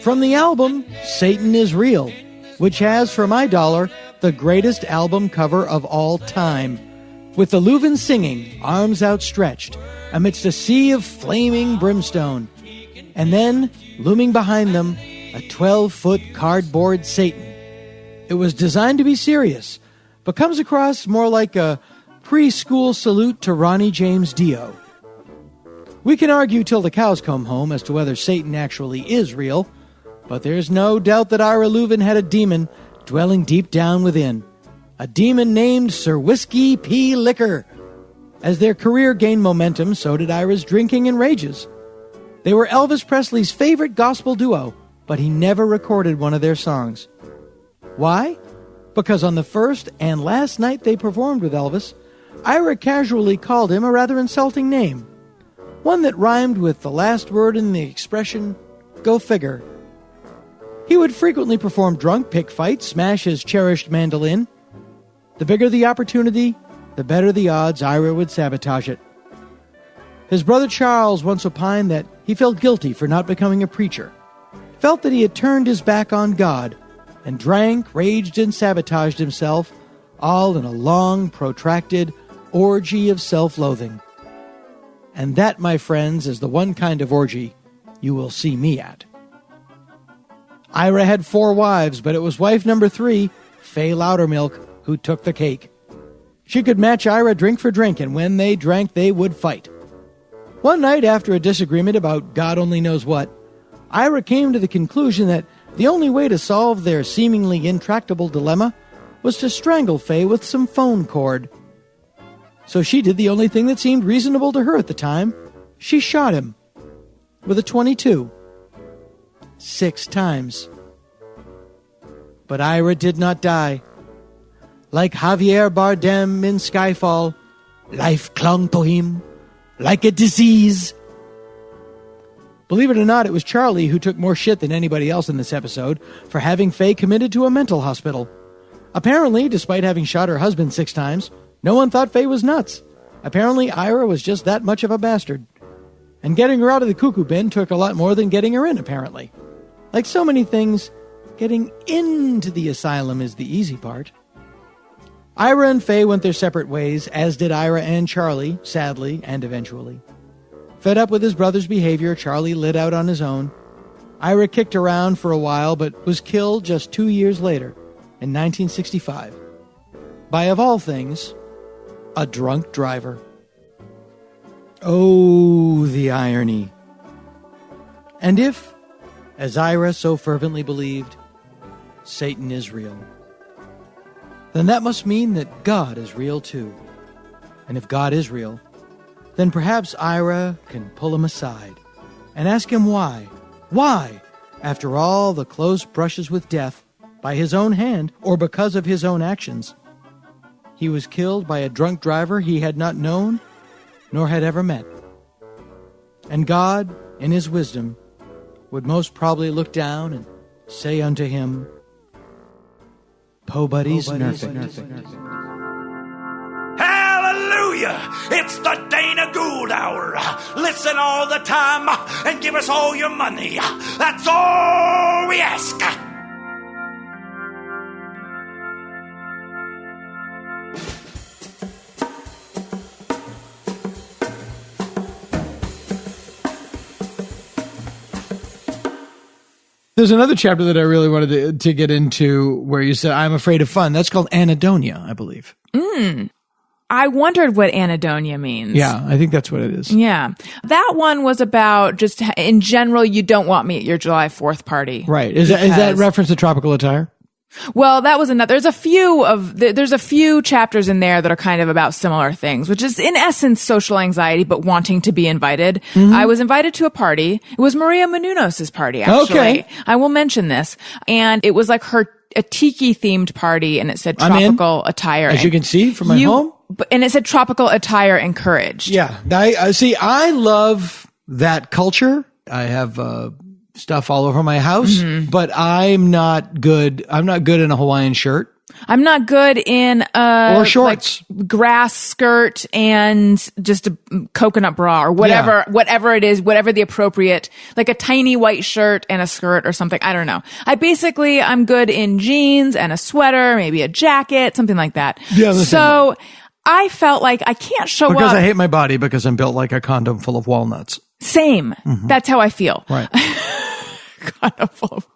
From the album Satan is Real, which has, for my dollar, the greatest album cover of all time, with the Louvin singing, arms outstretched, amidst a sea of flaming brimstone. And then, looming behind them, a 12-foot cardboard Satan. It was designed to be serious, but comes across more like a preschool salute to Ronnie James Dio. We can argue till the cows come home as to whether Satan actually is real, but there's no doubt that Ira Louvin had a demon dwelling deep down within. A demon named Sir Whiskey P. Liquor. As their career gained momentum, so did Ira's drinking and rages. They were Elvis Presley's favorite gospel duo, but he never recorded one of their songs. Why? Because on the first and last night they performed with Elvis, Ira casually called him a rather insulting name, one that rhymed with the last word in the expression, go figure. He would frequently perform drunk, pick fights, smash his cherished mandolin. The bigger the opportunity, the better the odds Ira would sabotage it. His brother Charles once opined that he felt guilty for not becoming a preacher, felt that he had turned his back on God, and drank, raged, and sabotaged himself, all in a long, protracted orgy of self-loathing. And that, my friends, is the one kind of orgy you will see me at. Ira had 4 wives, but it was wife number 3, Fay Loudermilk, who took the cake. She could match Ira drink for drink, and when they drank, they would fight. One night, after a disagreement about God only knows what, Ira came to the conclusion that the only way to solve their seemingly intractable dilemma was to strangle Fay with some phone cord. So she did the only thing that seemed reasonable to her at the time. She shot him with a .22. 6 times. But Ira did not die. Like Javier Bardem in Skyfall, life clung to him like a disease. Believe it or not, it was Charlie who took more shit than anybody else in this episode for having Fay committed to a mental hospital. Apparently, despite having shot her husband 6 times, no one thought Fay was nuts. Apparently, Ira was just that much of a bastard. And getting her out of the cuckoo bin took a lot more than getting her in, apparently. Like so many things, getting into the asylum is the easy part. Ira and Fay went their separate ways, as did Ira and Charlie, sadly and eventually. Fed up with his brother's behavior, Charlie lit out on his own. Ira kicked around for a while, but was killed just 2 years later, in 1965. By, of all things, a drunk driver. Oh, the irony. And if, as Ira so fervently believed, Satan is real, then that must mean that God is real too. And if God is real, then perhaps Ira can pull him aside and ask him why. Why, after all the close brushes with death, by his own hand or because of his own actions, he was killed by a drunk driver he had not known nor had ever met. And God, in his wisdom, would most probably look down and say unto him, Po buddies, nerf it. Hallelujah! It's the Dana Gould Hour. Listen all the time and give us all your money. That's all we ask. There's another chapter that I really wanted to get into where you said, I'm afraid of fun. That's called Anhedonia, I believe. I wondered what anhedonia means. Yeah, I think that's what it is. Yeah. That one was about just in general, you don't want me at your July 4th party. Right. Is that reference to tropical attire? Well, that was another. There's a few chapters in there that are kind of about similar things, which is in essence social anxiety, but wanting to be invited. Mm-hmm. I was invited to a party. It was Maria Menounos' party, actually. Okay. I will mention this. And it was like a tiki themed party, and it said I'm tropical attire. As you can see from my home. And it said tropical attire encouraged. Yeah. I love that culture. I have, stuff all over my house, but I'm not good in a Hawaiian shirt. I'm not good in or shorts, like grass skirt and just a coconut bra or whatever it is, whatever the appropriate, like a tiny white shirt and a skirt or something. I don't know. I'm good in jeans and a sweater, maybe a jacket, something like that. Yeah. So I felt like I can't show because up. I hate my body because I'm built like a condom full of walnuts. Same. That's how I feel. Right. Condom full of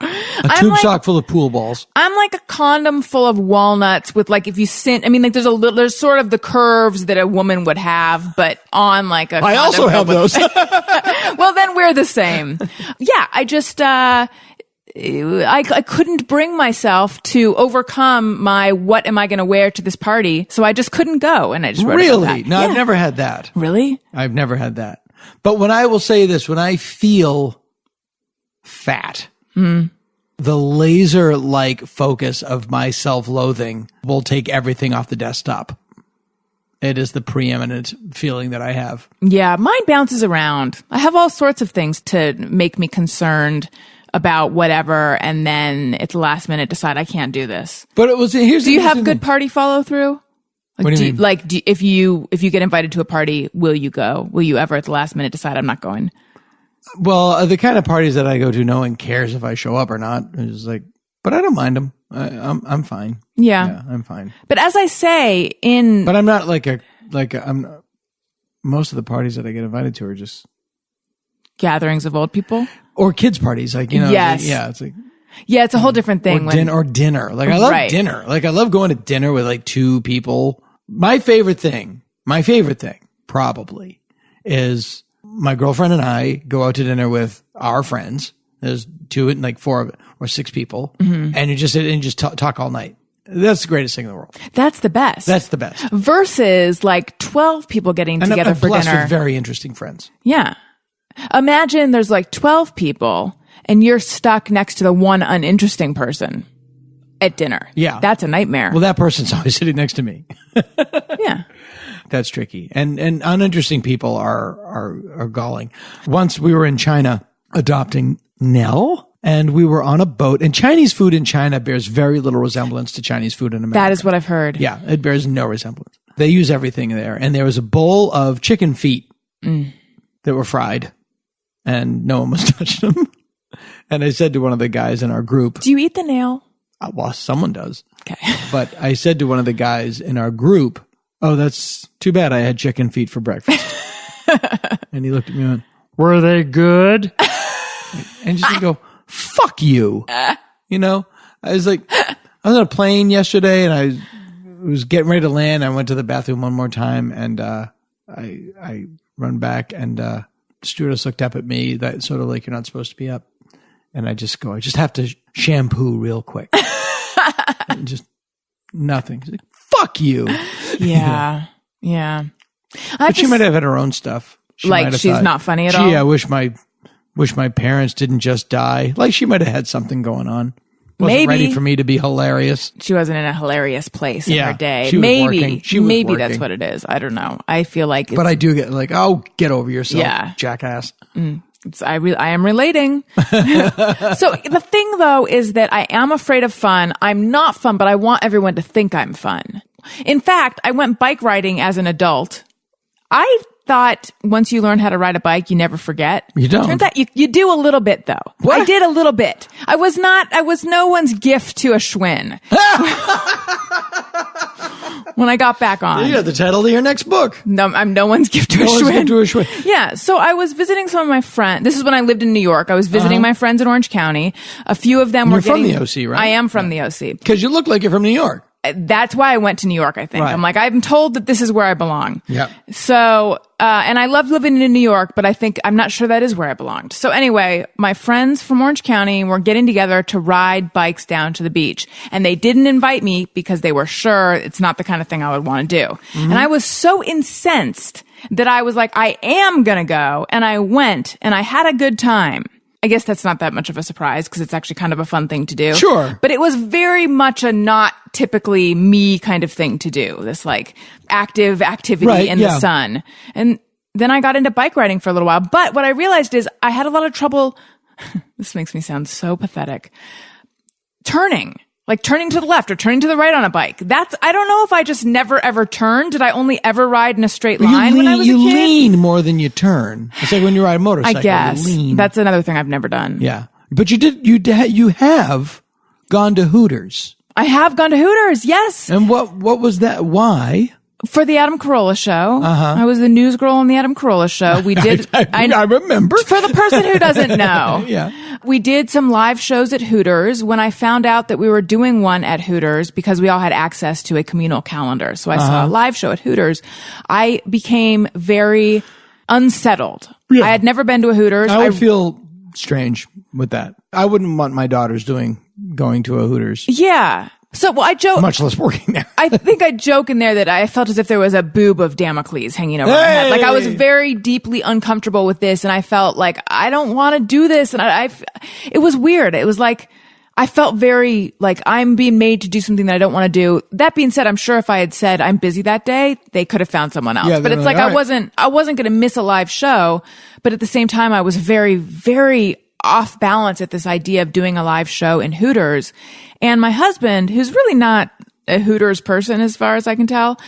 a tube sock full of pool balls. I'm like a condom full of walnuts with like, if you sin, I mean, like there's sort of the curves that a woman would have, but on like a I also have those. Well, then we're the same. Yeah. I just, I couldn't bring myself to overcome my, what am I going to wear to this party? So I just couldn't go. And I just wrote about that. No, yeah. I've never had that. Really? I've never had that. But when I will say this, when I feel fat, the laser-like focus of my self-loathing will take everything off the desktop. It is the preeminent feeling that I have. Yeah, mine bounces around. I have all sorts of things to make me concerned about whatever, and then at the last minute decide I can't do this. But it was here's. Do you have good party follow through? Like, what do you mean? If you get invited to a party, will you go? Will you ever at the last minute decide I'm not going? Well, the kind of parties that I go to, no one cares if I show up or not. It's like, but I don't mind them. I'm fine. Yeah, I'm fine. But as I say, but I'm not most of the parties that I get invited to are just gatherings of old people or kids parties. Like, yes. It's a whole different thing. Or dinner. Like I love dinner. Like I love going to dinner with like two people. My favorite thing probably is my girlfriend and I go out to dinner with our friends. There's two and like four or six people, and you just sit and just talk all night. That's the greatest thing in the world. That's the best. Versus like 12 people getting together for dinner. With very interesting friends. Yeah. Imagine there's like 12 people and you're stuck next to the one uninteresting person at dinner. Yeah. That's a nightmare. Well, that person's always sitting next to me. Yeah. That's tricky. And uninteresting people are galling. Once we were in China adopting Nell, and we were on a boat, and Chinese food in China bears very little resemblance to Chinese food in America. That is what I've heard. Yeah, it bears no resemblance. They use everything there. And there was a bowl of chicken feet that were fried, and no one was touching them. And I said to one of the guys in our group, do you eat the nail? Well, someone does. Okay. But I said to one of the guys in our group, oh, that's too bad I had chicken feet for breakfast. And he looked at me and went, were they good? And just go, fuck you. You know, I was like, I was on a plane yesterday and I was getting ready to land. I went to the bathroom one more time and I run back and the stewardess looked up at me, that sort of like, you're not supposed to be up. And I just go, I just have to shampoo real quick. And just nothing. She's like, fuck you. Yeah. Yeah. But she might have had her own stuff. She's not funny at all. Gee, I wish my parents didn't just die. Like she might have had something going on. Wasn't ready for me to be hilarious. She wasn't in a hilarious place in her day. She was working. She was maybe working. that's what it is. I don't know. I feel like But I do get like, oh, get over yourself, jackass. I am relating. So the thing though is that I am afraid of fun. I'm not fun, but I want everyone to think I'm fun. In fact, I went bike riding as an adult. I thought once you learn how to ride a bike, you never forget. You don't. Turns out you do a little bit though. What? I did a little bit. I was no one's gift to a Schwinn. When I got back on. You got the title to your next book. No, I'm no one's gift to a Schwinn. Yeah. So I was visiting some of my friends. This is when I lived in New York. I was visiting my friends in Orange County. A few of them were from the OC, right? I am from the OC. Because you look like you're from New York. That's why I went to New York, I think. Right. I'm like, I'm told that this is where I belong. Yeah. So, and I love living in New York, but I'm not sure that is where I belonged. So anyway, my friends from Orange County were getting together to ride bikes down to the beach. And they didn't invite me because they were sure it's not the kind of thing I would want to do. Mm-hmm. And I was so incensed that I was like, I am going to go. And I went and I had a good time. I guess that's not that much of a surprise because it's actually kind of a fun thing to do. Sure. But it was very much a not typically me kind of thing to do. This like active activity in the sun. And then I got into bike riding for a little while. But what I realized is I had a lot of trouble. This makes me sound so pathetic. Turning to the left or turning to the right on a bike. I don't know if I just never ever turned. Did I only ever ride in a straight line when I was a kid? You lean more than you turn. It's like when you ride a motorcycle. I guess. You lean. That's another thing I've never done. Yeah. But you have gone to Hooters. I have gone to Hooters, yes. And what was that? Why? For the Adam Carolla show. I was the news girl on the Adam Carolla show. We did. I remember. For the person who doesn't know. Yeah. We did some live shows at Hooters. When I found out that we were doing one at Hooters, because we all had access to a communal calendar. So I saw a live show at Hooters. I became very unsettled. Yeah. I had never been to a Hooters. I would feel strange with that. I wouldn't want my daughters going to a Hooters. Yeah. So, well, I joke. Much less working there. I think I joke in there that I felt as if there was a boob of Damocles hanging over my head. Like I was very deeply uncomfortable with this, and I felt like I don't want to do this. And it was weird. It was like I felt very like I'm being made to do something that I don't want to do. That being said, I'm sure if I had said I'm busy that day, they could have found someone else. Yeah, but it's like I wasn't going to miss a live show. But at the same time, I was very, very off balance at this idea of doing a live show in Hooters. And my husband, who's really not a Hooters person as far as I can tell,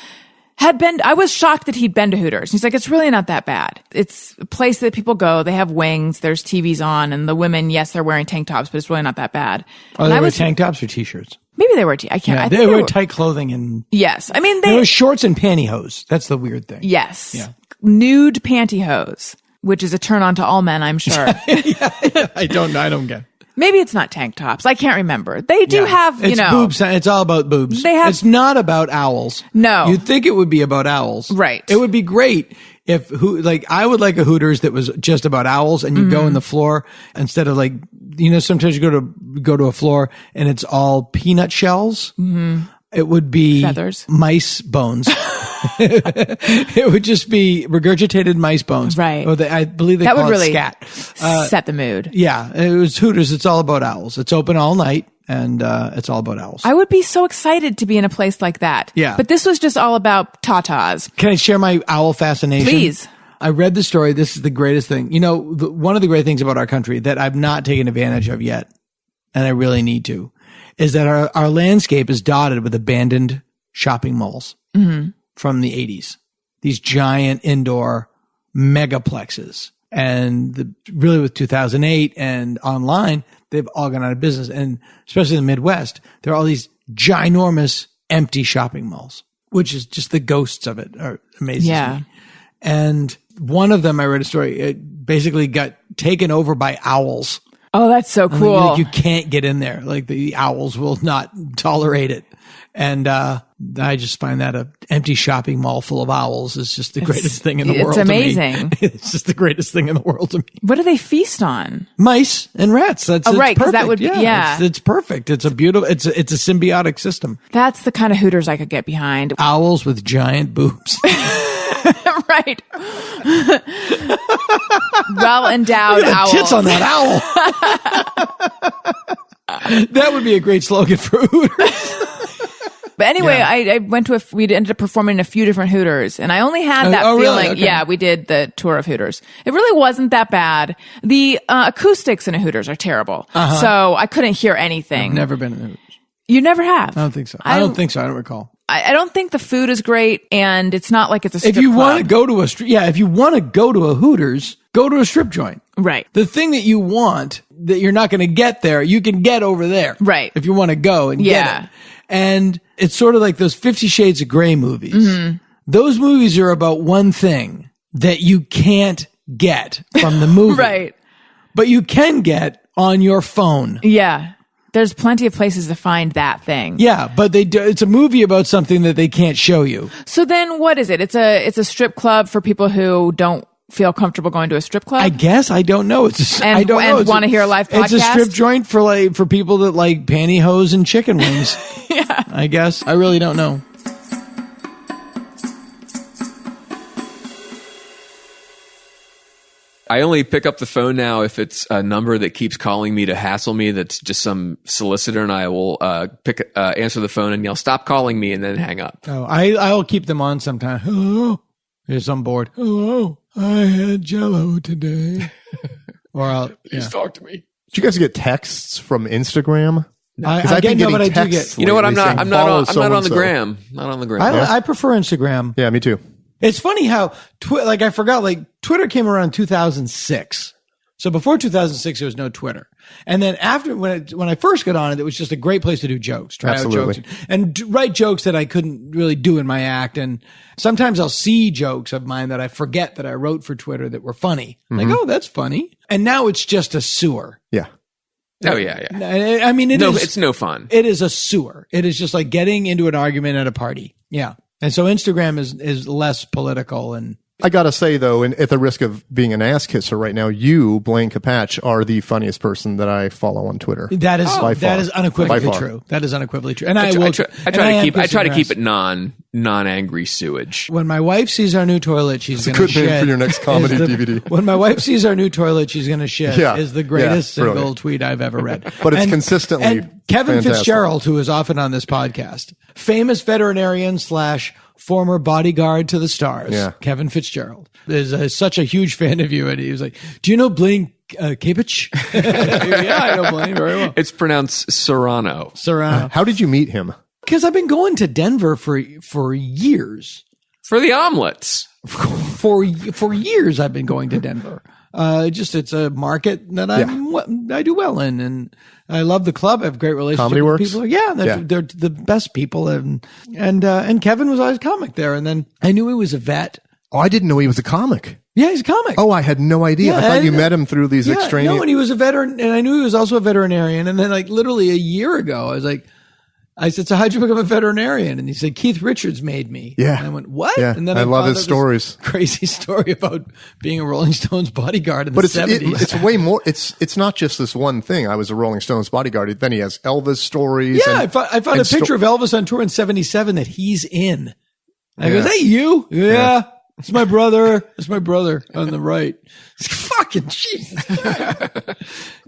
I was shocked that he'd been to Hooters. He's like, it's really not that bad. It's a place that people go. They have wings. There's TVs on. And the women, yes, they're wearing tank tops, but it's really not that bad. Oh, they wear tank tops or t-shirts? Maybe they were. I can't. Yeah, I think they wear tight clothing and. Yes, I mean they wear shorts and pantyhose. That's the weird thing. Yes. Yeah. Nude pantyhose, which is a turn on to all men, I'm sure. yeah, I don't get it. Maybe it's not tank tops. I can't remember. They do have, it's boobs. It's all about boobs. It's not about owls. No. You'd think it would be about owls. Right. It would be great if I would like a Hooters that was just about owls and you go in the floor instead of sometimes you go to a floor and it's all peanut shells. Mm-hmm. It would be feathers, mice bones. It would just be regurgitated mice bones. Right. Or I believe they call it scat. Set the mood. Yeah. It was Hooters. It's all about owls. It's open all night and it's all about owls. I would be so excited to be in a place like that. Yeah. But this was just all about tatas. Can I share my owl fascination? Please. I read the story. This is the greatest thing. One of the great things about our country that I've not taken advantage of yet, and I really need to, is that our landscape is dotted with abandoned shopping malls from the 80s. These giant indoor megaplexes. And really with 2008 and online, they've all gone out of business. And especially in the Midwest, there are all these ginormous empty shopping malls, which is just the ghosts of it are amazing. Yeah. To me. And one of them, I read a story, it basically got taken over by owls. Oh, that's so cool. Like you can't get in there. Like the owls will not tolerate it. And I just find that an empty shopping mall full of owls is just the greatest thing in the world. It's amazing. To me. It's just the greatest thing in the world to me. What do they feast on? Mice and rats. That's right, because perfect. that would be It's perfect. It's a beautiful. It's a symbiotic system. That's the kind of Hooters I could get behind. Owls with giant boobs. Right. Well endowed owl. Tits on that owl. That would be a great slogan for Hooters. But anyway, I went to we ended up performing in a few different Hooters, and I only had that feeling. Really? Okay. Yeah, we did the tour of Hooters. It really wasn't that bad. The acoustics in a Hooters are terrible, so I couldn't hear anything. I've never been in Hooters. You never have? I don't think so. I don't think so. I don't recall. I don't think the food is great, and it's not like it's a strip If you club. want to go to if you want to go to a Hooters, go to a strip joint. Right. The thing that you want that you're not going to get there, you can get over there. Right. If you want to go and get it. And it's sort of like those 50 Shades of Grey movies. Mm-hmm. Those movies are about one thing that you can't get from the movie. Right. But you can get on your phone. Yeah. There's plenty of places to find that thing. Yeah, but it's a movie about something that they can't show you. So then what is it? It's a strip club for people who don't feel comfortable going to a strip club? I guess. I don't know. I don't know. And want to hear a live podcast? It's a strip joint for people that like pantyhose and chicken wings. Yeah. I guess. I really don't know. I only pick up the phone now if it's a number that keeps calling me to hassle me. That's just some solicitor, and I will answer the phone and yell, "Stop calling me," and then hang up. Oh, I'll keep them on sometime. Hello, yes, I'm bored. Hello, I had Jell-O today. Or I'll Please talk to me. Did you guys get texts from Instagram? I get no, but I do get. You know what? I'm not on the so. gram. Not on the gram. I prefer Instagram. Yeah, me too. It's funny how I forgot, like Twitter came around in 2006. So before 2006, there was no Twitter. And then after, when I first got on it, it was just a great place to do jokes, try out jokes and write jokes that I couldn't really do in my act. And sometimes I'll see jokes of mine that I forget that I wrote for Twitter that were funny. Like, oh, that's funny. And now it's just a sewer. Yeah. Oh yeah. I mean, it's no fun. It is a sewer. It is just like getting into an argument at a party. Yeah. And so Instagram is less political. And I gotta say though, and at the risk of being an ass kisser right now, you, Blaine Capatch, are the funniest person that I follow on Twitter. That is unequivocally true. That is unequivocally true. And I try to keep it non-angry sewage. When my wife sees our new toilet, she's going to shit. Good name for your next comedy DVD. When my wife sees our new toilet, she's going to shit. Yeah. Is the greatest single tweet I've ever read. But it's consistently and Kevin fantastic. Fitzgerald, who is often on this podcast, famous veterinarian / former bodyguard to the stars. Yeah. Kevin Fitzgerald is such a huge fan of you. And he was like, do you know Blaine Capatch? Yeah, I know Blaine very well. It's pronounced Serrano. How did you meet him? Because I've been going to Denver for years. For the omelets. For years, I've been going to Denver. It's a market that I do well in, and I love the club. I have great relationships with people. Yeah, they're the best people, and Kevin was always a comic there. And then I knew he was a vet. Oh, I didn't know he was a comic. Yeah, he's a comic. Oh, I had no idea. Yeah, I thought you met him through these extraneous. No, and he was a veteran, and I knew he was also a veterinarian. And then, like literally a year ago, I said, so how'd you become a veterinarian? And he said, Keith Richards made me. Yeah. And I went, what? Yeah. And then I love his stories. Crazy story about being a Rolling Stones bodyguard in the 70s. It's way more. It's not just this one thing. I was a Rolling Stones bodyguard. Then he has Elvis stories. Yeah. I found a picture of Elvis on tour in 77 that he's in. I go, is that you? Yeah. It's my brother. It's my brother on the right. Fucking Jesus.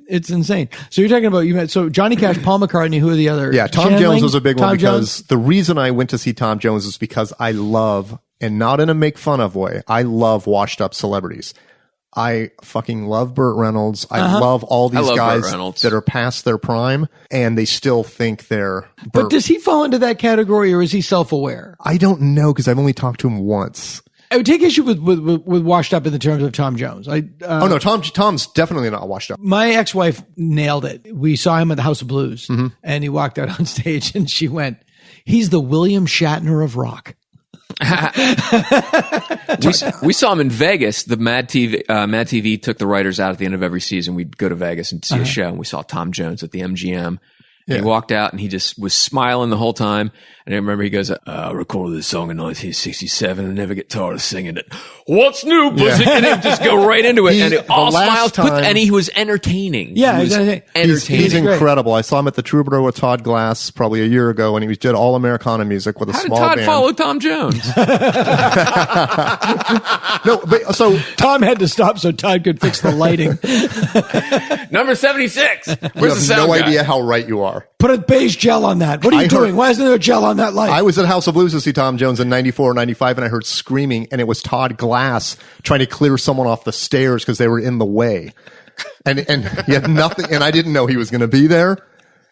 It's insane. So you're talking about so Johnny Cash, Paul McCartney, who are the other? Yeah, Tom Jones was a big one because Jones? The reason I went to see Tom Jones is because I love, and not in a make fun of way, I love washed up celebrities. I fucking love Burt Reynolds. I love all these guys that are past their prime and they still think they're Burt. But does he fall into that category or is he self-aware? I don't know because I've only talked to him once. I would take issue with washed up in the terms of Tom Jones. Oh no, Tom's definitely not washed up. My ex-wife nailed it. We saw him at the House of Blues, and he walked out on stage, and she went, "He's the William Shatner of rock." we saw him in Vegas. The Mad TV took the writers out at the end of every season. We'd go to Vegas and see a show, and we saw Tom Jones at the MGM. And he walked out and he just was smiling the whole time. And I remember he goes, I recorded this song in 1967 and never get tired of singing it. What's new, pussy? And he'd just go right into it. And it all smiles. And he was entertaining. Yeah, he was entertaining. He's incredible. I saw him at the Troubadour with Todd Glass probably a year ago, and he did all Americana music with a small band. How did Todd follow Tom Jones? No, but so Tom had to stop so Todd could fix the lighting. Number 76. Where's you the have sound no guy? idea how right you are. Put a beige gel on that. What are you doing? Why isn't there a gel on that light? I was at House of Blues to see Tom Jones in 94 or 95, and I heard screaming, and it was Todd Glass trying to clear someone off the stairs because they were in the way. And he had nothing, and I didn't know he was going to be there.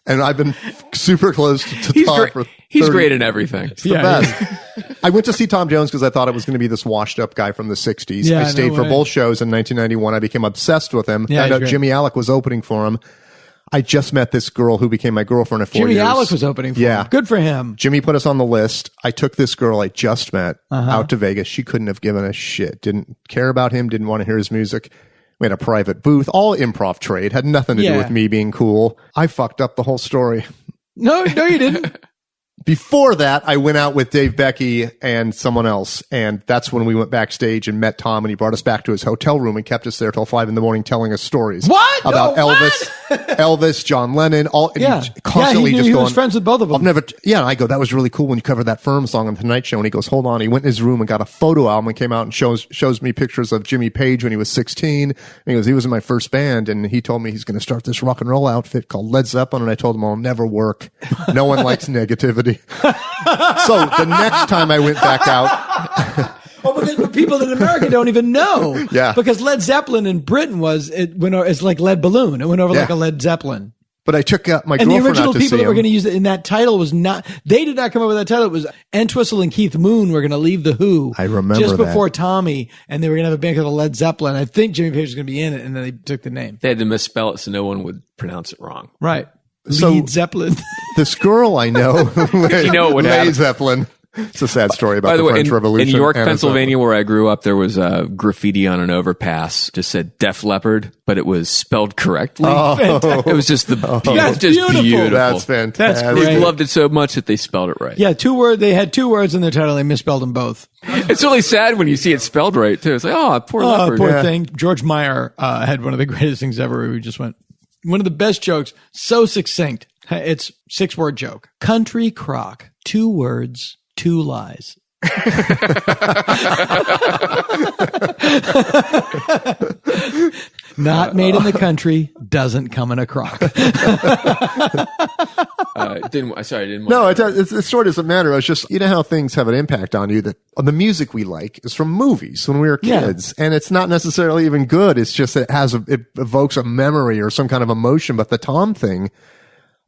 And I've been super close to Todd for 30. He's great in everything. It's the best. I went to see Tom Jones because I thought it was going to be this washed up guy from the 60s. Yeah, I stayed for both shows in 1991. I became obsessed with him. Yeah, Found out Jimmy Alec was opening for him. I just met this girl who became my girlfriend at 4 years. Jimmy Alec was opening for him. Good for him. Jimmy put us on the list. I took this girl I just met out to Vegas. She couldn't have given a shit. Didn't care about him. Didn't want to hear his music. We had a private booth. All improv trade. Had nothing to do with me being cool. I fucked up the whole story. No, you didn't. Before that, I went out with Dave Becky and someone else, and that's when we went backstage and met Tom, and he brought us back to his hotel room and kept us there till 5 a.m. telling us stories. What? About Elvis, John Lennon, all. Yeah. Constantly he just he going. was friends with both of them. And I go, that was really cool when you covered that Firm song on the Tonight Show. And he goes, hold on. He went in his room and got a photo album and came out and shows me pictures of Jimmy Page when he was 16. And he goes, he was in my first band, and he told me he's going to start this rock and roll outfit called Led Zeppelin. And I told him I'll never work. No one likes negativity. So the next time I went back out. But people in America don't even know. Yeah. Because Led Zeppelin in Britain it's like lead balloon. It went over like a Led Zeppelin. But I took my and girlfriend out to see him. the original people that were going to use it in that title was not, they did not come up with that title. It was Entwistle and Keith Moon were going to leave The Who. I remember just that. before Tommy, and they were going to have a band called Led Zeppelin. I think Jimmy Page was going to be in it, and then they took the name. They had to misspell it so no one would pronounce it wrong. Right. So- Lead Zeppelin. This girl I know, You know what Led happened. Zeppelin. It's a sad story about By the way, French Revolution. in York, and Pennsylvania, where I grew up, there was a graffiti on an overpass. Just said Def Leppard, but it was spelled correctly. It was just That's just beautiful. That's fantastic. That's They great. loved it so much that they spelled it right. Yeah, they had two words in their title. They misspelled them both. It's really sad when you see it spelled right too. It's like, oh, poor leopard. Poor thing. George Meyer had one of the greatest things ever. Where we just went, one of the best jokes, so succinct. It's 6-word joke. Country crock. 2 words, 2 lies. Not made in the country, doesn't come in a crock. I didn't. No, it sort of doesn't matter. It's just, you know how things have an impact on you, that the music we like is from movies when we were kids, and it's not necessarily even good. It's just it evokes a memory or some kind of emotion. But the Tom thing,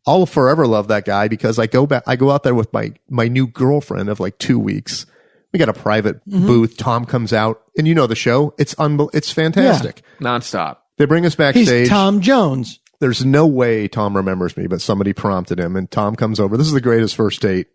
I'll forever love that guy because I go out there with my new girlfriend of like 2 weeks. We got a private booth. Tom comes out, and you know the show. It's fantastic. Nonstop. They bring us backstage. He's Tom Jones. There's no way Tom remembers me, but somebody prompted him, and Tom comes over. This is the greatest first date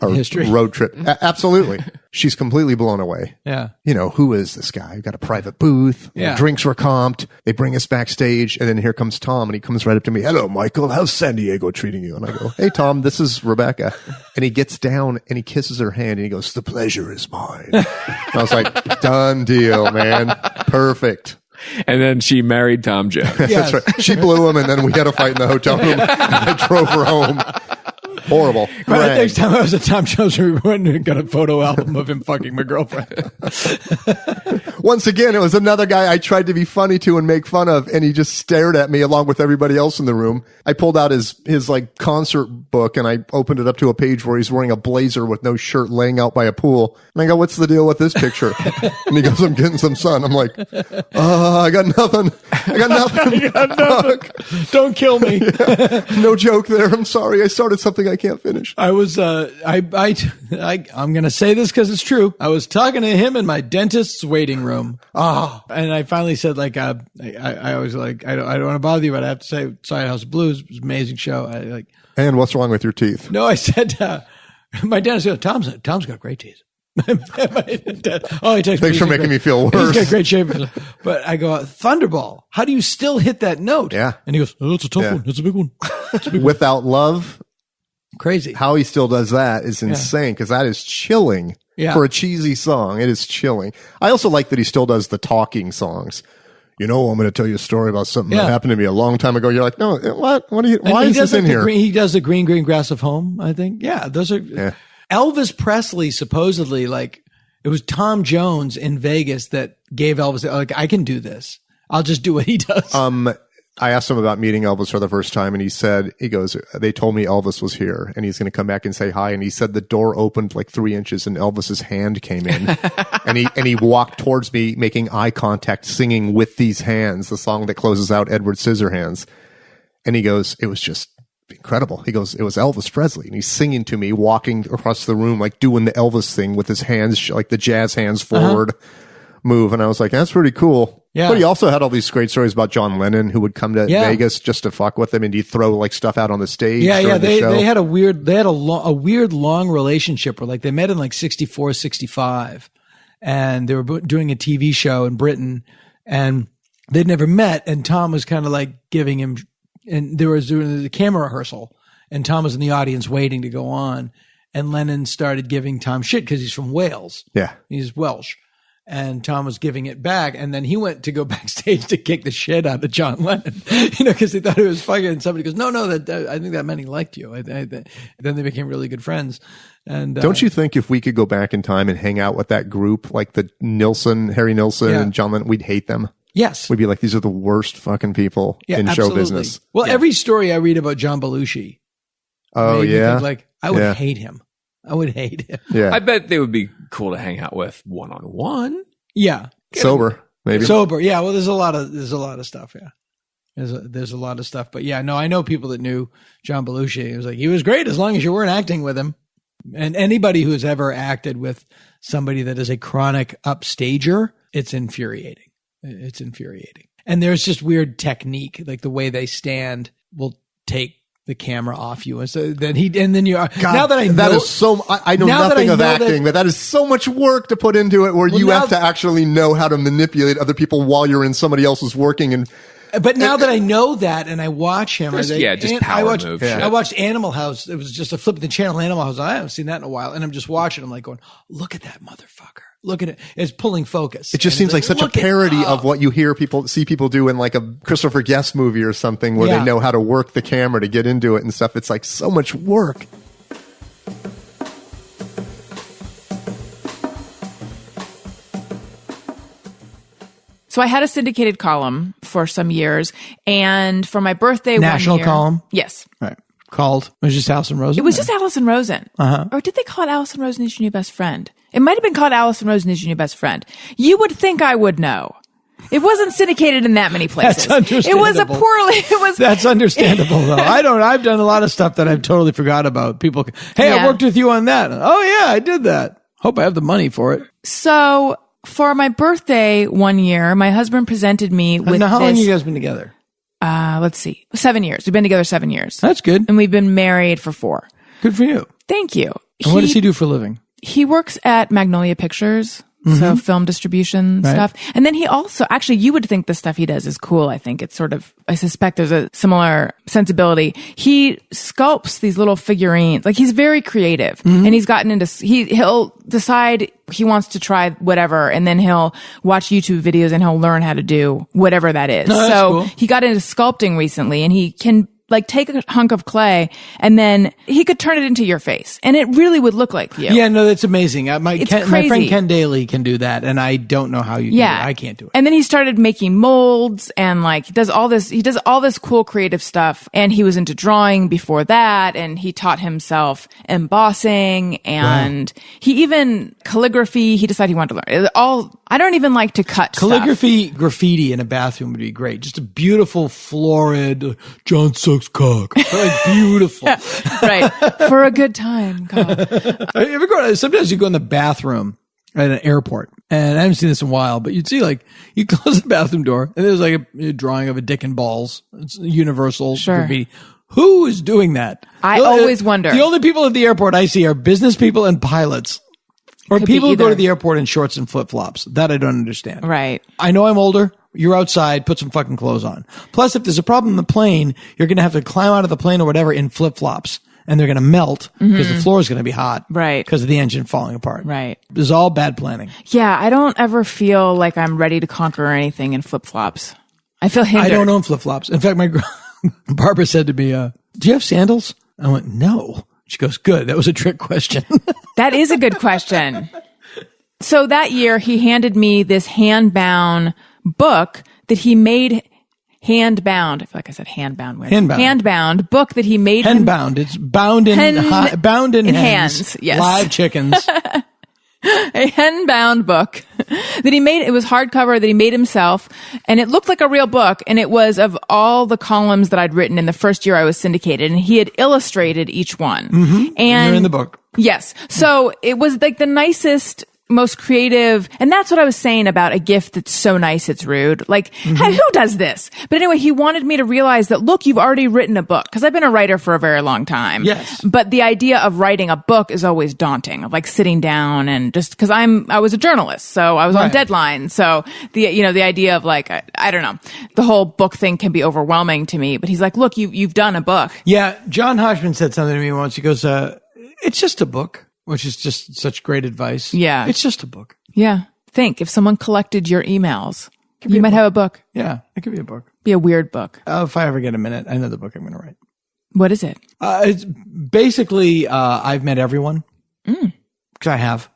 or history. Road trip. Absolutely. She's completely blown away. Yeah. You know, who is this guy? We've got a private booth. Yeah. Drinks were comped. They bring us backstage, and then here comes Tom, and he comes right up to me. Hello, Michael. How's San Diego treating you? And I go, hey, Tom, this is Rebecca. And he gets down, and he kisses her hand, and he goes, the pleasure is mine. And I was like, done deal, man. Perfect. And then she married Tom Jones. Yes. That's right. She blew him, and then we had a fight in the hotel room. I drove her home. Horrible. Right, next time I was at Tom Jones, we went and got a photo album of him fucking my girlfriend. Once again, it was another guy I tried to be funny to and make fun of, and he just stared at me along with everybody else in the room. I pulled out his like concert book, and I opened it up to a page where he's wearing a blazer with no shirt laying out by a pool. And I go, what's the deal with this picture? And he goes, I'm getting some sun. I'm like, I got nothing. I got nothing. Don't kill me. Yeah. No joke there. I'm sorry. I started something I can't finish. I was, I'm going to say this because it's true. I was talking to him in my dentist's waiting room. And I finally said, like, I was like, I don't want to bother you, but I have to say, sorry, House of Blues. It was an amazing show. And what's wrong with your teeth? No, I said, my dentist goes, Tom's got great teeth. He takes Thanks for making me feel worse. He's got great shape. But I go, Thunderball, how do you still hit that note? Yeah. And he goes, oh, it's a tough one. It's a big one. Without Love. Crazy. How he still does that is insane because that is chilling for a cheesy song. It is chilling. I also like that he still does the talking songs. You know, I'm going to tell you a story about something that happened to me a long time ago. You're like, no, what? What are you? Why is this in here? He does the green grass of home, I think. Yeah, those are Elvis Presley. Supposedly, like it was Tom Jones in Vegas that gave Elvis like, I can do this. I'll just do what he does. I asked him about meeting Elvis for the first time, and he goes, they told me Elvis was here, and he's going to come back and say hi. And he said the door opened like 3 inches, and Elvis's hand came in, and he walked towards me, making eye contact, singing With These Hands, the song that closes out Edward Scissorhands. And he goes, it was just incredible. He goes, it was Elvis Presley, and he's singing to me, walking across the room, like doing the Elvis thing with his hands, like the jazz hands forward move. And I was like, that's pretty cool. Yeah. But he also had all these great stories about John Lennon, who would come to Vegas just to fuck with him, and he'd throw like stuff out on the stage. Yeah. They had a weird long relationship where like they met in like 64, 65, and they were doing a TV show in Britain, and they'd never met. And Tom was kind of like giving him, and they were doing the camera rehearsal, and Tom was in the audience waiting to go on, and Lennon started giving Tom shit because he's from Wales. Yeah, he's Welsh. And Tom was giving it back, and then he went to go backstage to kick the shit out of John Lennon, because he thought it was fucking. And somebody goes, "No, that I think that meant he liked you." Then they became really good friends. And don't you think if we could go back in time and hang out with that group, like the Harry Nilsson and John Lennon, we'd hate them? Yes, we'd be like, these are the worst fucking people in show business. Well, every story I read about John Belushi, made me think, like I would hate him. I would hate him. Yeah. I bet they would be cool to hang out with one-on-one. Yeah. Sober, maybe. Sober. Yeah. Well, there's a lot of stuff. Yeah. There's a lot of stuff, but yeah, no, I know people that knew John Belushi. It was like, he was great as long as you weren't acting with him. And anybody who's ever acted with somebody that is a chronic upstager, it's infuriating. It's infuriating. And there's just weird technique, like the way they stand will take the camera off you, and so then you are. God, now that I know that is so, I know nothing of acting, but that is so much work to put into it. Where you have to actually know how to manipulate other people while you're in somebody else's working. But now that I know that, and I watch him, I watched Animal House. It was just a flip of the channel. Animal House. I haven't seen that in a while, and I'm just watching. I'm like going, look at that motherfucker. Look at it. It's pulling focus. It just seems like such a parody of what you see people do in like a Christopher Guest movie or something, where they know how to work the camera to get into it and stuff. It's like so much work. So I had a syndicated column for some years, and for my birthday National column? Yes. Right. Called? It was just Alison Rosen? It was just Alison Rosen. Or did they call it Alison Rosen is your new best friend? It might have been called Alison Rosen is your new best friend. You would think I would know. It wasn't syndicated in that many places. That's understandable. That's understandable though. I've done a lot of stuff that I've totally forgot about. People, hey, I worked with you on that. Oh yeah, I did that. Hope I have the money for it. So for my birthday one year, my husband presented me with Now, how long have you guys been together? Let's see. 7 years. We've been together 7 years. That's good. And we've been married for 4. Good for you. Thank you. And what does he do for a living? He works at Magnolia Pictures. So film distribution stuff. And then he also, actually, you would think the stuff he does is cool. I think it's sort of, I suspect there's a similar sensibility. He sculpts these little figurines. Like he's very creative and he's gotten into, he'll decide he wants to try whatever, and then he'll watch YouTube videos and he'll learn how to do whatever that is. Cool. He got into sculpting recently, and he can like take a hunk of clay and then he could turn it into your face and it really would look like you. Yeah, no, that's amazing. My friend Ken Daly can do that, and I don't know how you do it. I can't do it. And then he started making molds and like he does all this cool creative stuff, and he was into drawing before that, and he taught himself embossing and he even calligraphy. He decided he wanted to learn I don't even like to cut calligraphy stuff. Graffiti in a bathroom would be great. Just a beautiful florid John sucks cock. Like beautiful. Yeah, right. For a good time. God. Sometimes you go in the bathroom at an airport, and I haven't seen this in a while, but you'd see like you close the bathroom door and there's like a drawing of a dick and balls. It's universal graffiti. Who is doing that? I always wonder. The only people at the airport I see are business people and pilots. Or people who go to the airport in shorts and flip-flops. That I don't understand. Right. I know I'm older. You're outside, put some fucking clothes on. Plus, if there's a problem in the plane, you're going to have to climb out of the plane or whatever in flip-flops. And they're going to melt because the floor is going to be hot. Right. Because of the engine falling apart. Right. This is all bad planning. Yeah, I don't ever feel like I'm ready to conquer anything in flip-flops. I feel hindered. I don't own flip-flops. In fact, my Barbara said to me, do you have sandals? I went, no. She goes, good. That was a trick question. That is a good question. So that year, he handed me this hand-bound book that he made hand-bound. I feel like I said hand-bound. Handbound. Handbound book that he made. Handbound. It's bound in bound in hands. Yes. Live chickens. A hand-bound book that he made. It was hardcover that he made himself, and it looked like a real book. And it was of all the columns that I'd written in the first year I was syndicated, and he had illustrated each one. Mm-hmm. And you're in the book. Yes. So it was like the nicest, most creative. And that's what I was saying about a gift that's so nice it's rude. Like, hey, who does this? But anyway, he wanted me to realize that, look, you've already written a book. Because I've been a writer for a very long time. Yes. But the idea of writing a book is always daunting, of like sitting down and just because I was a journalist, so I was on deadline. So the idea of like, I don't know, the whole book thing can be overwhelming to me. But he's like, look, you've done a book. Yeah. John Hodgman said something to me once. He goes, it's just a book. Which is just such great advice. Yeah. It's just a book. Yeah. Think if someone collected your emails, you might have a book. Yeah. It could be a book. Be a weird book. If I ever get a minute, I know the book I'm going to write. What is it? It's basically, I've met everyone. Because I have.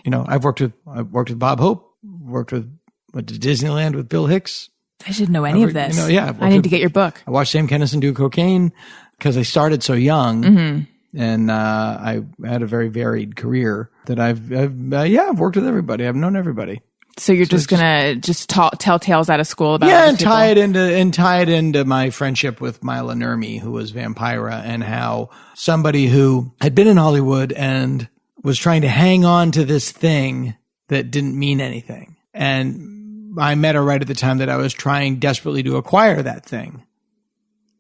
You know, I've worked with Bob Hope, went to Disneyland with Bill Hicks. I should know any of this. You know, yeah. I need to get your book. I watched Sam Kinison do cocaine because I started so young. Mm-hmm. And I had a very varied career that I've worked with everybody. I've known everybody. So you're just gonna tell tales out of school about and tie it into my friendship with Mila Nurmi, who was Vampira, and how somebody who had been in Hollywood and was trying to hang on to this thing that didn't mean anything. And I met her right at the time that I was trying desperately to acquire that thing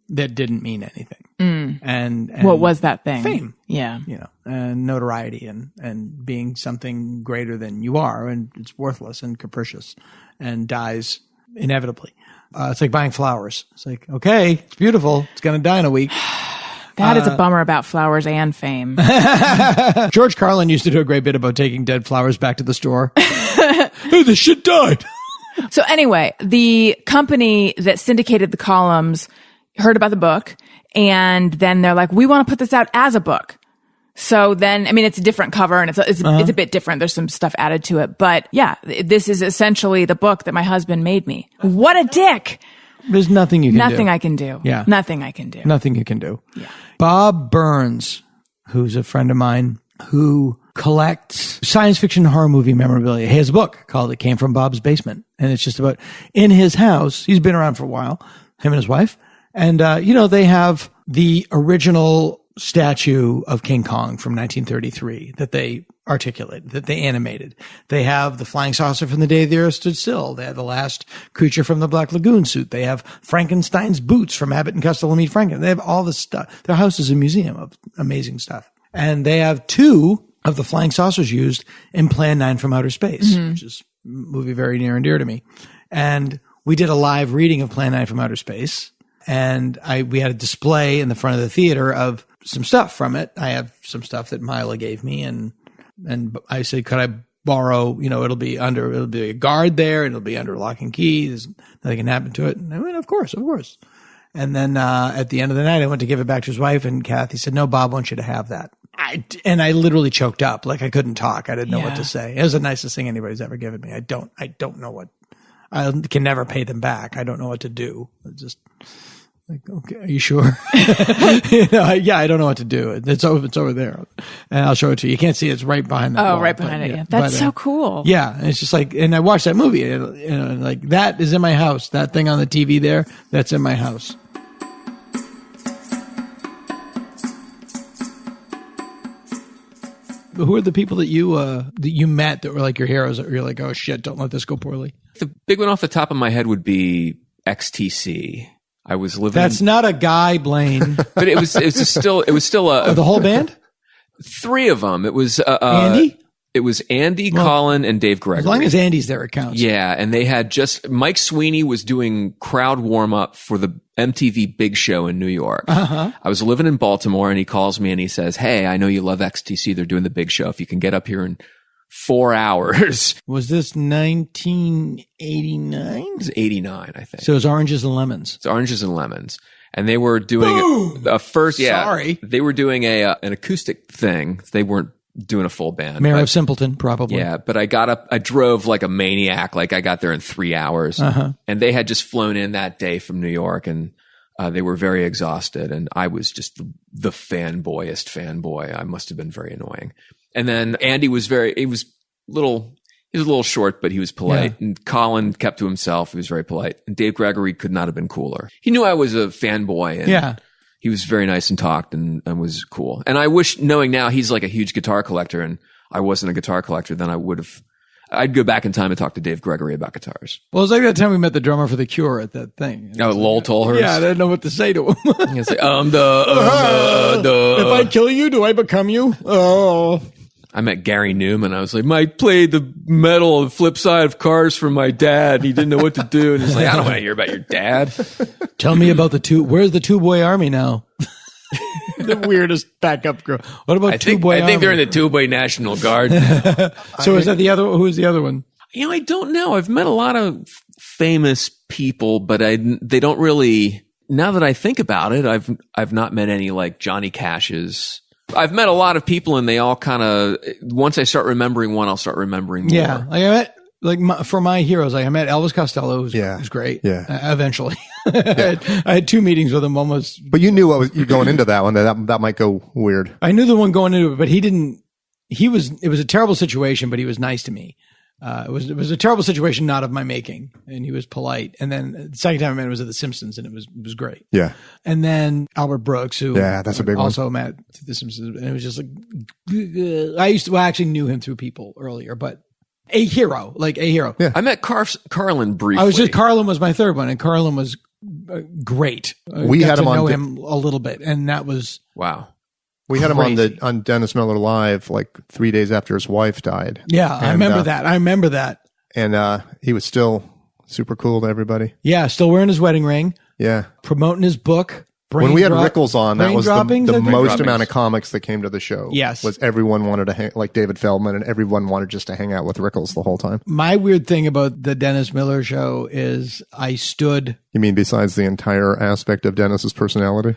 that didn't mean anything. And what was that thing? Fame. Yeah. You know, and notoriety and being something greater than you are. And it's worthless and capricious and dies inevitably. It's like buying flowers. It's like, okay, it's beautiful. It's going to die in a week. That is a bummer about flowers and fame. George Carlin used to do a great bit about taking dead flowers back to the store. Hey, this shit died. So anyway, the company that syndicated the columns heard about the book, and then they're like, we want to put this out as a book. So then, I mean, it's a different cover and it's a bit different. There's some stuff added to it, but yeah, this is essentially the book that my husband made me. What a dick. There's nothing you can do. Nothing I can do. Yeah. Nothing I can do. Nothing you can do. Yeah. Bob Burns, who's a friend of mine who collects science fiction horror movie memorabilia. He has a book called It Came From Bob's Basement. And it's just about in his house. He's been around for a while, him and his wife. And, they have the original statue of King Kong from 1933 that they articulated, that they animated. They have the flying saucer from the day the Earth stood still. They have the last creature from the Black Lagoon suit. They have Frankenstein's boots from Abbott and Costello Meet Franken. They have all this stuff. Their house is a museum of amazing stuff. And they have 2 of the flying saucers used in Plan 9 from Outer Space, which is a movie very near and dear to me. And we did a live reading of Plan 9 from Outer Space. And we had a display in the front of the theater of some stuff from it. I have some stuff that Mila gave me, and I said, could I borrow, it'll be a guard there, and it'll be under lock and key. There's nothing can happen to it. And I went, of course. And then, at the end of the night, I went to give it back to his wife, and Kathy said, no, Bob wants you to have that. I literally choked up. Like I couldn't talk. I didn't know what to say. It was the nicest thing anybody's ever given me. I don't know what, I can never pay them back. I don't know what to do. It's just, like, okay, are you sure? I don't know what to do. It's over there, and I'll show it to you. You can't see it. It's right behind that wall. Right behind it. Yeah. That's so cool. Yeah, and it's just like, and I watched that movie. Like that is in my house. That thing on the TV there, that's in my house. Who are the people that you met that were like your heroes? That you're like, oh shit, don't let this go poorly. The big one off the top of my head would be XTC. I was living. That's not a guy, Blaine. But it was still a the whole band. 3 of them. It was Andy. It was Andy, Colin, and Dave Gregory. As long as Andy's there, it counts. Yeah, and they had just Mike Sweeney was doing crowd warm up for the MTV Big Show in New York. I was living in Baltimore, and he calls me and he says, "Hey, I know you love XTC. They're doing the Big Show. If you can get up here in 4 hours." Was this 1989? It was 89, I think. So it was Oranges and Lemons. It's Oranges and Lemons. And they were doing a first, Sorry. they were doing an acoustic thing. They weren't doing a full band. Mayor of Simpleton, probably. Yeah, but I got up, I drove like a maniac. Like I got there in 3 hours. And they had just flown in that day from New York, and they were very exhausted. And I was just the fanboyest fanboy. I must have been very annoying. And then Andy was he was a little short, but he was polite. Yeah. And Colin kept to himself. He was very polite. And Dave Gregory could not have been cooler. He knew I was a fanboy. And he was very nice and talked and was cool. And I wish, knowing now he's like a huge guitar collector and I wasn't a guitar collector, then I'd go back in time and talk to Dave Gregory about guitars. Well, it was like that time we met the drummer for The Cure at that thing. Oh, Lowell Tolhurst? Yeah, I didn't know what to say to him. It's like, if I kill you, do I become you? Oh. I met Gary Newman. I was like, Mike played the metal on the flip side of Cars for my dad. And he didn't know what to do. And he's like, I don't want to hear about your dad. Tell me about where's the Two-Boy Army now? The weirdest backup girl. What about Two-Boy Army? I think they're in the Two-Boy National Guard. So is that the other? Who's the other one? You know, I don't know. I've met a lot of famous people, but they don't really, now that I think about it, I've not met any like Johnny Cash's. I've met a lot of people, and they all kind of, once I start remembering one, I'll start remembering more. Yeah. Like I met, for my heroes, I met Elvis Costello, who's great. Yeah. Eventually. I had 2 meetings with him almost. But you knew you going into that one, that might go weird. I knew the one going into it, but it was a terrible situation, but he was nice to me. It was a terrible situation, not of my making, and he was polite. And then the second time I met him was at The Simpsons, and it was great. Yeah. And then Albert Brooks, who that's a big also one. met at The Simpsons, and it was just like I actually knew him through people earlier, but a hero. Yeah. I met Carlin briefly. Carlin was my third one, and Carlin was great. We had him know him a little bit, and that was wow. We had him on Dennis Miller Live like 3 days after his wife died. Yeah, I remember that. And he was still super cool to everybody. Yeah, still wearing his wedding ring. Yeah. Promoting his book. When we had Rickles on, that was the most amount of comics that came to the show. Yes. Was everyone wanted to hang, like David Feldman, and everyone wanted just to hang out with Rickles the whole time. My weird thing about the Dennis Miller show is I stood... You mean besides the entire aspect of Dennis's personality?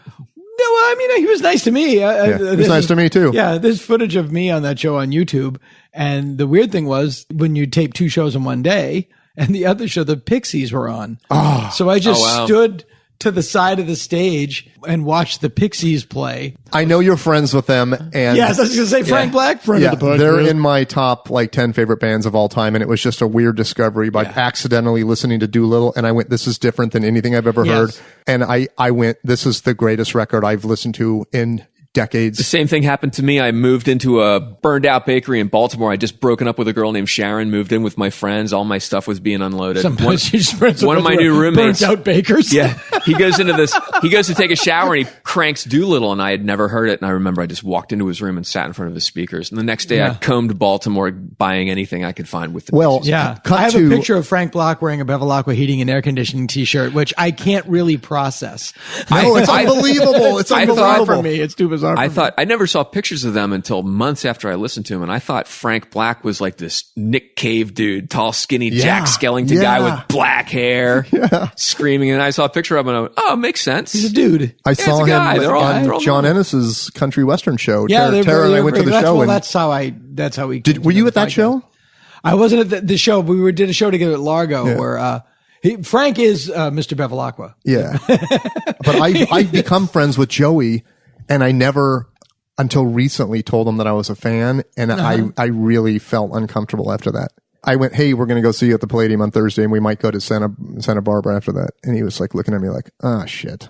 No, I mean, he was nice to me. He was nice to me too. Yeah, there's footage of me on that show on YouTube. And the weird thing was when you tape 2 shows in one day, and the other show, the Pixies were on. Oh. So I just stood to the side of the stage and watched the Pixies play. I know you're friends with them. And yes, I was going to say Frank Black, friend of the podcast. They're in my top 10 favorite bands of all time. And it was just a weird discovery by accidentally listening to Doolittle. And I went, this is different than anything I've ever heard. And I went, this is the greatest record I've listened to in decades. The same thing happened to me. I moved into a burned out bakery in Baltimore. I just broken up with a girl named Sharon, moved in with my friends. All my stuff was being unloaded. One of my new roommates, burnt out bakers. Yeah. He goes to take a shower and he cranks Doolittle, and I had never heard it. And I remember I just walked into his room and sat in front of his speakers. And the next day I combed Baltimore buying anything I could find with the Pixies. I have a picture of Frank Black wearing a Bevilacqua heating and air conditioning t-shirt, which I can't really process. No, it's unbelievable. It's unbelievable for me. It's too bizarre. I never saw pictures of them until months after I listened to him, and I thought Frank Black was like this Nick Cave dude, tall, skinny Jack Skellington guy with black hair, screaming. And I saw a picture of him, and I went, "Oh, it makes sense. He's a dude." I saw him on John Ennis's country western show. Yeah, Tara and I went to the show. Well, that's how we. Were you at that show? I wasn't at the show. We did a show together at Largo where. Frank is Mr. Bevilacqua. Yeah, but I've become friends with Joey, and I never, until recently, told him that I was a fan, and I really felt uncomfortable after that. I went, "Hey, we're going to go see you at the Palladium on Thursday, and we might go to Santa Barbara after that." And he was like looking at me like, "Ah, shit."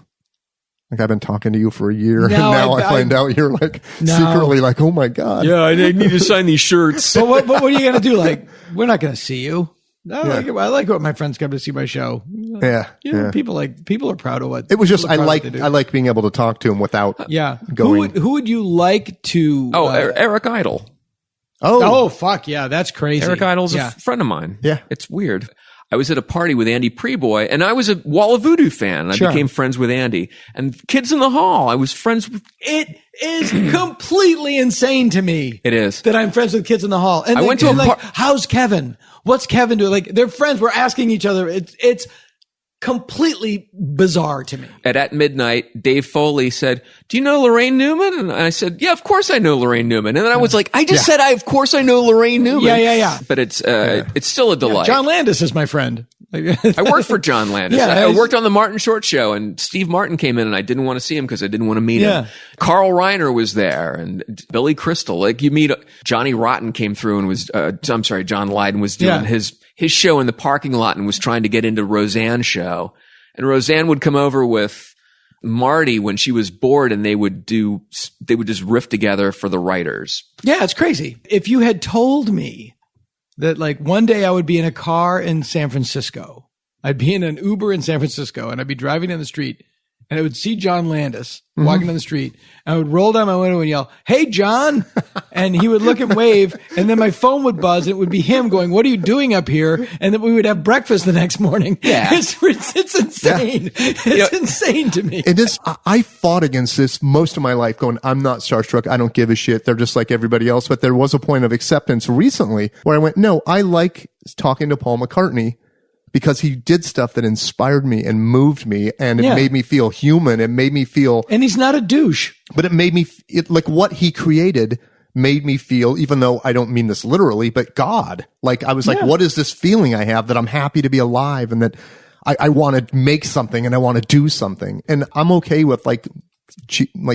Like, I've been talking to you for a year, and now I find out you're like secretly like, "Oh my God." Yeah, I need to sign these shirts. But what are you going to do? Like, we're not going to see you. I like what my friends come to see my show. Yeah. People are proud of what it was. Just I like being able to talk to him without going. Who would you like to? Eric Idle. Oh, fuck yeah, that's crazy. Eric Idle's Yeah. a friend of mine. Yeah. It's weird. I was at a party with Andy Preboy, and I was a Wall of Voodoo fan. And I Sure. became friends with Andy. And Kids in the Hall, I was friends with. It is completely insane to me. It is. That I'm friends with Kids in the Hall. And I they- went to a like, par- how's Kevin? What's Kevin doing? Like, they're friends. We're asking each other. It's completely bizarre to me. At midnight, Dave Foley said, "Do you know Lorraine Newman?" And I said, "Yeah, of course I know Lorraine Newman." And then I was like, "I just said, of course I know Lorraine Newman." Yeah. But it's still a delight. John Landis is my friend. I worked for John Landis. Yeah, I worked on the Martin Short Show, and Steve Martin came in, and I didn't want to see him because I didn't want to meet him. Carl Reiner was there, and Billy Crystal. Like, you meet Johnny Rotten came through and was, John Lydon was doing his show in the parking lot and was trying to get into Roseanne's show. And Roseanne would come over with Marty when she was bored, and they would just riff together for the writers. Yeah, it's crazy. If you had told me that like one day I would be in a car in San Francisco, I'd be in an Uber in San Francisco, and I'd be driving down the street, and I would see John Landis walking down the street, and I would roll down my window and yell, "Hey, John!" And he would look and wave, and then my phone would buzz, and it would be him going, "What are you doing up here?" And then we would have breakfast the next morning. Yeah. It's insane. It's insane to me. It is. I fought against this most of my life going, I'm not starstruck. I don't give a shit. They're just like everybody else. But there was a point of acceptance recently where I went, no, I like talking to Paul McCartney because he did stuff that inspired me and moved me, and it made me feel human. It made me feel, and he's not a douche, but it made me like what he created made me feel, even though I don't mean this literally, but God, like I was like, what is this feeling I have that I'm happy to be alive and that I want to make something and I want to do something. And I'm okay with like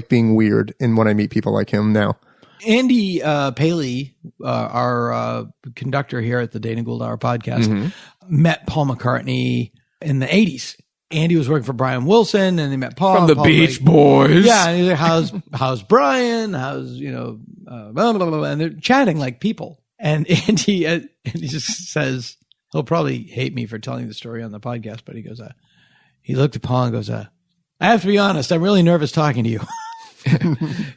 being weird in when I meet people like him now. Andy Paley, our conductor here at the Dana Gould Hour podcast, met Paul McCartney in the 80s. Andy was working for Brian Wilson, and they met Paul. From the Paul Beach Boys. Yeah, and he's like, how's Brian? How's, blah, blah, blah, blah. And they're chatting like people. And Andy just says, he'll probably hate me for telling the story on the podcast, but he goes, he looked at Paul and goes, I have to be honest, I'm really nervous talking to you.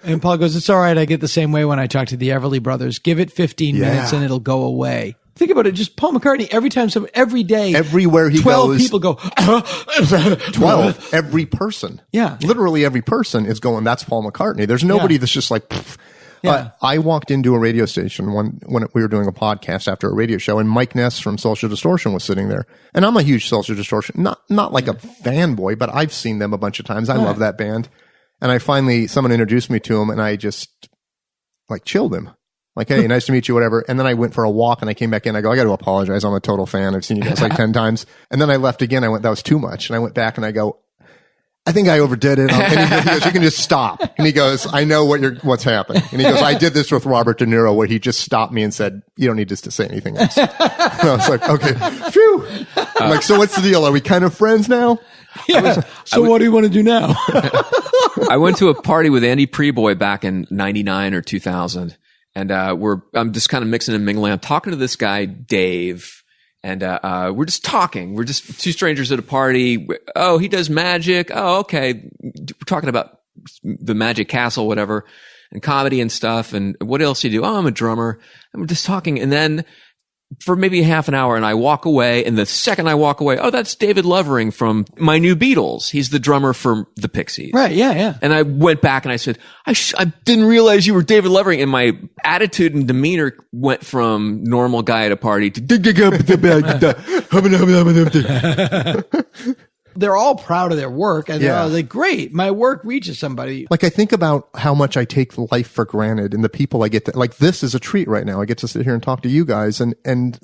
And Paul goes, it's all right. I get the same way when I talk to the Everly Brothers. Give it 15 minutes and it'll go away. Think about it. Just Paul McCartney, every day, everywhere he 12 goes, people go, 12. Every person. Yeah. Literally every person is going, that's Paul McCartney. There's nobody that's just like, pfft. Yeah. I walked into a radio station when we were doing a podcast after a radio show, and Mike Ness from Social Distortion was sitting there. And I'm a huge Social Distortion, not like a fanboy, but I've seen them a bunch of times. I love that band. And someone introduced me to him, and I just like chilled him. Like, hey, nice to meet you, whatever. And then I went for a walk, and I came back in. I go, I got to apologize. I'm a total fan. I've seen you guys like 10 times. And then I left again. I went, that was too much. And I went back and I go, I think I overdid it. And he goes, you can just stop. And he goes, I know what's happened. And he goes, I did this with Robert De Niro where he just stopped me and said, you don't need to say anything else. And I was like, okay, phew. I'm like, so what's the deal? Are we kind of friends now? Yeah. What do you want to do now? I went to a party with Andy Preboy back in 99 or 2000. And I'm just kind of mixing and mingling. I'm talking to this guy, Dave. And we're just talking. We're just two strangers at a party. Oh, he does magic. Oh, okay. We're talking about the Magic Castle, whatever, and comedy and stuff. And what else do you do? Oh, I'm a drummer. And we're just talking. And then for maybe half an hour, and I walk away. And the second I walk away, oh, that's David Lovering from My New Beatles. He's the drummer for the Pixies. Right. Yeah. And I went back and I said, I didn't realize you were David Lovering. And my attitude and demeanor went from normal guy at a party to They're all proud of their work, and they're all like, great, my work reaches somebody. Like, I think about how much I take life for granted and the people I get to, like, this is a treat right now. I get to sit here and talk to you guys, and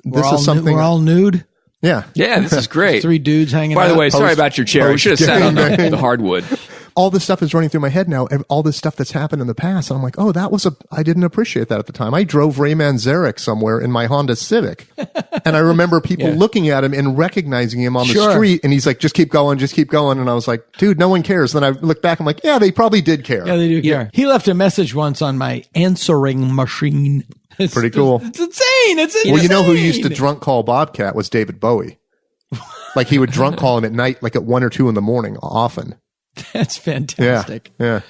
this is something. We're all nude. Yeah. Yeah, this is great. 3 dudes hanging out. By the way, sorry about your chair. We should have sat on the hardwood. All this stuff is running through my head now. All this stuff that's happened in the past. And I'm like, oh, I didn't appreciate that at the time. I drove Ray Manzarek somewhere in my Honda Civic. And I remember people looking at him and recognizing him on the street. And he's like, just keep going, just keep going. And I was like, dude, no one cares. Then I look back, I'm like, yeah, they probably did care. Yeah, they do care. He left a message once on my answering machine. Pretty cool. It's insane. It's insane. Well, you know who used to drunk call Bobcat was David Bowie. Like, he would drunk call him at night, like at 1 or 2 in the morning, often. That's fantastic. Yeah.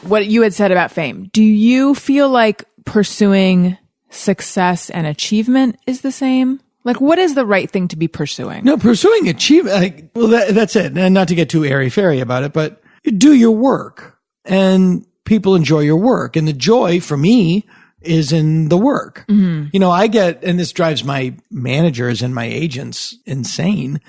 what you had said about fame. Do you feel like pursuing success and achievement is the same? Like, what is the right thing to be pursuing? No, pursuing achievement. That's it. And not to get too airy-fairy about it, but you do your work and people enjoy your work. And the joy for me is in the work. You know, I get, and this drives my managers and my agents insane,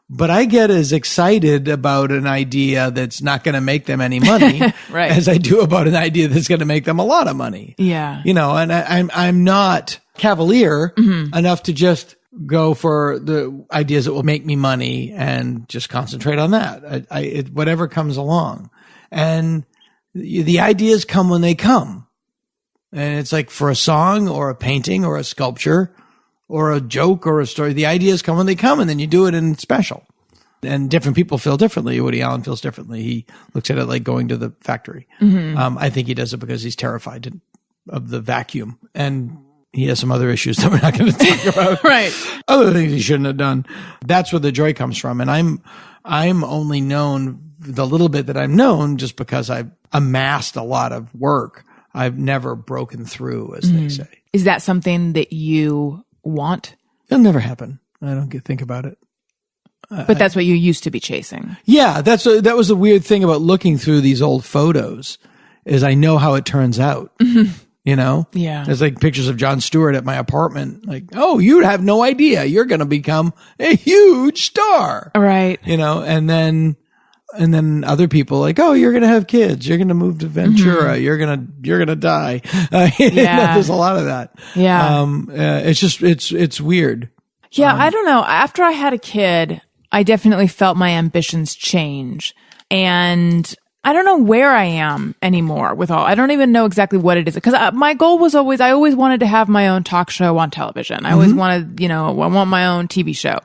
but I get as excited about an idea that's not going to make them any money Right. as I do about an idea that's going to make them a lot of money. Yeah. You know, and I'm not cavalier enough to just go for the ideas that will make me money and just concentrate on that. Whatever comes along. And the ideas come when they come. And it's like for a song or a painting or a sculpture or a joke or a story, the ideas come when they come, and then you do it in special. And different people feel differently. Woody Allen feels differently. He looks at it like going to the factory. I think he does it because he's terrified of the vacuum. And he has some other issues that we're not going to talk about. Right. Other things he shouldn't have done. That's where the joy comes from. And I'm only known the little bit that I'm known just because I've amassed a lot of work. I've never broken through, as they say. Is that something that you want? It'll never happen. I don't think about it. But that's what you used to be chasing. Yeah, that was the weird thing about looking through these old photos, is I know how it turns out. You know? Yeah. There's like pictures of Jon Stewart at my apartment. Like, oh, you have no idea. You're going to become a huge star. Right. You know, and then other people like, oh, you're going to have kids. You're going to move to Ventura. You're going to die. Yeah. There's a lot of that. Yeah. It's just, it's weird. Yeah. I don't know. After I had a kid, I definitely felt my ambitions change, and I don't know where I am anymore with all. I don't even know exactly what it is, because my goal was I always wanted to have my own talk show on television. I always wanted, I want my own TV show.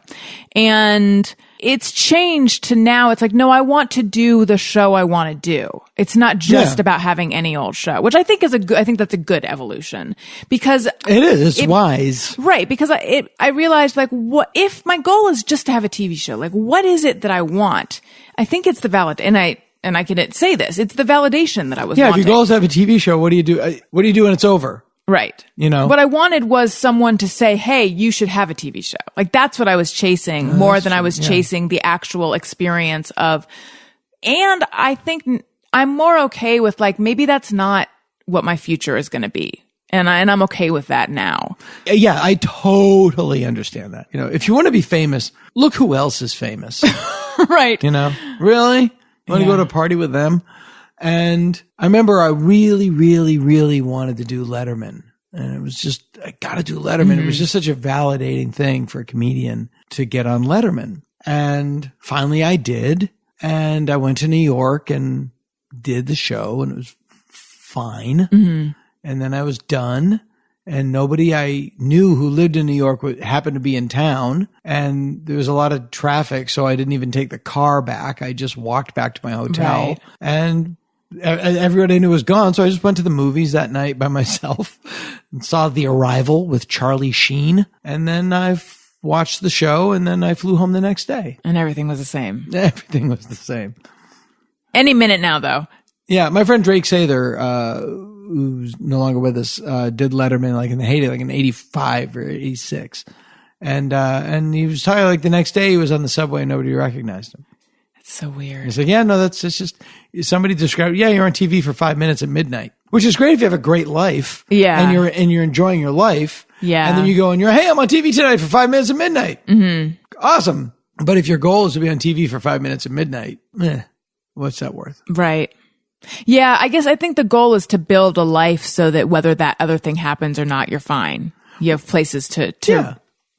And it's changed to now it's like, no, I want to do the show I want to do. It's not just about having any old show, which I think I think that's a good evolution, because it is. It's wise. Right. Because I realized, like, what if my goal is just to have a TV show? Like, what is it that I want? I think it's the and I can say this, it's the validation that I was wanting. If your goal is to have a TV show, what do you do? What do you do when it's over? Right. You know, what I wanted was someone to say, hey, you should have a TV show. Like, that's what I was chasing more than I was chasing the actual experience of, and I think I'm more okay with, like, maybe that's not what my future is going to be. And I'm okay with that now. Yeah, I totally understand that. You know, if you want to be famous, look who else is famous. Right. You know, really? Want to go to a party with them? And I remember I really, really, really wanted to do Letterman. And it was just, I got to do Letterman. It was just such a validating thing for a comedian to get on Letterman. And finally I did. And I went to New York and did the show, and it was fine. And then I was done. And nobody I knew who lived in New York happened to be in town. And there was a lot of traffic, so I didn't even take the car back. I just walked back to my hotel. Right. And everybody I knew was gone, so I just went to the movies that night by myself and saw The Arrival with Charlie Sheen. And then I watched the show, and then I flew home the next day. And everything was the same. Everything was the same. Any minute now, though. Yeah, my friend Drake Sather, who's no longer with us, did Letterman like in the heyday, like in 85 or 86. And he was talking like the next day he was on the subway and nobody recognized him. It's so weird. He's like, yeah, no, it's just somebody described, yeah, you're on TV for 5 minutes at midnight, which is great if you have a great life. Yeah. And you're enjoying your life. Yeah. And then you go and hey, I'm on TV tonight for 5 minutes at midnight. Awesome. But if your goal is to be on TV for 5 minutes at midnight, what's that worth? Right. Yeah, I guess I think the goal is to build a life so that whether that other thing happens or not, you're fine. You have places to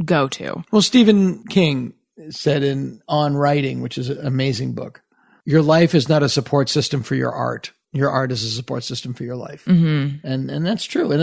go to. Well, Stephen King said in On Writing, which is an amazing book, your life is not a support system for your art. Your art is a support system for your life. And that's true. And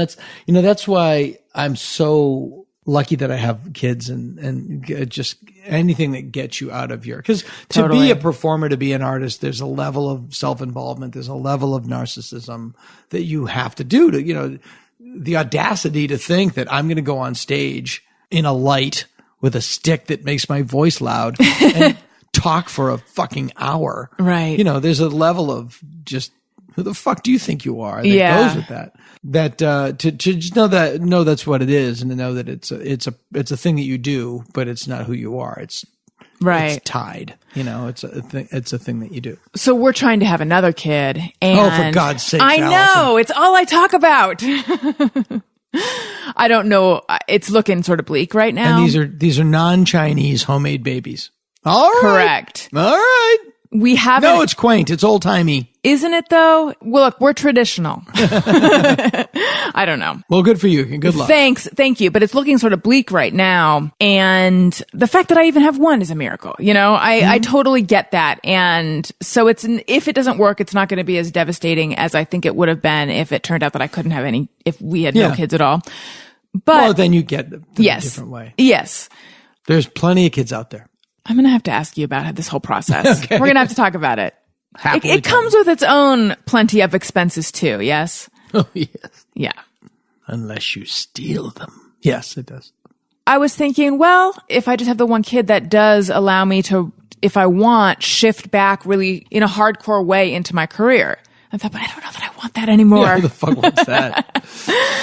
that's why I'm so lucky that I have kids and just anything that gets you out of because to be a performer, to be an artist, there's a level of self-involvement. There's a level of narcissism that you have to do to, the audacity to think that I'm going to go on stage in a light with a stick that makes my voice loud and talk for a fucking hour. Right. There's a level of just Who the fuck do you think you are? That Yeah. goes with that. That to just know that's what it is, and to know that it's a thing that you do, but it's not who you are. It's tied. It's a thing that you do. So we're trying to have another kid. And Oh, for God's sake, I Allison. know. It's all I talk about. I don't know. It's looking sort of bleak right now. And these are non-Chinese homemade babies. All right. Correct. All right. We haven't. No, it's quaint. It's old timey. Isn't it though? Well, look, we're traditional. I don't know. Well, good for you. Good luck. Thank you. But it's looking sort of bleak right now. And the fact that I even have one is a miracle. I totally get that. And so if it doesn't work, it's not going to be as devastating as I think it would have been if it turned out that I couldn't have any, if we had no kids at all. But well, then you get them in yes, a different way. Yes. There's plenty of kids out there. I'm going to have to ask you about this whole process. Okay. We're going to have to talk about it. Happily It comes with its own plenty of expenses too. Yes. Oh, yes. Yeah. Unless you steal them. Yes, it does. I was thinking, well, if I just have the one kid, that does allow me to, if I want, shift back really in a hardcore way into my career. I thought, but I don't know that I want that anymore. Yeah, who the fuck wants that?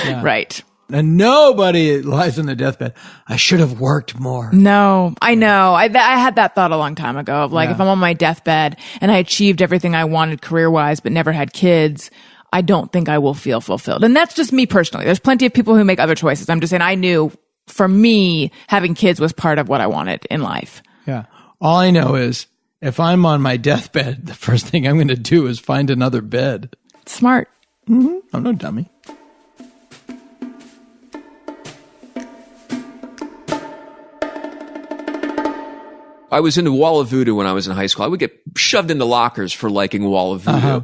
Yeah. Right. And nobody lies on their deathbed. I should have worked more. No, I know. I had that thought a long time ago of like, Yeah. if I'm on my deathbed and I achieved everything I wanted career-wise, but never had kids, I don't think I will feel fulfilled. And that's just me personally. There's plenty of people who make other choices. I'm just saying I knew for me, having kids was part of what I wanted in life. Yeah. All I know is if I'm on my deathbed, the first thing I'm going to do is find another bed. Smart. Mm-hmm. I'm no dummy. I was into Wall of Voodoo when I was in high school. I would get shoved into lockers for liking Wall of Voodoo. Uh-huh.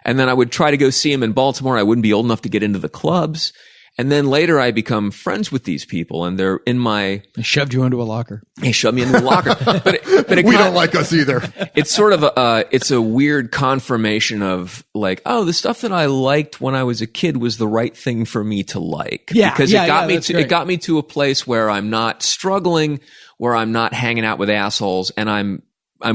And then I would try to go see him in Baltimore. I wouldn't be old enough to get into the clubs. And then later I become friends with these people and they're in my... They shoved you into a locker. They shoved me into a locker. But it We don't like us either. It's sort of it's a weird confirmation of like, oh, the stuff that I liked when I was a kid was the right thing for me to like. Yeah, because yeah, it got yeah, me that's to, great. it got me to a place where I'm not struggling, where I'm not hanging out with assholes, and I'm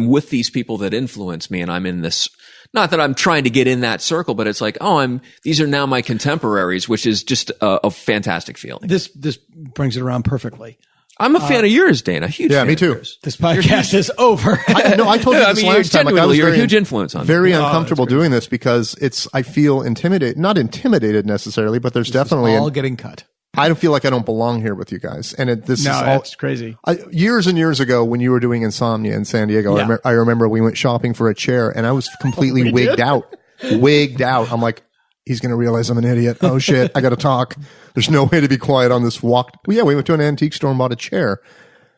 with these people that influence me, and I'm in this, not that I'm trying to get in that circle, but it's like, oh, these are now my contemporaries, which is just a fantastic feeling. This brings it around perfectly. I'm a fan of yours, Dana. Huge fan me of too. yours. This podcast is over. I told you I this mean, you're last time. Like, I genuinely, was you're a very, huge influence on me. very Oh, uncomfortable that's great. doing this because I feel intimidated, not intimidated necessarily, but there's definitely, all getting cut. I don't feel like I don't belong here with you guys. And this No, is all, that's crazy. years and years ago when you were doing Insomnia in San Diego, Yeah. I remember we went shopping for a chair and I was completely We wigged did? out. Wigged out. I'm like, he's going to realize I'm an idiot. Oh shit. I got to talk. There's no way to be quiet on this walk. Well, yeah, we went to an antique store and bought a chair.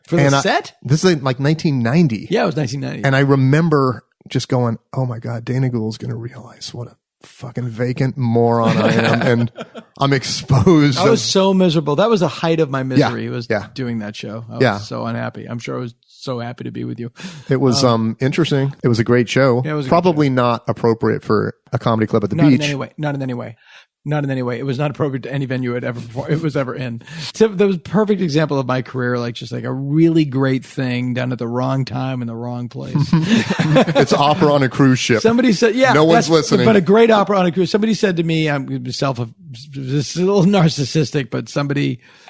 For the And set? This is like 1990. Yeah, it was 1990. And I remember just going, oh my God, Dana Gould's going to realize what a fucking vacant moron I am. And I'm exposed. I was so miserable. That was the height of my misery, was yeah. doing that show. I Yeah. was so unhappy. I'm sure I was so happy to be with you. It was interesting. It was a great show. Yeah, it was a good Probably not appropriate for a comedy club at the Not beach. in any way. Not in any way. Not in any way. It was not appropriate to any venue it was ever in. So that was a perfect example of my career, like just like a really great thing done at the wrong time in the wrong place. It's opera on a cruise ship. Somebody said, yeah, No one's that's- listening. But a great opera on a cruise. Somebody said to me, I'm this is a little narcissistic, but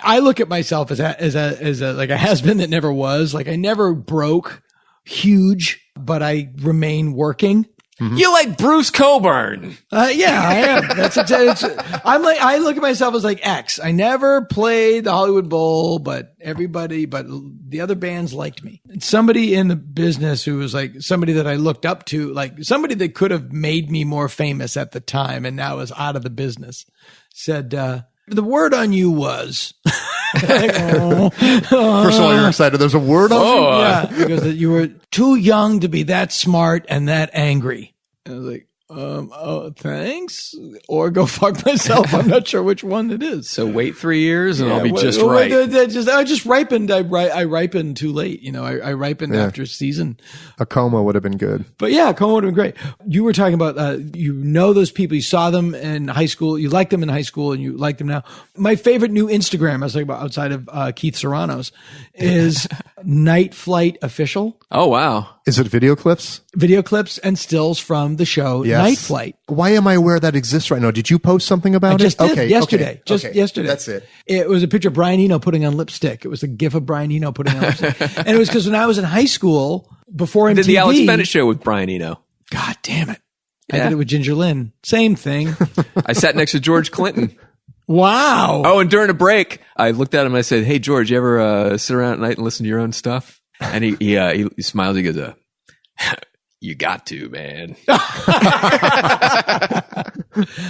I look at myself as a like a has-been that never was. Like I never broke huge, but I remain working. You like Bruce Coburn. Yeah, I am. I look at myself as like X. I never played the Hollywood Bowl, but the other bands liked me. And somebody in the business who was like somebody that I looked up to, like somebody that could have made me more famous at the time and now is out of the business, said, the word on you was, First of all, you're excited. There's a word on it? yeah, because that you were too young to be that smart and that angry. And I was like, oh, thanks. Or go fuck myself. I'm not sure which one it is. So wait 3 years and I'll be well, just well, right. I just ripened. I ripened too late. I ripened after season. A coma would have been good. But yeah, Coma would have been great. You were talking about, those people. You saw them in high school. You liked them in high school and you like them now. My favorite new Instagram, I was talking about outside of Keith Serrano's, is Night Flight Official. Oh, wow. Is it video clips? Video clips and stills from the show Night Flight. Why am I aware that exists right now? Did you post something about I just it? did yesterday. Yesterday. That's it. It was a picture of Brian Eno putting on lipstick. It was a gif of Brian Eno putting on lipstick. And it was because when I was in high school, before MTV. Did the Alex Bennett show with Brian Eno. God damn it. Yeah. I did it with Ginger Lynn. Same thing. I sat next to George Clinton. Wow. Oh, and during a break, I looked at him and I said, "Hey, George, you ever sit around at night and listen to your own stuff?" And he smiles. He goes, "You got to, man."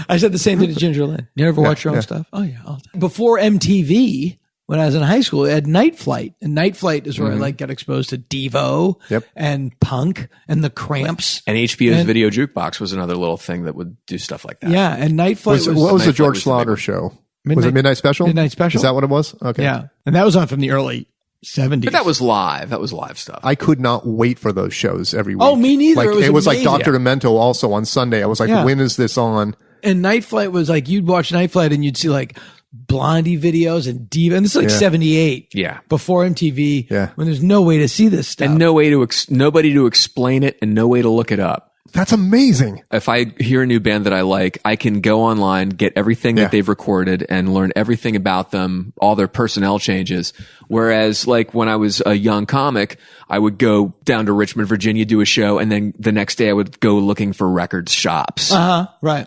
I said the same thing to Ginger Lynn. You ever watch your own stuff? Oh, yeah. All the time. Before MTV, when I was in high school, it had Night Flight. And Night Flight is where I got exposed to Devo and punk and the Cramps. And HBO's Video Jukebox was another little thing that would do stuff like that. Yeah, and Night Flight what was the George Slaughter show? Was it Midnight Special? Midnight Special. Is that what it was? Okay. Yeah. And that was on from the early 70s. But that was live. That was live stuff. I could not wait for those shows every week. Oh, me neither. Like, it was like amazing. Dr. Demento also on Sunday. I was like, when is this on? And Night Flight was like, you'd watch Night Flight and you'd see like Blondie videos and Diva. And this is like 78. Yeah. Before MTV. Yeah. When there's no way to see this stuff. And no way to, nobody to explain it and no way to look it up. That's amazing. If I hear a new band that I like, I can go online, get everything that they've recorded and learn everything about them, all their personnel changes. Whereas like when I was a young comic, I would go down to Richmond, Virginia, do a show. And then the next day I would go looking for record shops. Right.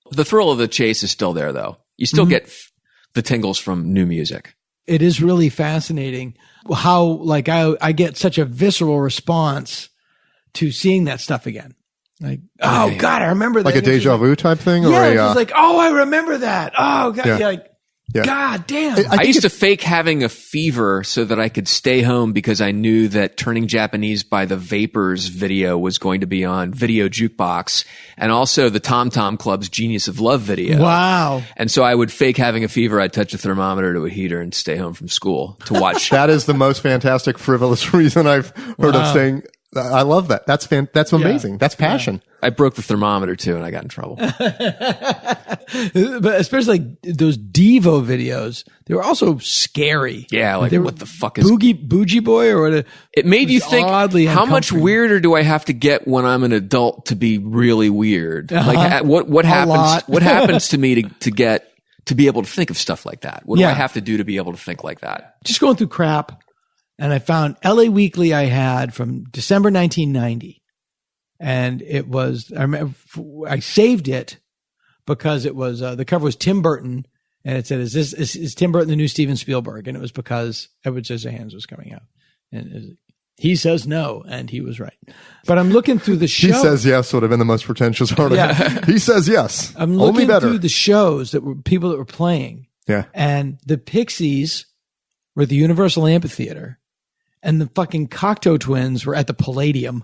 The thrill of the chase is still there though. You still get the tingles from new music. It is really fascinating how like I get such a visceral response to seeing that stuff again. Like, oh God, I remember that. Like a deja vu type thing? Yeah, or it's just like, oh, I remember that. Oh God, like, God damn. I used to fake having a fever so that I could stay home because I knew that Turning Japanese by the Vapors video was going to be on Video Jukebox and also the Tom Tom Club's Genius of Love video. Wow. And so I would fake having a fever. I'd touch a thermometer to a heater and stay home from school to watch. That is the most fantastic, frivolous reason I've heard of saying. I love that. That's amazing. Yeah. That's passion. Yeah. I broke the thermometer too, and I got in trouble. But especially like those Devo videos, they were also scary. Yeah, like what the fuck is Bougie Boy or what? It made you think, oddly how much weirder do I have to get when I'm an adult to be really weird? Like what happens? What happens to me to get to be able to think of stuff like that? What do I have to do to be able to think like that? Just going through crap. And I found LA Weekly I had from December 1990. And it was, I remember I saved it because it was, the cover was Tim Burton. And it said, is Tim Burton the new Steven Spielberg? And it was because Edward Scissorhands was coming out. And he says no. And he was right. But I'm looking through the show. He says yes would have been the most pretentious article. Yeah. He says yes. I'm looking through the shows that were people that were playing. Yeah. And the Pixies were at the Universal Amphitheater. And the fucking Cocteau Twins were at the Palladium.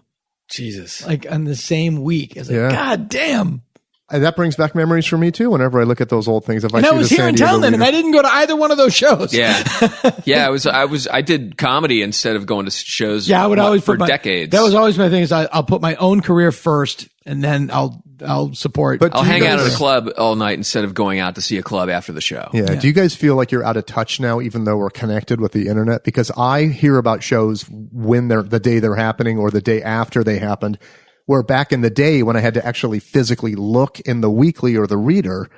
Jesus. Like on the same week. It's like, God damn. And that brings back memories for me too. Whenever I look at those old things, I was here in town then, and I didn't go to either one of those shows. Yeah, yeah. I did comedy instead of going to shows. Yeah, I would always for decades. That was always my thing. Is I'll put my own career first, and then I'll support. But I'll hang out at a club all night instead of going out to see a club after the show. Yeah. Do you guys feel like you're out of touch now, even though we're connected with the internet? Because I hear about shows when the day they're happening or the day after they happened. Where back in the day when I had to actually physically look in the weekly or the reader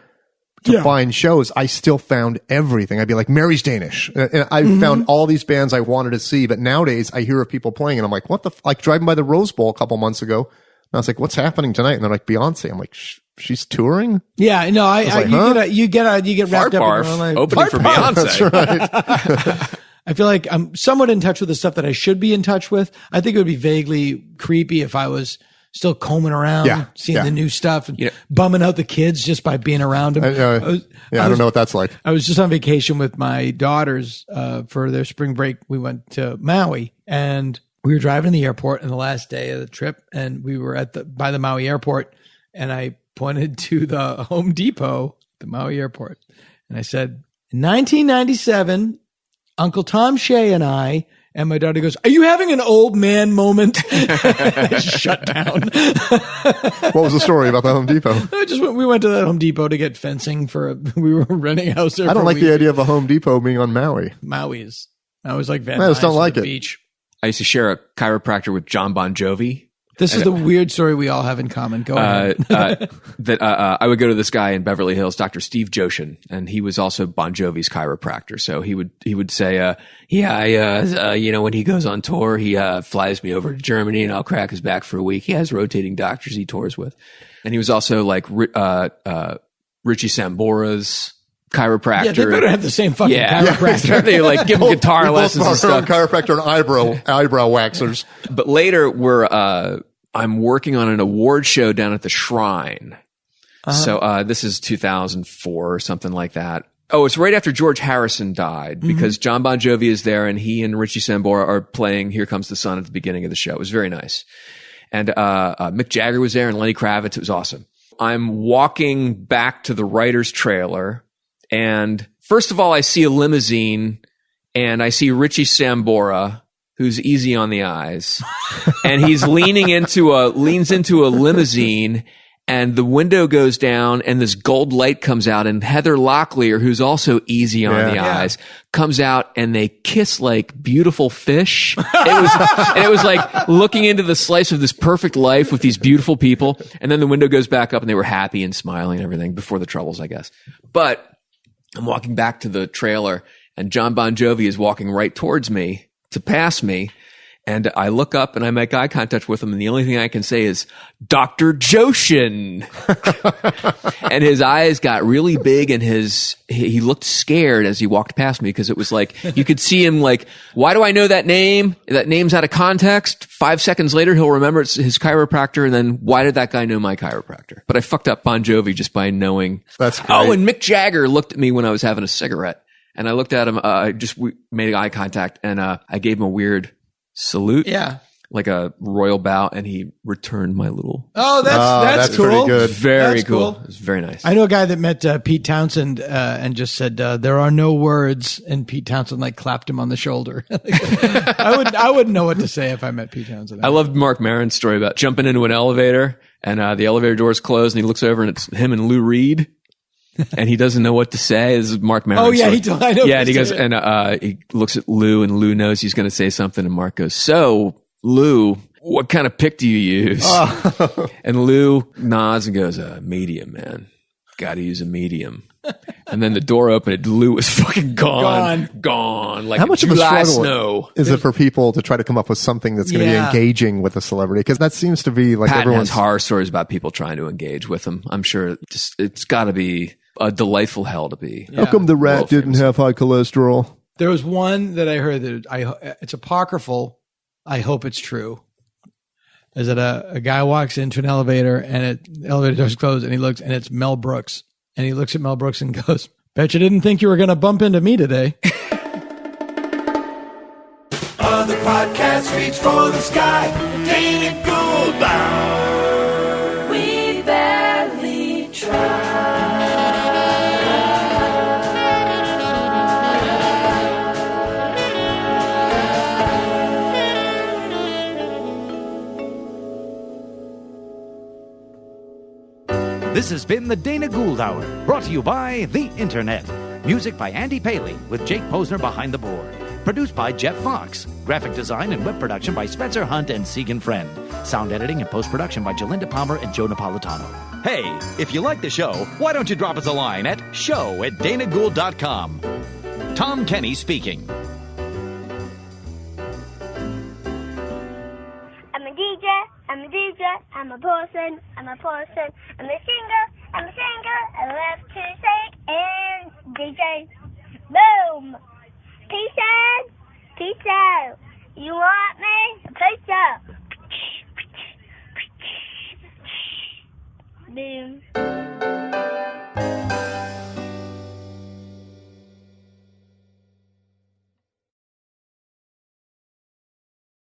to find shows, I still found everything. I'd be like, Mary's Danish. And I found all these bands I wanted to see. But nowadays I hear of people playing and I'm like, what the, like driving by the Rose Bowl a couple months ago. And I was like, what's happening tonight? And they're like, Beyonce. I'm like, she's touring? Yeah, no, you get wrapped up in your own life. Opening for Beyonce. That's right. I feel like I'm somewhat in touch with the stuff that I should be in touch with. I think it would be vaguely creepy if I was still combing around, seeing the new stuff and bumming out the kids just by being around them. I don't know what that's like. I was just on vacation with my daughters for their spring break. We went to Maui and we were driving to the airport on the last day of the trip, and we were by the Maui airport, and I pointed to the Home Depot, the Maui airport, and I said, in 1997, Uncle Tom Shea and I. And my daughter goes, are you having an old man moment? Shut down. What was the story about the Home Depot? We went to the Home Depot to get fencing we were renting a house there. I don't like the idea of a Home Depot being on Maui. Maui's like Van I just don't like it. Beach. I used to share a chiropractor with John Bon Jovi. This is the weird story we all have in common. Go ahead. I would go to this guy in Beverly Hills, Dr. Steve Joshin, and he was also Bon Jovi's chiropractor. So he would say, when he goes on tour, he flies me over to Germany and I'll crack his back for a week. He has rotating doctors he tours with. And he was also like Richie Sambora's chiropractor. Yeah, they better have the same fucking chiropractor. Yeah, they like give him guitar lessons and stuff. Chiropractor and eyebrow waxers. But later I'm working on an award show down at the Shrine. So this is 2004 or something like that. Oh, it's right after George Harrison died because John Bon Jovi is there and he and Richie Sambora are playing Here Comes the Sun at the beginning of the show. It was very nice. And Mick Jagger was there and Lenny Kravitz. It was awesome. I'm walking back to the writer's trailer. And first of all, I see a limousine and I see Richie Sambora, who's easy on the eyes. And he's leans into a limousine and the window goes down and this gold light comes out and Heather Locklear, who's also easy on the eyes, comes out and they kiss like beautiful fish. It was like looking into the slice of this perfect life with these beautiful people. And then the window goes back up and they were happy and smiling and everything before the troubles, I guess. But I'm walking back to the trailer and John Bon Jovi is walking right towards me to pass me. And I look up and I make eye contact with him. And the only thing I can say is, Dr. Joshin. And his eyes got really big and he looked scared as he walked past me because it was like, you could see him like, why do I know that name? That name's out of context. 5 seconds later, he'll remember it's his chiropractor. And then why did that guy know my chiropractor? But I fucked up Bon Jovi just by knowing. That's great. Oh, and Mick Jagger looked at me when I was having a cigarette. And I looked at him, we made eye contact and I gave him a weird salute. Yeah. Like a royal bow, and he returned my little. Oh, that's cool. Pretty good. Very That's cool. cool. It was very nice. I know a guy that met Pete Townsend and just said there are no words, and Pete Townsend like clapped him on the shoulder. I wouldn't know what to say if I met Pete Townsend. I loved Mark Maron's story about jumping into an elevator and the elevator doors closed, and he looks over and it's him and Lou Reed. And he doesn't know what to say. This is Mark Maron. Oh yeah, I know. Yeah, and he goes and he looks at Lou, and Lou knows he's going to say something, and Mark goes, "So, Lou, what kind of pick do you use?" Oh. And Lou nods and goes, "Medium, man. Got to use a medium." And then the door opened, and Lou was fucking gone. Like how much of a struggle snow is it for people to try to come up with something that's going to be engaging with a celebrity? Because that seems to be like Patton everyone's has horror stories about people trying to engage with him. I'm sure it's got to be a delightful hell to be. How come the rat didn't have high cholesterol? There was one that I heard that it's apocryphal. I hope it's true. Is that a guy walks into an elevator and the elevator doors closed and he looks and it's Mel Brooks. And he looks at Mel Brooks and goes, "Bet you didn't think you were going to bump into me today." Other podcasts reach for the sky. Ain't it cool bound? We barely try. This has been the Dana Gould Hour, brought to you by the Internet. Music by Andy Paley, with Jake Posner behind the board. Produced by Jeff Fox. Graphic design and web production by Spencer Hunt and Segan Friend. Sound editing and post-production by Jalinda Palmer and Joe Napolitano. Hey, if you like the show, why don't you drop us a line at show@danagould.com. Tom Kenny speaking. I'm a DJ, I'm a person, I'm a singer, I love to